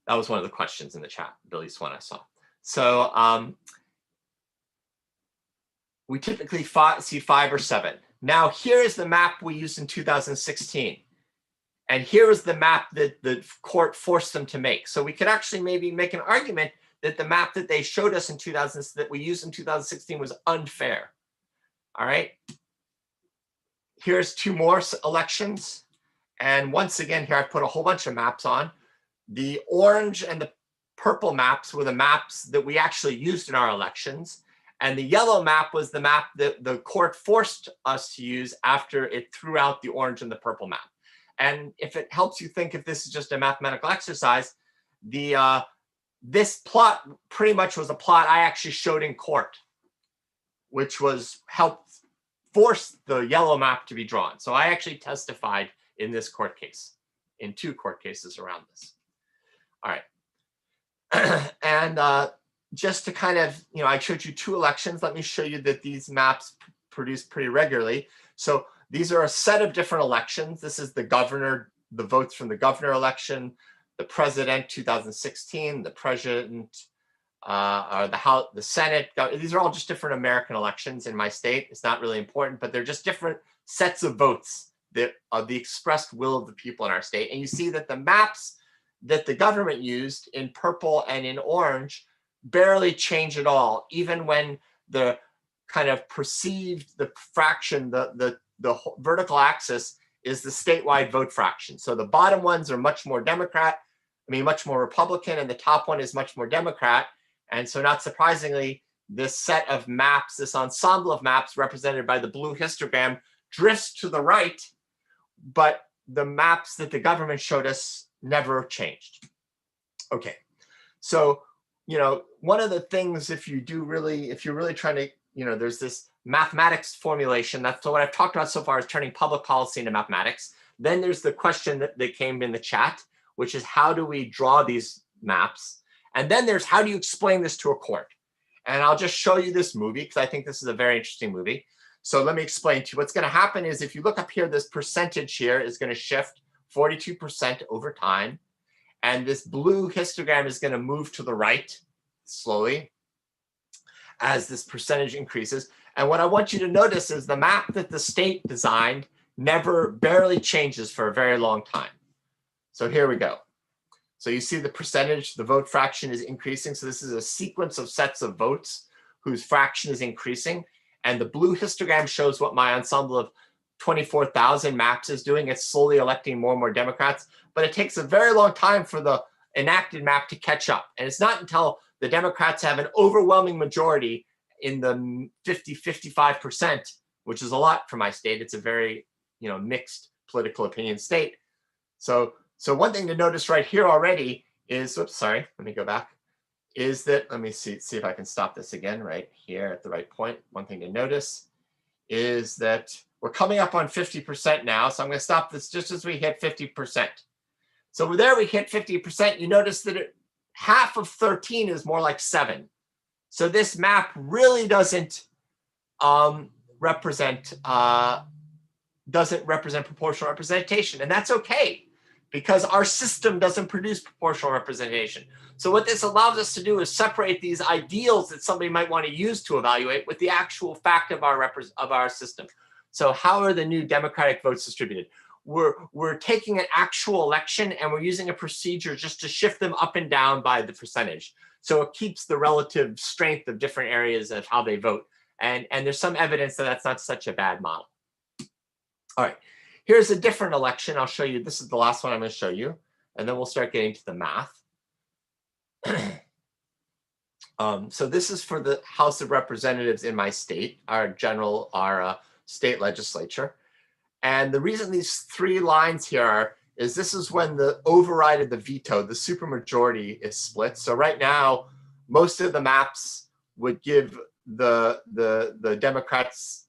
was one of the questions in the chat, at least one I saw. So we typically see 5 or 7. Now here is the map we used in 2016. And here is the map that the court forced them to make. So we could actually maybe make an argument that the map that they showed us that we used in 2016 was unfair. All right. Here's 2 more elections. And once again, here I put a whole bunch of maps on. The orange and the purple maps were the maps that we actually used in our elections. And the yellow map was the map that the court forced us to use after it threw out the orange and the purple map. And if it helps you think if this is just a mathematical exercise, this plot pretty much was a plot I actually showed in court, which helped force the yellow map to be drawn. So I actually testified in this court case, in 2 court cases around this. All right. And just to kind of, I showed you 2 elections. Let me show you that these maps produce pretty regularly. So these are a set of different elections. This is the governor, the votes from the governor election, the president 2016, the president, or the House, the Senate. These are all just different American elections in my state. It's not really important, but they're just different sets of votes that are the expressed will of the people in our state. And you see that the maps that the government used in purple and in orange barely change at all, even when the kind of perceived, the fraction, the vertical axis is the statewide vote fraction. So the bottom ones are much more Democrat, much more Republican, and the top one is much more Democrat. And so not surprisingly, this set of maps, this ensemble of maps represented by the blue histogram drifts to the right, but the maps that the government showed us never changed. Okay, so, one of the things if you're really trying to, there's this mathematics formulation. That's what I've talked about so far, is turning public policy into mathematics. Then there's the question that came in the chat, which is how do we draw these maps? And then there's how do you explain this to a court? And I'll just show you this movie because I think this is a very interesting movie. So let me explain to you. What's going to happen is if you look up here, this percentage here is going to shift 42% over time. And this blue histogram is going to move to the right slowly as this percentage increases. And what I want you to notice is the map that the state designed barely changes for a very long time. So here we go. So you see the percentage, the vote fraction is increasing. So this is a sequence of sets of votes whose fraction is increasing. And the blue histogram shows what my ensemble of 24,000 maps is doing. It's slowly electing more and more Democrats, but it takes a very long time for the enacted map to catch up. And it's not until the Democrats have an overwhelming majority in the 55%, which is a lot for my state. It's a very, mixed political opinion state. So one thing to notice right here already is, oops, sorry, let me go back, is that, let me see if I can stop this again right here at the right point. One thing to notice is that we're coming up on 50% now. So I'm going to stop this just as we hit 50%. So there we hit 50%. You notice that half of 13 is more like 7. So this map really doesn't represent proportional representation. And that's okay, because our system doesn't produce proportional representation. So what this allows us to do is separate these ideals that somebody might want to use to evaluate with the actual fact of our system. So how are the new Democratic votes distributed? We're taking an actual election and we're using a procedure just to shift them up and down by the percentage. So it keeps the relative strength of different areas of how they vote. And there's some evidence that that's not such a bad model. All right, here's a different election. I'll show you. This is the last one I'm going to show you. And then we'll start getting to the math. So this is for the House of Representatives in my state, our state legislature. And the reason these 3 lines here are, is this is when the override of the veto, the supermajority, is split. So right now, most of the maps would give the Democrats,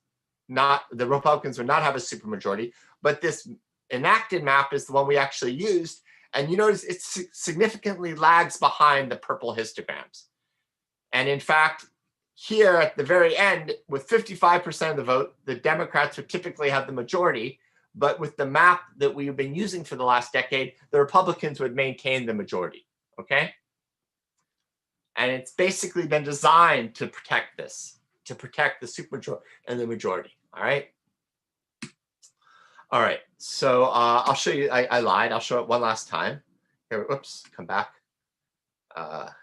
the Republicans would not have a supermajority, but this enacted map is the one we actually used. And you notice it significantly lags behind the purple histograms. And in fact, here at the very end, with 55% of the vote, the Democrats would typically have the majority. But with the map that we've been using for the last decade, the Republicans would maintain the majority, okay? And it's basically been designed to protect this, to protect the supermajority and the majority, all right? All right, so I'll show you, I lied, I'll show it one last time. Here, oops, come back.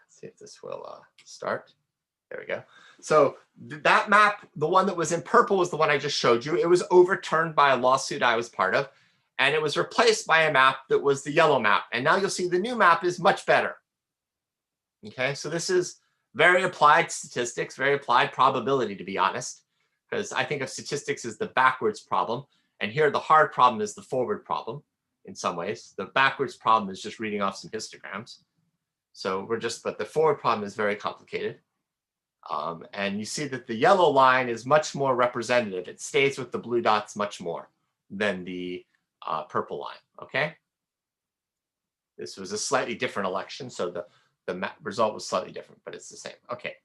See if this will start. There we go. So that map, the one that was in purple was the one I just showed you. It was overturned by a lawsuit I was part of, and it was replaced by a map that was the yellow map. And now you'll see the new map is much better. Okay, so this is very applied statistics, very applied probability, to be honest, because I think of statistics as the backwards problem. And here the hard problem is the forward problem in some ways. The backwards problem is just reading off some histograms. So but the forward problem is very complicated. And you see that the yellow line is much more representative. It stays with the blue dots much more than the purple line, okay? This was a slightly different election, so the result was slightly different, but it's the same. Okay,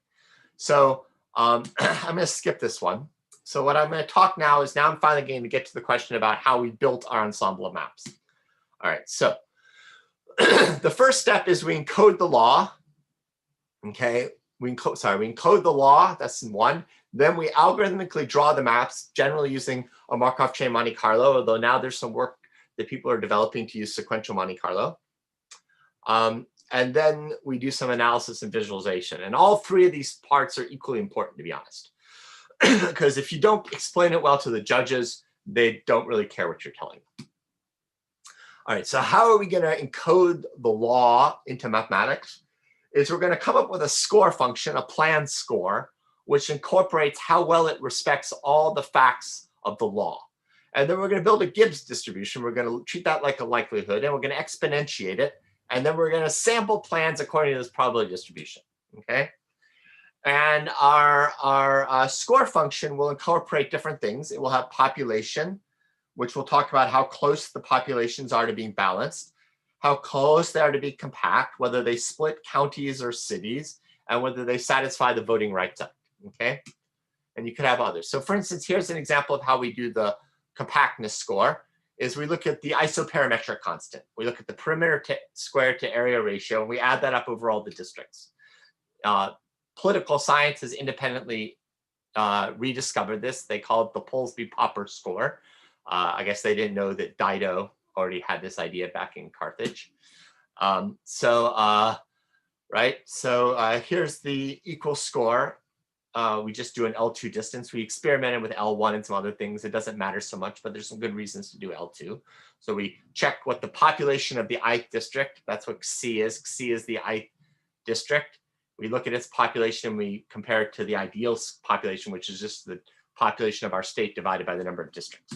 so I'm going to skip this one. So what I'm going to talk now is I'm finally going to get to the question about how we built our ensemble of maps. All right, so the first step is we encode the law, okay? We encode the law, that's one. Then we algorithmically draw the maps, generally using a Markov chain Monte Carlo, although now there's some work that people are developing to use sequential Monte Carlo. And then we do some analysis and visualization. And all three of these parts are equally important, to be honest. Because if you don't explain it well to the judges, they don't really care what you're telling them. All right, so how are we going to encode the law into mathematics? Is we're going to come up with a score function, a planned score, which incorporates how well it respects all the facts of the law. And then we're going to build a Gibbs distribution. We're going to treat that like a likelihood, and we're going to exponentiate it. And then we're going to sample plans according to this probability distribution, okay? And our score function will incorporate different things. It will have population, which will talk about how close the populations are to being balanced, how close they are to be compact, whether they split counties or cities, and whether they satisfy the Voting Rights Act, okay? And you could have others. So for instance, here's an example of how we do the compactness score, is we look at the isoperimetric constant. We look at the perimeter square to area ratio, and we add that up over all the districts. Political science has independently rediscovered this. They call it the Polsby-Popper score. I guess they didn't know that Dido already had this idea back in Carthage. Here's the equal score. We just do an L2 distance. We experimented with L1 and some other things. It doesn't matter so much, but there's some good reasons to do L2. So we check what the population of the ith district, that's what Xi is. Xi is the ith district. We look at its population and we compare it to the ideal population, which is just the population of our state divided by the number of districts.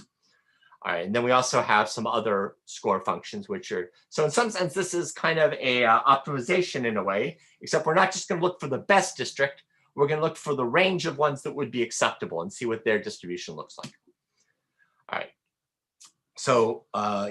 All right, and then we also have some other score functions, which are, so in some sense, this is kind of a optimization in a way, except we're not just gonna look for the best district, we're gonna look for the range of ones that would be acceptable and see what their distribution looks like. All right, so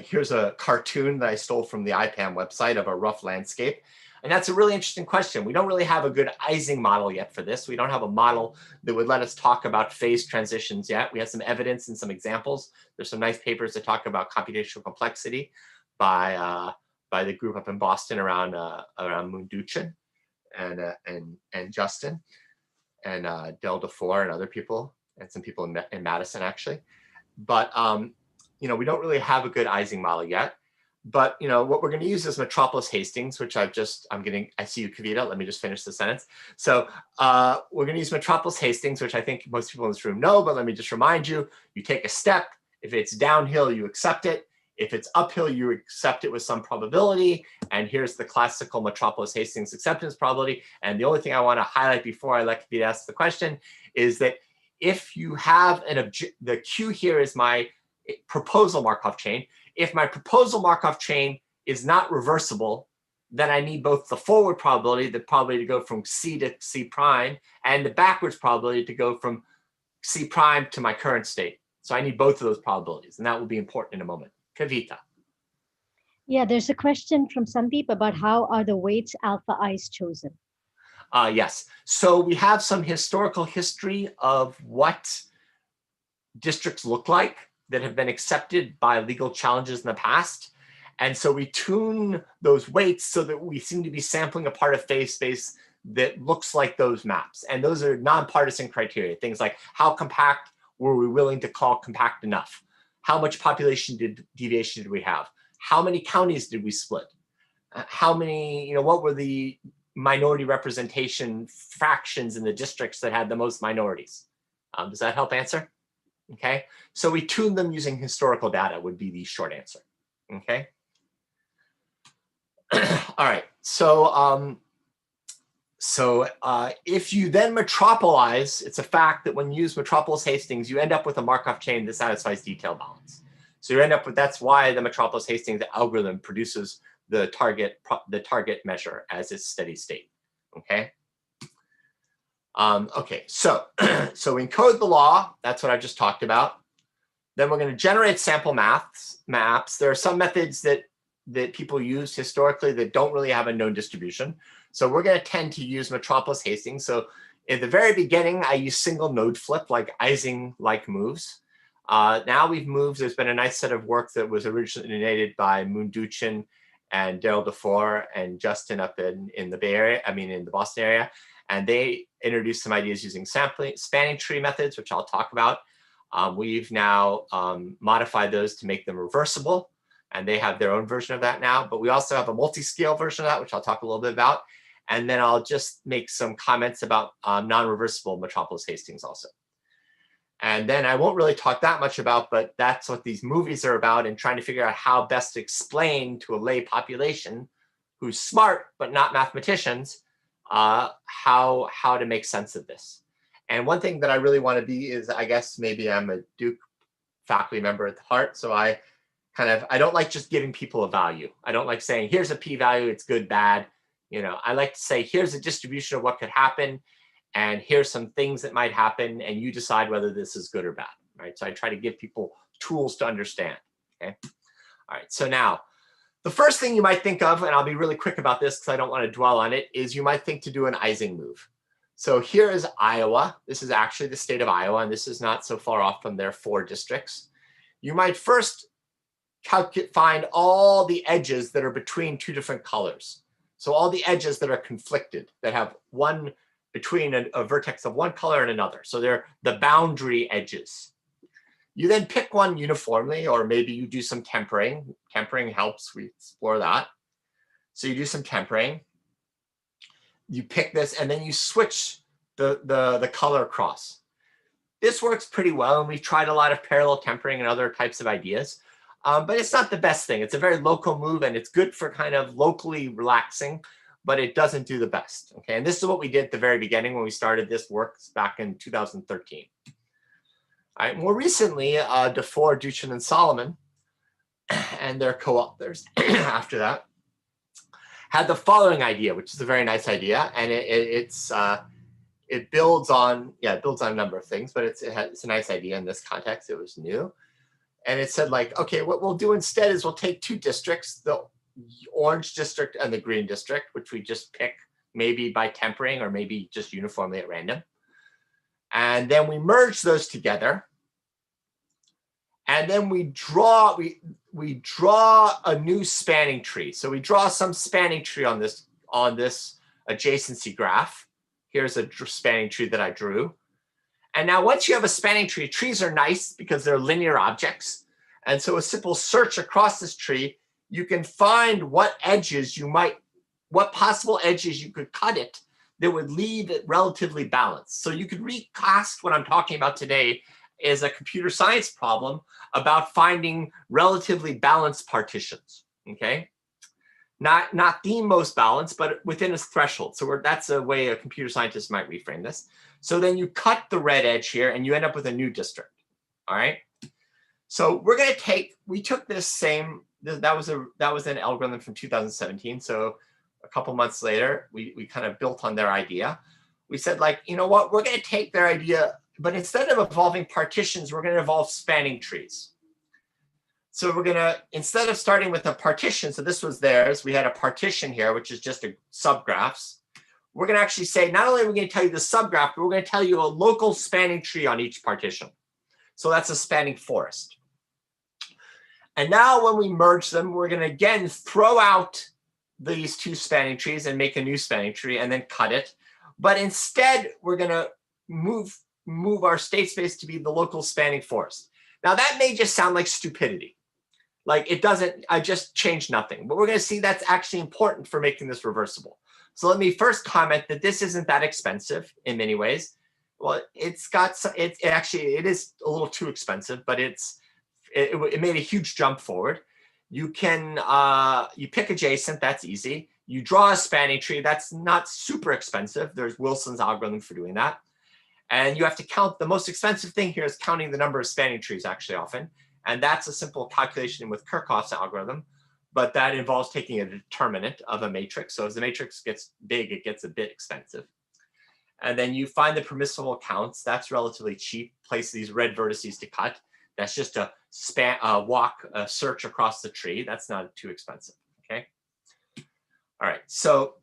here's a cartoon that I stole from the IPAM website of a rough landscape. And that's a really interesting question. We don't really have a good Ising model yet for this. We don't have a model that would let us talk about phase transitions yet. We have some evidence and some examples. There's some nice papers that talk about computational complexity by the group up in Boston around Munduchin and Justin and Del DeFore and other people, and some people in Madison actually. But we don't really have a good Ising model yet. But what we're going to use is Metropolis Hastings, which I see you, Kavita. Let me just finish the sentence. So we're going to use Metropolis Hastings, which I think most people in this room know, but let me just remind you, you take a step. If it's downhill, you accept it. If it's uphill, you accept it with some probability. And here's the classical Metropolis Hastings acceptance probability. And the only thing I want to highlight before I let Kavita ask the question is that if you have the Q here is my proposal Markov chain. If my proposal Markov chain is not reversible, then I need both the forward probability, the probability to go from C to C prime, and the backwards probability to go from C prime to my current state. So I need both of those probabilities, and that will be important in a moment. Kavita. Yeah, there's a question from Sandeep about how are the weights alpha i's chosen? Yes, so we have some historical history of what districts look like that have been accepted by legal challenges in the past. And so we tune those weights so that we seem to be sampling a part of phase space that looks like those maps. And those are nonpartisan criteria, things like how compact were we willing to call compact enough? How much population deviation did we have? How many counties did we split? How many, what were the minority representation fractions in the districts that had the most minorities? Does that help answer? Okay, so we tune them using historical data would be the short answer. Okay. All right. So if you then metropolize, it's a fact that when you use Metropolis Hastings, you end up with a Markov chain that satisfies detail balance. So you end up with, that's why the Metropolis Hastings algorithm produces the target measure as its steady state. Okay. Okay, so we encode the law. That's what I just talked about. Then we're going to generate sample maps. There are some methods that people use historically that don't really have a known distribution. So we're going to tend to use Metropolis Hastings. So in the very beginning, I use single node flip, like Ising-like moves. Now we've moved. There's been a nice set of work that was originated by Munduchin and Del DeFore and Justin up in the Bay Area. In the Boston area. And they introduced some ideas using spanning tree methods, which I'll talk about. We've now modified those to make them reversible. and they have their own version of that now. But we also have a multi-scale version of that, which I'll talk a little bit about. And then I'll just make some comments about non-reversible metropolis Hastings also. And then I won't really talk that much about, but that's what these movies are about, and trying to figure out how best to explain to a lay population who's smart but not mathematicians how to make sense of this. And one thing that I really want to be is, I guess maybe I'm a Duke faculty member at the heart, so I don't like just giving people a value. I don't like saying here's a p-value, it's good, bad. You know, I like to say here's a distribution of what could happen, and here's some things that might happen, and you decide whether this is good or bad, right? So I try to give people tools to understand, okay? All right, so now, the first thing you might think of, and I'll be really quick about this because I don't want to dwell on it, is you might think to do an Ising move. So here is Iowa. This is actually the state of Iowa, and this is not so far off from their 4 districts. You might first find all the edges that are between 2 different colors. So all the edges that are conflicted, that have one between a vertex of one color and another. So they're the boundary edges. You then pick one uniformly, or maybe you do some tempering. Tempering helps, we explore that. So you do some tempering. You pick this, and then you switch the color across. This works pretty well, and we've tried a lot of parallel tempering and other types of ideas. But it's not the best thing. It's a very local move, and it's good for kind of locally relaxing, but it doesn't do the best. Okay, and this is what we did at the very beginning when we started this work back in 2013. All right, more recently, DeFore, Duchin, and Solomon, and their co-authors after that, had the following idea, which is a very nice idea, and it builds on a number of things, but it's a nice idea in this context. It was new. And it said, like, okay, what we'll do instead is we'll take 2 districts, the orange district and the green district, which we just pick maybe by tempering or maybe just uniformly at random. And then we merge those together. And then we draw a new spanning tree. So we draw some spanning tree on this adjacency graph. Here's a spanning tree that I drew. And now once you have a spanning tree, trees are nice because they're linear objects. And so a simple search across this tree, you can find what possible edges you could cut it that would leave it relatively balanced. So you could recast what I'm talking about today as a computer science problem about finding relatively balanced partitions, okay? Not the most balanced, but within a threshold. So that's a way a computer scientist might reframe this. So then you cut the red edge here and you end up with a new district, all right? So we're gonna we took this same, that was an algorithm from 2017. So a couple months later, we kind of built on their idea. We said, like, you know what, we're gonna take their idea, but instead of evolving partitions, we're gonna evolve spanning trees. So we're gonna, instead of starting with a partition, so this was theirs, we had a partition here, which is just a subgraphs. We're gonna actually say, not only are we gonna tell you the subgraph, but we're gonna tell you a local spanning tree on each partition. So that's a spanning forest. And now when we merge them, we're gonna again throw out these 2 spanning trees and make a new spanning tree and then cut it. But instead, we're gonna move our state space to be the local spanning forest. Now that may just sound like stupidity. Like it doesn't, I just changed nothing. But we're gonna see that's actually important for making this reversible. So let me first comment that this isn't that expensive in many ways. Well, it's got some, it is a little too expensive, but it made a huge jump forward. You can, you pick adjacent, that's easy. You draw a spanning tree, that's not super expensive. There's Wilson's algorithm for doing that. And you have to count, the most expensive thing here is counting the number of spanning trees actually often. And that's a simple calculation with Kirchhoff's algorithm, but that involves taking a determinant of a matrix. So as the matrix gets big, it gets a bit expensive. And then you find the permissible counts. That's relatively cheap. Place these red vertices to cut. That's just a search across the tree. That's not too expensive, okay? All right, so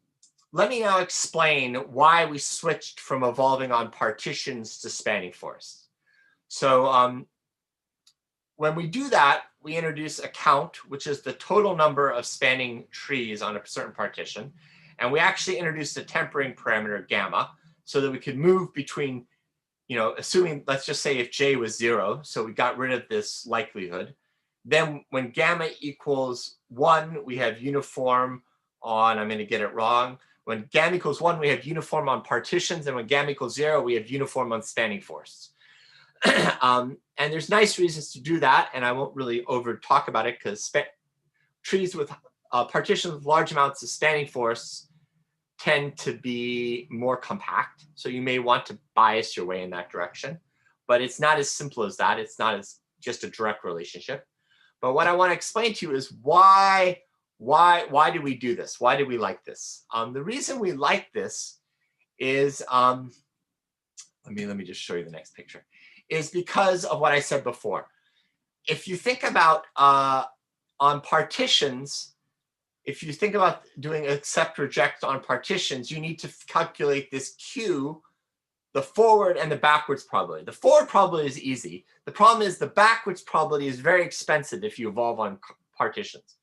let me now explain why we switched from evolving on partitions to spanning forests. So when we do that, we introduce a count, which is the total number of spanning trees on a certain partition. And we actually introduced a tempering parameter, gamma, so that we could move between, you know, assuming, let's just say if J was 0, so we got rid of this likelihood, Then when gamma equals 1, we have uniform on, I'm going to get it wrong. When gamma equals 1, we have uniform on partitions. And when gamma equals 0, we have uniform on spanning force. And there's nice reasons to do that. And I won't really over talk about it because trees with partitions with large amounts of spanning force tend to be more compact. So you may want to bias your way in that direction. But it's not as simple as that. It's not as just a direct relationship. But what I want to explain to you is why do we do this? Why do we like this? The reason we like this is, let me just show you the next picture, is because of what I said before. If you think about on partitions, if you think about doing accept reject on partitions, you need to calculate this Q, the forward and the backwards probability. The forward probability is easy. The problem is the backwards probability is very expensive if you evolve on partitions.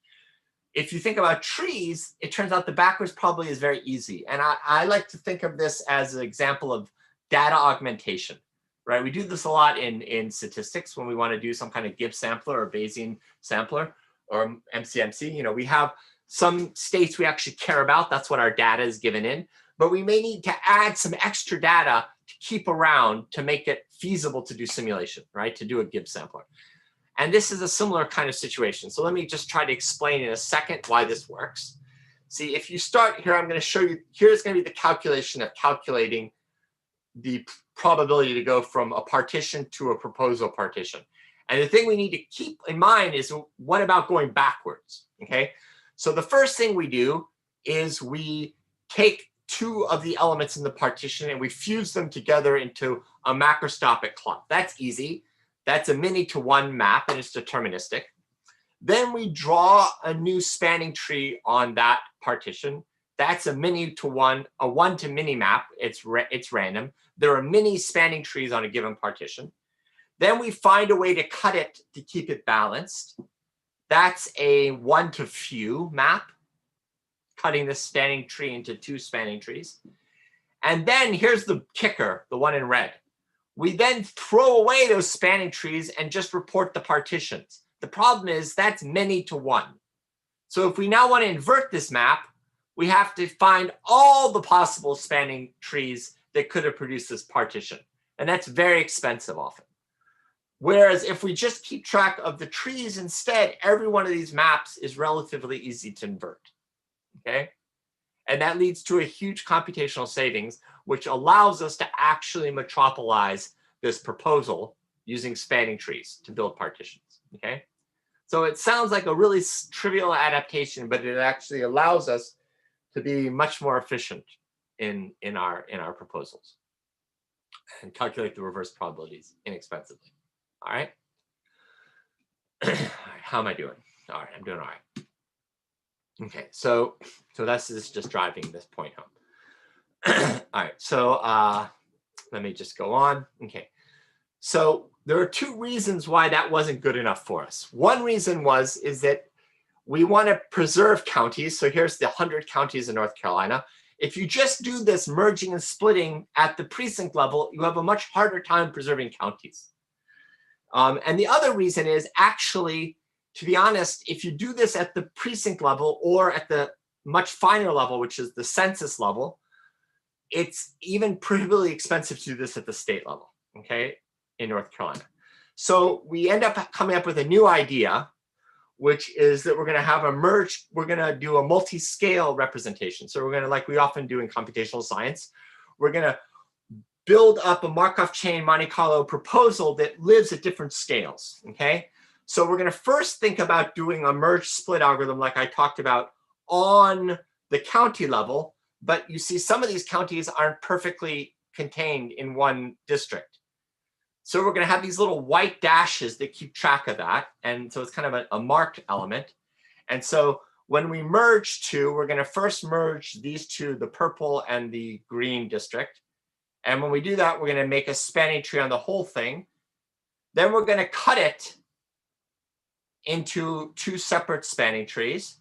If you think about trees, it turns out the backwards probability is very easy. And I like to think of this as an example of data augmentation, right? We do this a lot in statistics when we want to do some kind of Gibbs sampler or Bayesian sampler or MCMC. You know, we have some states we actually care about. That's what our data is given in. But we may need to add some extra data to keep around to make it feasible to do simulation, right? To do a Gibbs sampler. And this is a similar kind of situation. So let me just try to explain in a second why this works. See, if you start here, I'm going to show you, here's going to be the calculation of calculating the probability to go from a partition to a proposal partition. And the thing we need to keep in mind is, what about going backwards? Okay. So the first thing we do is we take two of the elements in the partition and we fuse them together into a macroscopic clump. That's easy. That's a many to one map and it's deterministic. Then we draw a new spanning tree on that partition. That's a many to one, a one to many map. It's random. There are many spanning trees on a given partition. Then we find a way to cut it to keep it balanced. That's a one to few map, cutting the spanning tree into two spanning trees. And then here's the kicker, the one in red. We then throw away those spanning trees and just report the partitions. The problem is that's many to one. So if we now want to invert this map, we have to find all the possible spanning trees that could have produced this partition. And that's very expensive often. Whereas if we just keep track of the trees instead, every one of these maps is relatively easy to invert. Okay? And that leads to a huge computational savings, which allows us to actually metropolize this proposal using spanning trees to build partitions. Okay? So it sounds like a really trivial adaptation, but it actually allows us to be much more efficient in our proposals and calculate the reverse probabilities inexpensively. All right. How am I doing? All right, I'm doing all right. Okay, so this is just driving this point home. All right, so let me just go on. Okay, so there are two reasons why that wasn't good enough for us. One reason is that we want to preserve counties. So here's the 100 counties in North Carolina. If you just do this merging and splitting at the precinct level, you have a much harder time preserving counties. And the other reason is actually, to be honest, if you do this at the precinct level or at the much finer level, which is the census level, it's even prohibitively expensive to do this at the state level, okay, in North Carolina. So we end up coming up with a new idea, which is that we're going to have we're going to do a multi-scale representation. So we're going to, like we often do in computational science, we're going to build up a Markov chain Monte Carlo proposal that lives at different scales, okay? So we're going to first think about doing a merge split algorithm like I talked about on the county level, but you see some of these counties aren't perfectly contained in one district. So we're going to have these little white dashes that keep track of that. And so it's kind of a marked element. And so when we merge two, we're going to first merge these two, the purple and the green district. And when we do that, we're going to make a spanning tree on the whole thing. Then we're going to cut it into two separate spanning trees.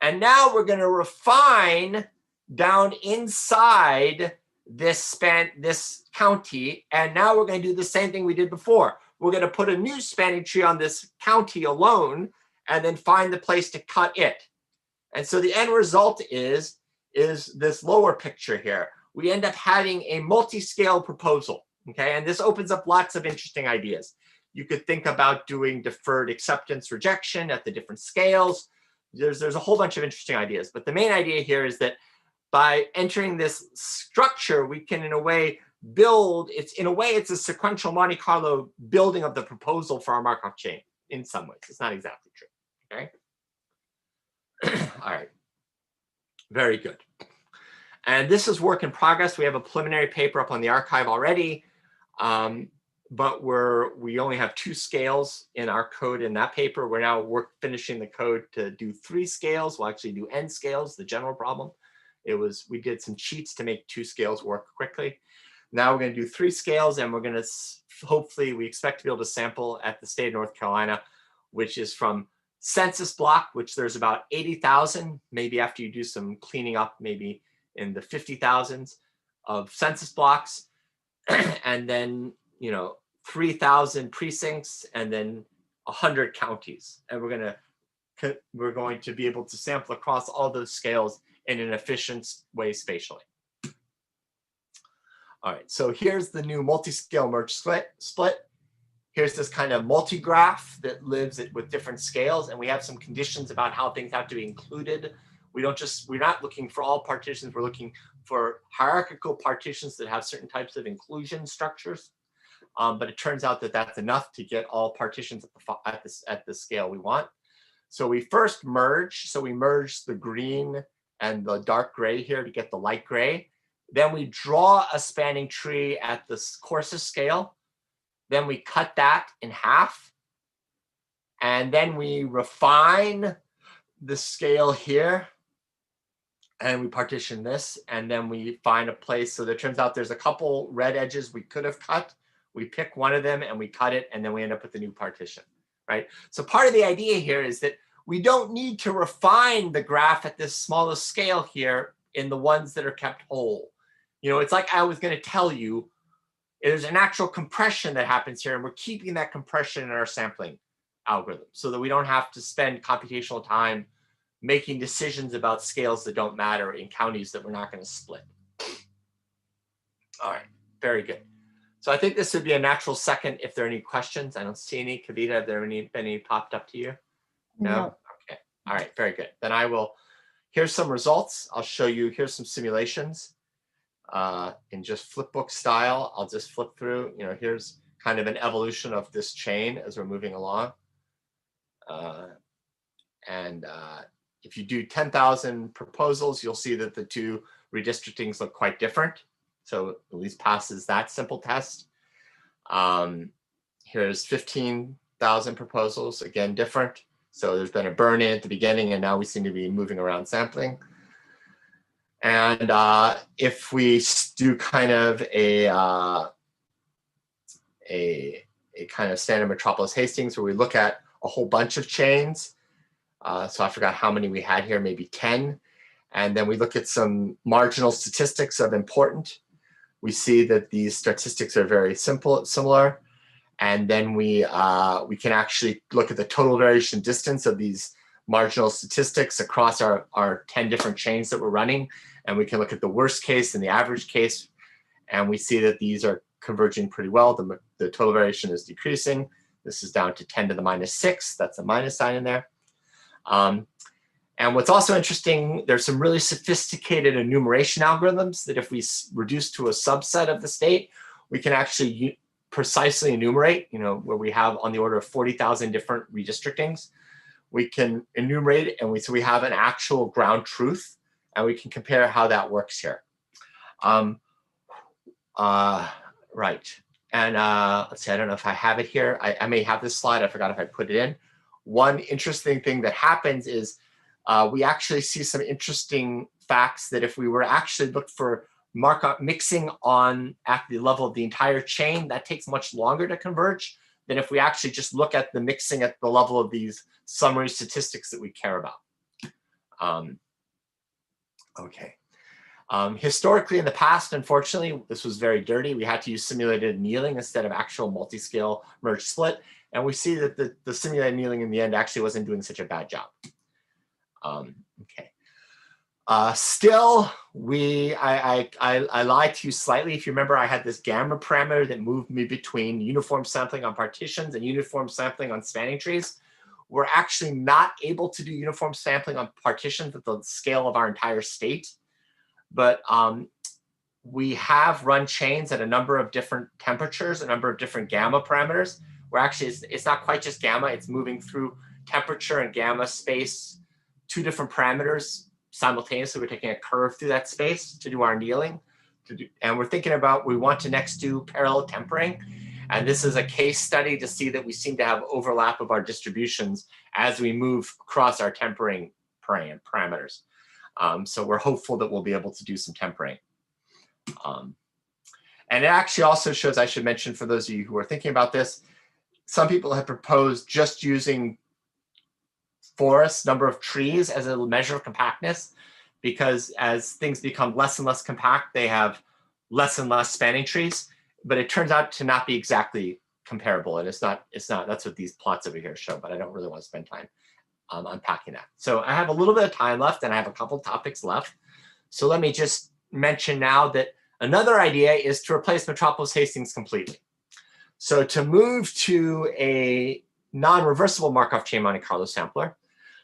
And now we're going to refine down inside this county. And now we're going to do the same thing we did before. we're going to put a new spanning tree on this county alone and then find the place to cut it. And so the end result is this lower picture here. We end up having a multi-scale proposal, okay? And this opens up lots of interesting ideas. You could think about doing deferred acceptance rejection at the different scales. There's a whole bunch of interesting ideas, but the main idea here is that by entering this structure, we can in a way build, it's a sequential Monte Carlo building of the proposal for our Markov chain in some ways. It's not exactly true, okay? All right, very good. And this is work in progress. We have a preliminary paper up on the archive already, but we only have 2 scales in our code in that paper. We're now finishing the code to do 3 scales. We'll actually do n scales, the general problem. We did some cheats to make 2 scales work quickly. Now we're going to do 3 scales, and we're going to, hopefully, we expect to be able to sample at the state of North Carolina, which is from census block, which there's about 80,000, maybe after you do some cleaning up, maybe in the 50,000s of census blocks, and then, 3,000 precincts, and then 100 counties. And we're going to be able to sample across all those scales in an efficient way spatially. All right, so here's the new multi-scale merge split. Here's this kind of multi-graph that lives with different scales, and we have some conditions about how things have to be included. We're not looking for all partitions, we're looking for hierarchical partitions that have certain types of inclusion structures. But it turns out that that's enough to get all partitions at the scale we want. So we first merge. So we merge the green and the dark gray here to get the light gray. Then we draw a spanning tree at the coarsest scale. Then we cut that in half. And then we refine the scale here. And we partition this. And then we find a place. So it turns out there's a couple red edges we could have cut. We pick one of them and we cut it, and then we end up with a new partition, right? So part of the idea here is that we don't need to refine the graph at this smallest scale here in the ones that are kept whole. It's like I was going to tell you, there's a natural compression that happens here, and we're keeping that compression in our sampling algorithm so that we don't have to spend computational time making decisions about scales that don't matter in counties that we're not going to split. All right, very good. So I think this would be a natural second if there are any questions. I don't see any. Kavita, have there any popped up to you? No? Okay. All right, very good. Then here's some results. I'll show you, here's some simulations in just flipbook style. I'll just flip through, here's kind of an evolution of this chain as we're moving along. If you do 10,000 proposals, you'll see that the 2 redistrictings look quite different. So at least passes that simple test. Here's 15,000 proposals, again, different. So there's been a burn in at the beginning, and now we seem to be moving around sampling. And if we do kind of a kind of standard Metropolis Hastings, where we look at a whole bunch of chains. So I forgot how many we had here, maybe 10. And then we look at some marginal statistics of important. We see that these statistics are very similar. And then we can actually look at the total variation distance of these marginal statistics across our 10 different chains that we're running. And we can look at the worst case and the average case. And we see that these are converging pretty well. The total variation is decreasing. This is down to 10 to the -6. That's a minus sign in there. And what's also interesting, there's some really sophisticated enumeration algorithms that if we reduce to a subset of the state, we can actually precisely enumerate, where we have on the order of 40,000 different redistrictings. We can enumerate it, and so we have an actual ground truth, and we can compare how that works here. Right. And let's see, I don't know if I have it here. I may have this slide. I forgot if I put it in. One interesting thing that happens is we actually see some interesting facts that if we were actually look for Markov mixing at the level of the entire chain, that takes much longer to converge than if we actually just look at the mixing at the level of these summary statistics that we care about. Okay. Historically, in the past, unfortunately, this was very dirty. We had to use simulated annealing instead of actual multi-scale merge split. And we see that the simulated annealing in the end actually wasn't doing such a bad job. Okay. Still, I lied to you slightly. If you remember, I had this gamma parameter that moved me between uniform sampling on partitions and uniform sampling on spanning trees. We're actually not able to do uniform sampling on partitions at the scale of our entire state. But we have run chains at a number of different temperatures, a number of different gamma parameters, where actually it's not quite just gamma, it's moving through temperature and gamma space, 2 different parameters simultaneously. We're taking a curve through that space to do our annealing. And we're thinking about, we want to next do parallel tempering. And this is a case study to see that we seem to have overlap of our distributions as we move across our tempering parameters. So we're hopeful that we'll be able to do some tempering. And it actually also shows, I should mention for those of you who are thinking about this, some people have proposed just using forest, number of trees as a measure of compactness, because as things become less and less compact, they have less and less spanning trees, but it turns out to not be exactly comparable. And it's not, that's what these plots over here show, but I don't really want to spend time unpacking that. So I have a little bit of time left and I have a couple topics left. So let me just mention now that another idea is to replace Metropolis Hastings completely. So to move to a non-reversible Markov chain Monte Carlo sampler.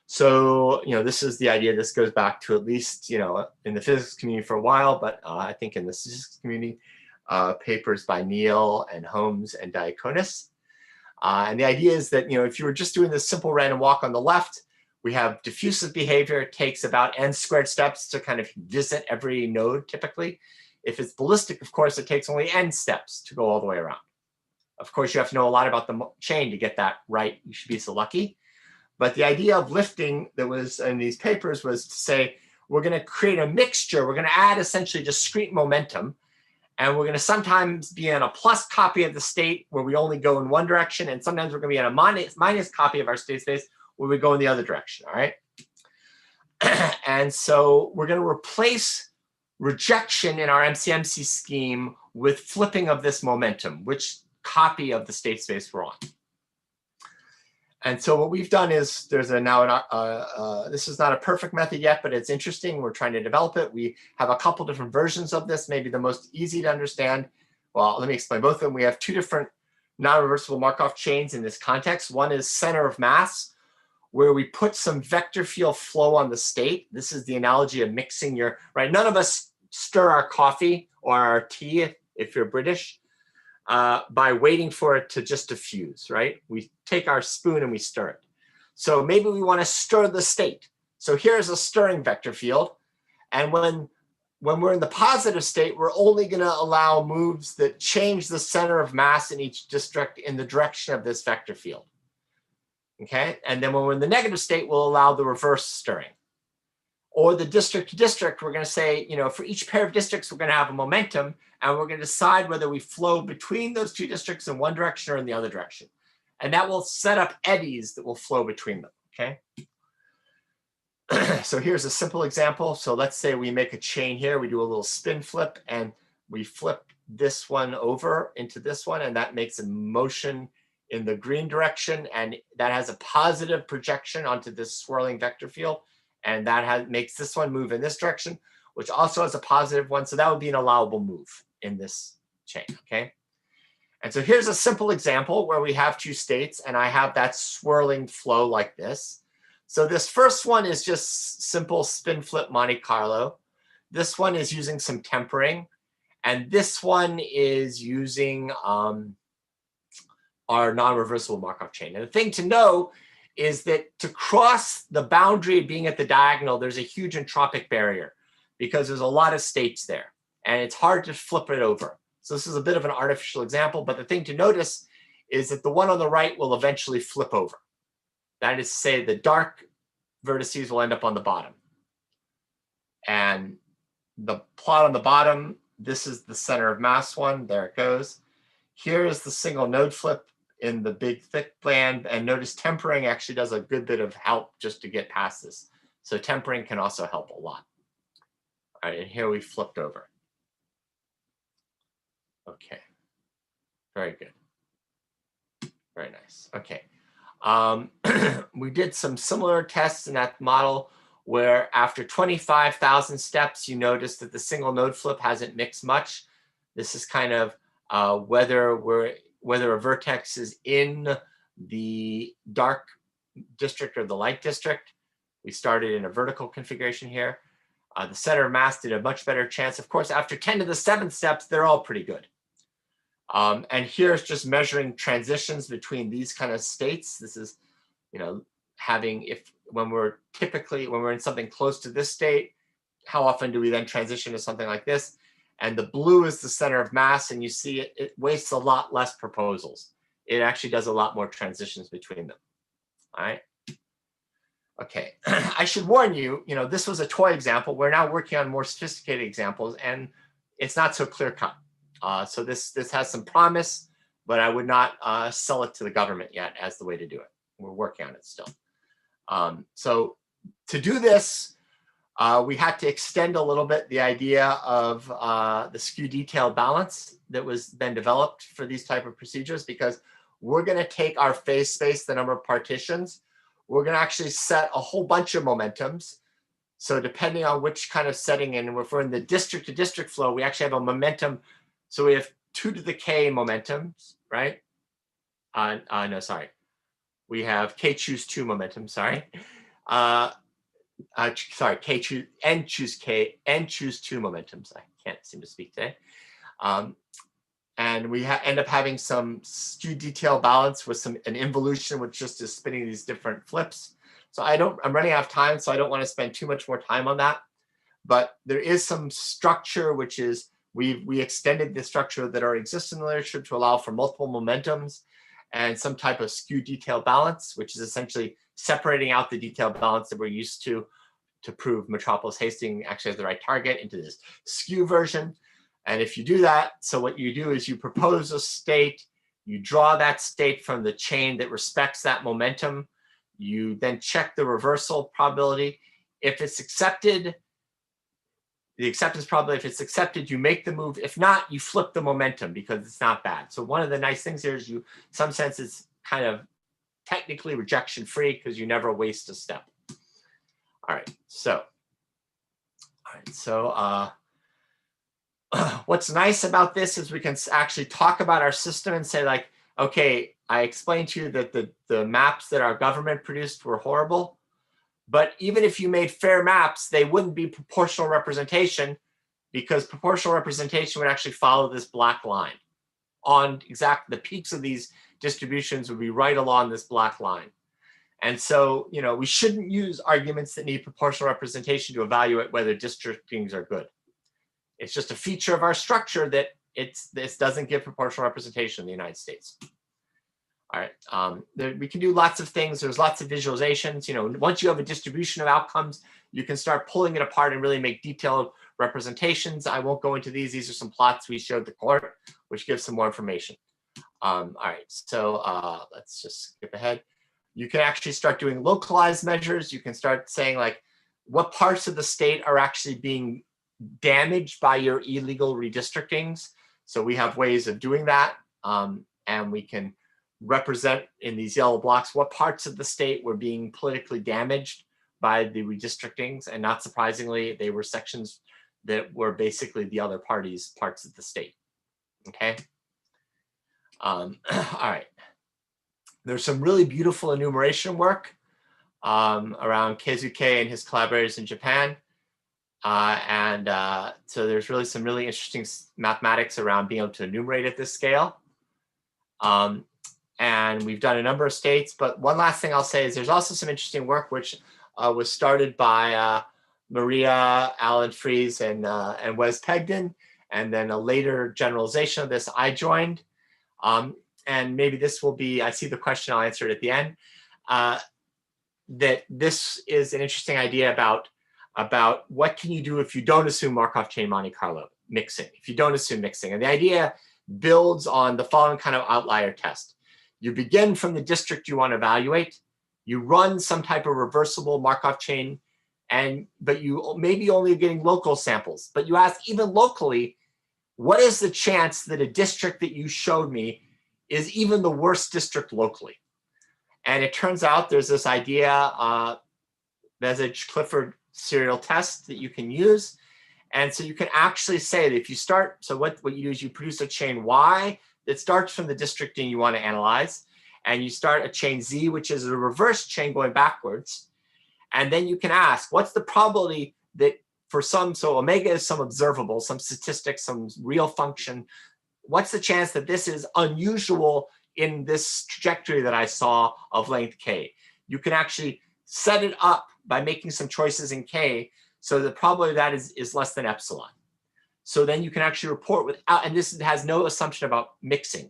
So, this is the idea. This goes back to at least, in the physics community for a while, but I think in the statistics community, papers by Neal and Holmes and Diaconis. And the idea is that, if you were just doing this simple random walk on the left, we have diffusive behavior. It takes about n squared steps to kind of visit every node typically. If it's ballistic, of course, it takes only n steps to go all the way around. Of course, you have to know a lot about the chain to get that right. You should be so lucky. But the idea of lifting that was in these papers was to say, we're going to create a mixture. We're going to add essentially discrete momentum. And we're going to sometimes be in a plus copy of the state where we only go in one direction. And sometimes we're going to be in a minus copy of our state space where we go in the other direction. All right. And so we're going to replace rejection in our MCMC scheme with flipping of this momentum, which copy of the state space we're on. And so what we've done is there's this is not a perfect method yet, but it's interesting. We're trying to develop it. We have a couple different versions of this, maybe the most easy to understand. Well, let me explain both of them. We have 2 different non-reversible Markov chains in this context. One is center of mass, where we put some vector field flow on the state. This is the analogy of mixing right? None of us stir our coffee or our tea, if you're British, by waiting for it to just diffuse, right? We take our spoon and we stir it. So maybe we want to stir the state. So here's a stirring vector field. And when we're in the positive state, we're only going to allow moves that change the center of mass in each district in the direction of this vector field. Okay? And then when we're in the negative state, we'll allow the reverse stirring. Or the district to district, we're going to say, for each pair of districts, we're going to have a momentum, and we're going to decide whether we flow between those 2 districts in one direction or in the other direction. And that will set up eddies that will flow between them, okay? So here's a simple example. So let's say we make a chain here. We do a little spin flip, and we flip this one over into this one, and that makes a motion in the green direction, and that has a positive projection onto this swirling vector field. And that makes this one move in this direction, which also has a positive one. So that would be an allowable move in this chain, okay? And so here's a simple example where we have 2 states, and I have that swirling flow like this. So this first one is just simple spin flip Monte Carlo. This one is using some tempering. And this one is using our non-reversible Markov chain. And the thing to know is that to cross the boundary of being at the diagonal, there's a huge entropic barrier because there's a lot of states there, and it's hard to flip it over. So this is a bit of an artificial example, but the thing to notice is that the one on the right will eventually flip over. That is to say, the dark vertices will end up on the bottom. And the plot on the bottom, this is the center of mass one. There it goes. Here is the single node flip in the big thick band, and notice tempering actually does a good bit of help just to get past this. So tempering can also help a lot. All right, and here we flipped over. Okay, very good. Very nice. Okay. We did some similar tests in that model where after 25,000 steps, you notice that the single node flip hasn't mixed much. This is kind of whether a vertex is in the dark district or the light district. We started in a vertical configuration here. The center of mass did a much better chance. Of course, after 10 to the 7th steps, they're all pretty good. And here's just measuring transitions between these kind of states. This is, you know, when we're in something close to this state, how often do we then transition to something like this? And the blue is the center of mass, and you see it wastes a lot less proposals. It actually does a lot more transitions between them. All right. Okay, I should warn you, you know, this was a toy example. We're now working on more sophisticated examples, and it's not so clear cut. So this has some promise, but I would not sell it to the government yet as the way to do it. We're working on it still. So to do this, we had to extend a little bit the idea of the skew detail balance that was then developed for these type of procedures, because we're going to take our phase space, the number of partitions. We're going to actually set a whole bunch of momentums. So depending on which kind of setting, and if we're in the district to district flow, we actually have a momentum. So we have 2 to the k momentums, right? No, sorry. We have k choose 2 momentum, sorry. Sorry, k choose, n choose k, n choose 2 momentums. I can't seem to speak today. And we end up having some skew detail balance with an involution, which just is spinning these different flips. So I'm running out of time, so I don't want to spend too much more time on that. But there is some structure, which is we extended the structure that already exists in the literature to allow for multiple momentums and some type of skew detail balance, which is essentially separating out the detail balance that we're used to prove Metropolis Hastings actually has the right target into this skew version. And if you do that, so what you do is you propose a state, you draw that state from the chain that respects that momentum. You then check the reversal probability. If it's accepted, the acceptance probability, if it's accepted, you make the move. If not, you flip the momentum because it's not bad. So one of the nice things here is in some sense, it's kind of technically rejection free because you never waste a step. All right, so what's nice about this is we can actually talk about our system and say like, okay, I explained to you that the maps that our government produced were horrible, but even if you made fair maps, they wouldn't be proportional representation because proportional representation would actually follow this black line. The peaks of these distributions would be right along this black line. And so, you know, we shouldn't use arguments that need proportional representation to evaluate whether districtings are good. It's just a feature of our structure that this doesn't give proportional representation in the United States. All right, we can do lots of things. There's lots of visualizations. You know, once you have a distribution of outcomes, you can start pulling it apart and really make detailed representations. I won't go into these. These are some plots we showed the court, which gives some more information. All right, so let's just skip ahead. You can actually start doing localized measures. You can start saying like, what parts of the state are actually being damaged by your illegal redistrictings. So we have ways of doing that. And we can represent in these yellow blocks what parts of the state were being politically damaged by the redistrictings. And not surprisingly, they were sections that were basically the other parties' parts of the state. Okay. All right. There's some really beautiful enumeration work around Keizuke and his collaborators in Japan. So there's really some really interesting mathematics around being able to enumerate at this scale. And we've done a number of states, but one last thing I'll say is there's also some interesting work which was started by Maria, Alan Fries, and Wes Pegden, and then a later generalization of this I joined. And maybe this will be, I see the question, I'll answer it at the end, that this is an interesting idea about what can you do if you don't assume Markov chain Monte Carlo mixing, if you don't assume mixing. And the idea builds on the following kind of outlier test. You begin from the district you want to evaluate, you run some type of reversible Markov chain, but you maybe only getting local samples, but you ask even locally, what is the chance that a district that you showed me is even the worst district locally? And it turns out there's this idea, there's a Clifford serial test that you can use. And so you can actually say that if you start, so what you do is you produce a chain Y that starts from the districting you want to analyze, and you start a chain Z, which is a reverse chain going backwards. And then you can ask, what's the probability that for some, so omega is some observable, some statistic, some real function. What's the chance that this is unusual in this trajectory that I saw of length K? You can actually set it up by making some choices in K, so the probability of that is less than epsilon. So then you can actually report without, and this has no assumption about mixing.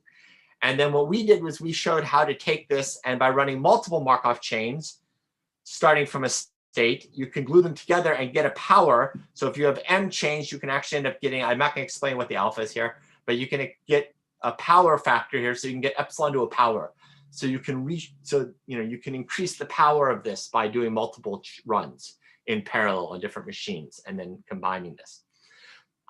And then what we did was we showed how to take this, and by running multiple Markov chains, starting from a state, you can glue them together and get a power. So if you have M chains, you can actually end up getting, I'm not going to explain what the alpha is here, but you can get a power factor here, so you can get epsilon to a power. So you can reach, so you can increase the power of this by doing multiple runs in parallel on different machines and then combining this.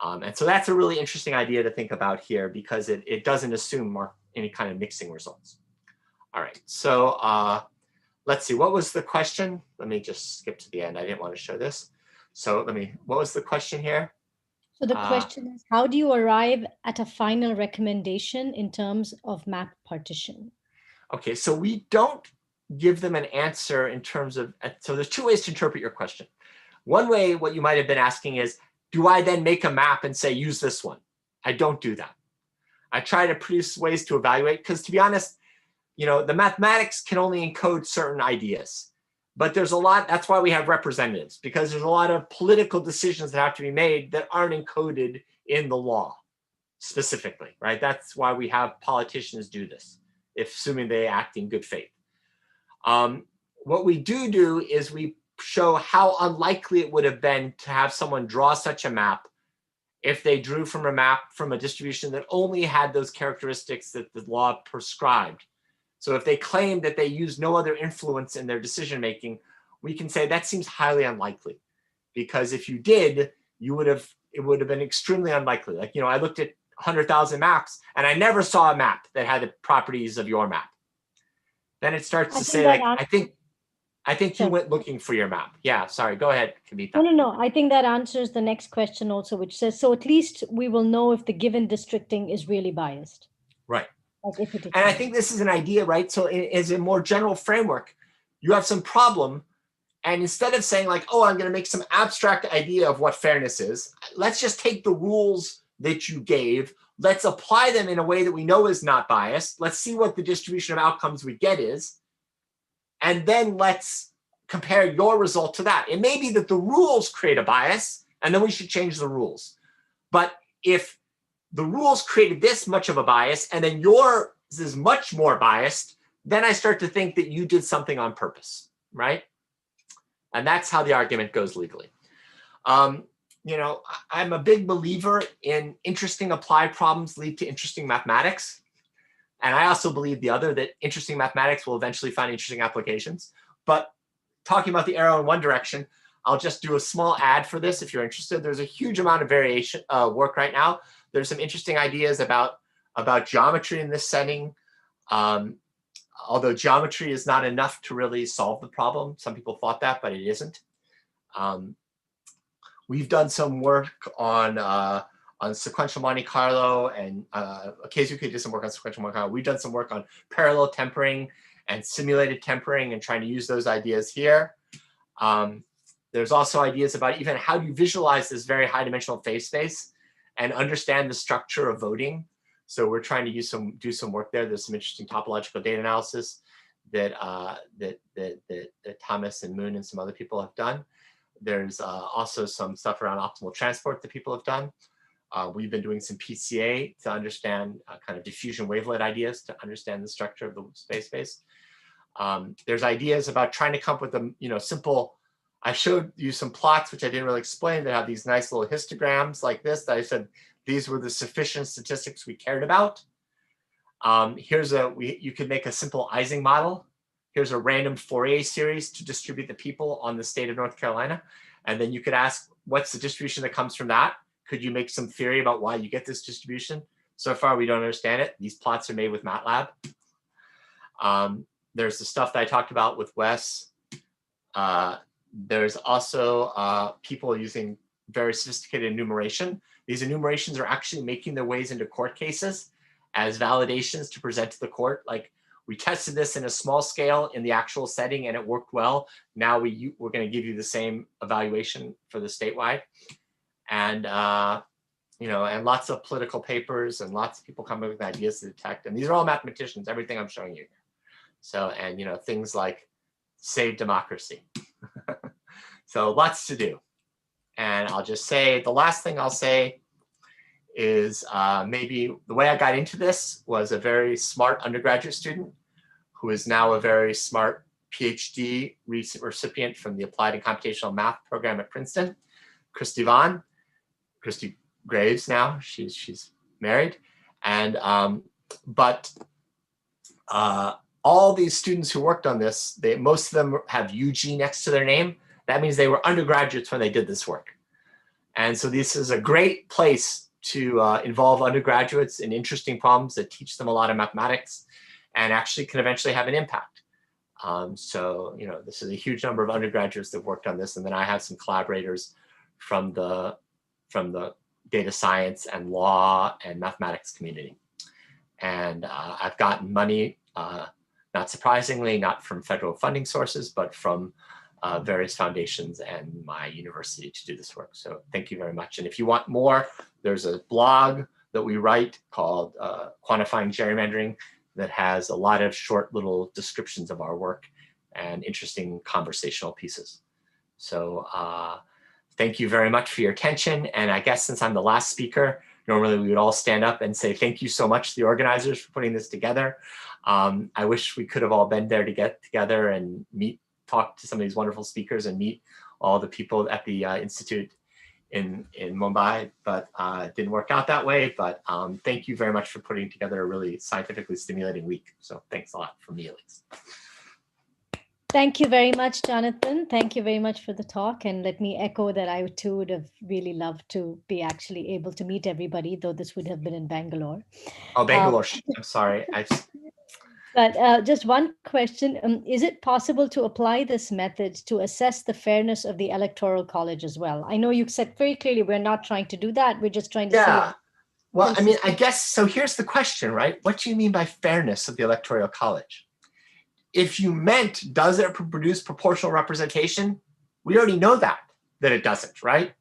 And so that's a really interesting idea to think about here, because it doesn't assume any kind of mixing results. All right, so let's see, what was the question? Let me just skip to the end. I didn't want to show this. So what was the question here? So the question is, how do you arrive at a final recommendation in terms of map partition? Okay, so we don't give them an answer in terms of, so there's two ways to interpret your question. One way, what you might have been asking is, do I then make a map and say, use this one? I don't do that. I try to produce ways to evaluate, because to be honest, the mathematics can only encode certain ideas. But there's a lot, that's why we have representatives, because there's a lot of political decisions that have to be made that aren't encoded in the law specifically, right? That's why we have politicians do this, assuming they act in good faith. What we do is we show how unlikely it would have been to have someone draw such a map if they drew from a map from a distribution that only had those characteristics that the law prescribed. So if they claimed that they used no other influence in their decision-making, we can say that seems highly unlikely, because if you did, it would have been extremely unlikely. Like, I looked at 100,000 maps and I never saw a map that had the properties of your map. Then it starts to say, like, I think you went looking for your map. Yeah, sorry, go ahead, Kavita. No. I think that answers the next question also, which says, so at least we will know if the given districting is really biased. Right. Like if it is. And I think this is an idea, right? So as a more general framework, you have some problem, and instead of saying like, oh, I'm going to make some abstract idea of what fairness is, let's just take the rules that you gave, let's apply them in a way that we know is not biased, let's see what the distribution of outcomes we get is, and then let's compare your result to that. It may be that the rules create a bias, and then we should change the rules. But if the rules created this much of a bias, and then yours is much more biased, then I start to think that you did something on purpose, right? And that's how the argument goes legally. I'm a big believer in interesting applied problems lead to interesting mathematics. And I also believe that interesting mathematics will eventually find interesting applications. But talking about the arrow in one direction, I'll just do a small ad for this if you're interested. There's a huge amount of variation work right now. There's some interesting ideas about geometry in this setting. Although geometry is not enough to really solve the problem. Some people thought that, but it isn't. We've done some work on sequential Monte Carlo, and occasionally we did some work on sequential Monte Carlo. We've done some work on parallel tempering and simulated tempering and trying to use those ideas here. There's also ideas about even how do you visualize this very high dimensional phase space and understand the structure of voting. So we're trying to do some work there. There's some interesting topological data analysis that Thomas and Moon and some other people have done. There's also some stuff around optimal transport that people have done. We've been doing some PCA to understand kind of diffusion wavelet ideas to understand the structure of the space. There's ideas about trying to come up with a simple. I showed you some plots which I didn't really explain that have these nice little histograms like this that I said these were the sufficient statistics we cared about. You could make a simple Ising model here's a random Fourier series to distribute the people on the state of North Carolina. And then you could ask, what's the distribution that comes from that? Could you make some theory about why you get this distribution? So far, we don't understand it. These plots are made with MATLAB. There's the stuff that I talked about with Wes. There's also people using very sophisticated enumeration. These enumerations are actually making their ways into court cases as validations to present to the court. Like, we tested this in a small scale in the actual setting and it worked well. Now we're going to give you the same evaluation for the statewide. And you know, and lots of political papers and lots of people coming up with ideas to detect. And these are all mathematicians, everything I'm showing you here. So, and you know, things like save democracy. So lots to do. And I'll just say, the last thing I'll say is maybe the way I got into this was a very smart undergraduate student who is now a very smart PhD recipient from the Applied and Computational Math program at Princeton, Christy Graves now, she's married. And, all these students who worked on this, most of them have UG next to their name. That means they were undergraduates when they did this work. And so this is a great place to involve undergraduates in interesting problems that teach them a lot of mathematics and actually can eventually have an impact. So, you know, this is a huge number of undergraduates that worked on this. And then I have some collaborators from the data science and law and mathematics community. And I've gotten money, not surprisingly, not from federal funding sources, but from various foundations and my university to do this work. So thank you very much. And if you want more, there's a blog that we write called Quantifying Gerrymandering that has a lot of short little descriptions of our work and interesting conversational pieces. So thank you very much for your attention. And I guess since I'm the last speaker, normally we would all stand up and say thank you so much to the organizers for putting this together. I wish we could have all been there to get together and talk to some of these wonderful speakers and meet all the people at the Institute in Mumbai, but it didn't work out that way. But thank you very much for putting together a really scientifically stimulating week. So thanks a lot from me, at least. Thank you very much, Jonathan. Thank you very much for the talk. And let me echo that I too would have really loved to be actually able to meet everybody, though this would have been in Bangalore. Oh, Bangalore, I'm sorry. But just one question, is it possible to apply this method to assess the fairness of the Electoral College as well? I know you said very clearly, we're not trying to do that. We're just trying to see. Well, I mean, I guess, so here's the question, right? What do you mean by fairness of the Electoral College? If you meant, does it produce proportional representation? We already know that it doesn't, right?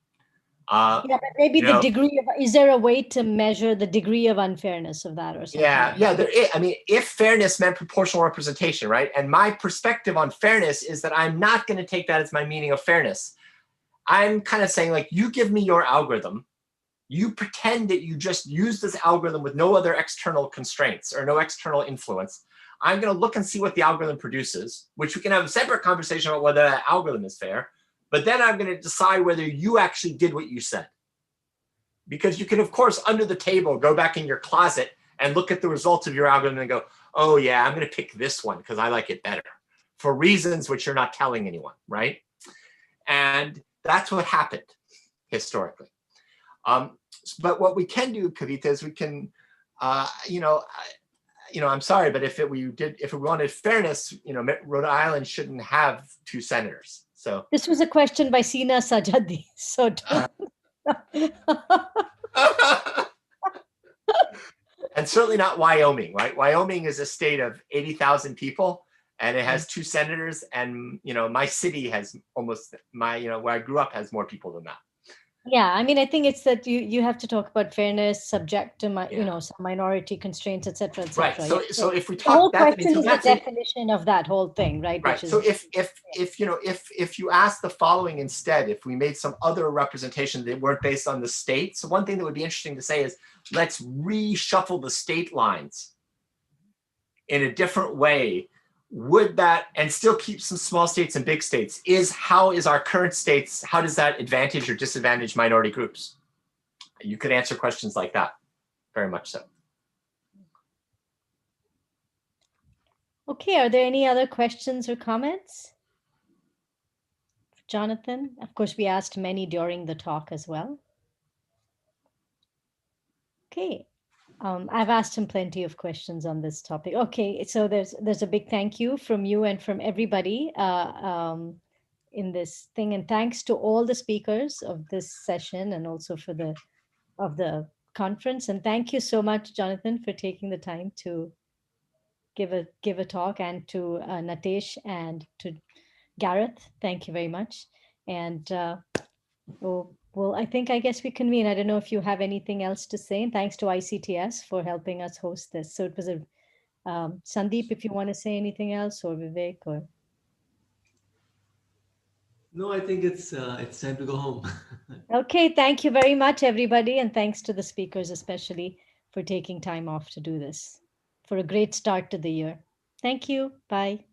Yeah, but maybe the degree of, is there a way to measure the degree of unfairness of that or something? Yeah, there is. I mean, if fairness meant proportional representation, right? And my perspective on fairness is that I'm not going to take that as my meaning of fairness. I'm kind of saying, like, you give me your algorithm, you pretend that you just use this algorithm with no other external constraints or no external influence. I'm going to look and see what the algorithm produces, which we can have a separate conversation about whether that algorithm is fair. But then I'm going to decide whether you actually did what you said. Because you can, of course, under the table, go back in your closet and look at the results of your algorithm and go, oh yeah, I'm going to pick this one because I like it better for reasons which you're not telling anyone, right? And that's what happened historically. But what we can do, Kavita, is we can, I'm sorry, but if we wanted fairness, Rhode Island shouldn't have 2 senators. So this was a question by Sina Sajadi. So and certainly not Wyoming, right? Wyoming is a state of 80,000 people, and it has 2 senators. And my city has almost where I grew up has more people than that. Yeah, I mean, I think it's that you have to talk about fairness, subject to some minority constraints, et cetera, et cetera. Right. So if we talk, the whole question is the definition of that whole thing, right? Right. So if you ask the following instead, if we made some other representation that weren't based on the state, so one thing that would be interesting to say is let's reshuffle the state lines in a different way. Would that, and still keep some small states and big states, how is our current states, how does that advantage or disadvantage minority groups? You could answer questions like that, very much so. Okay, are there any other questions or comments? Jonathan? Of course, we asked many during the talk as well. Okay, I've asked him plenty of questions on this topic. Okay, so there's a big thank you from you and from everybody in this thing, and thanks to all the speakers of this session and also for the conference. And thank you so much, Jonathan, for taking the time to give a talk, and to Natesh and to Gareth. Thank you very much. And well, I guess we convene. I don't know if you have anything else to say. And thanks to ICTS for helping us host this. So it was a Sandeep, if you want to say anything else, or Vivek, or. No, I think it's time to go home. Okay, thank you very much, everybody. And thanks to the speakers, especially for taking time off to do this, for a great start to the year. Thank you. Bye.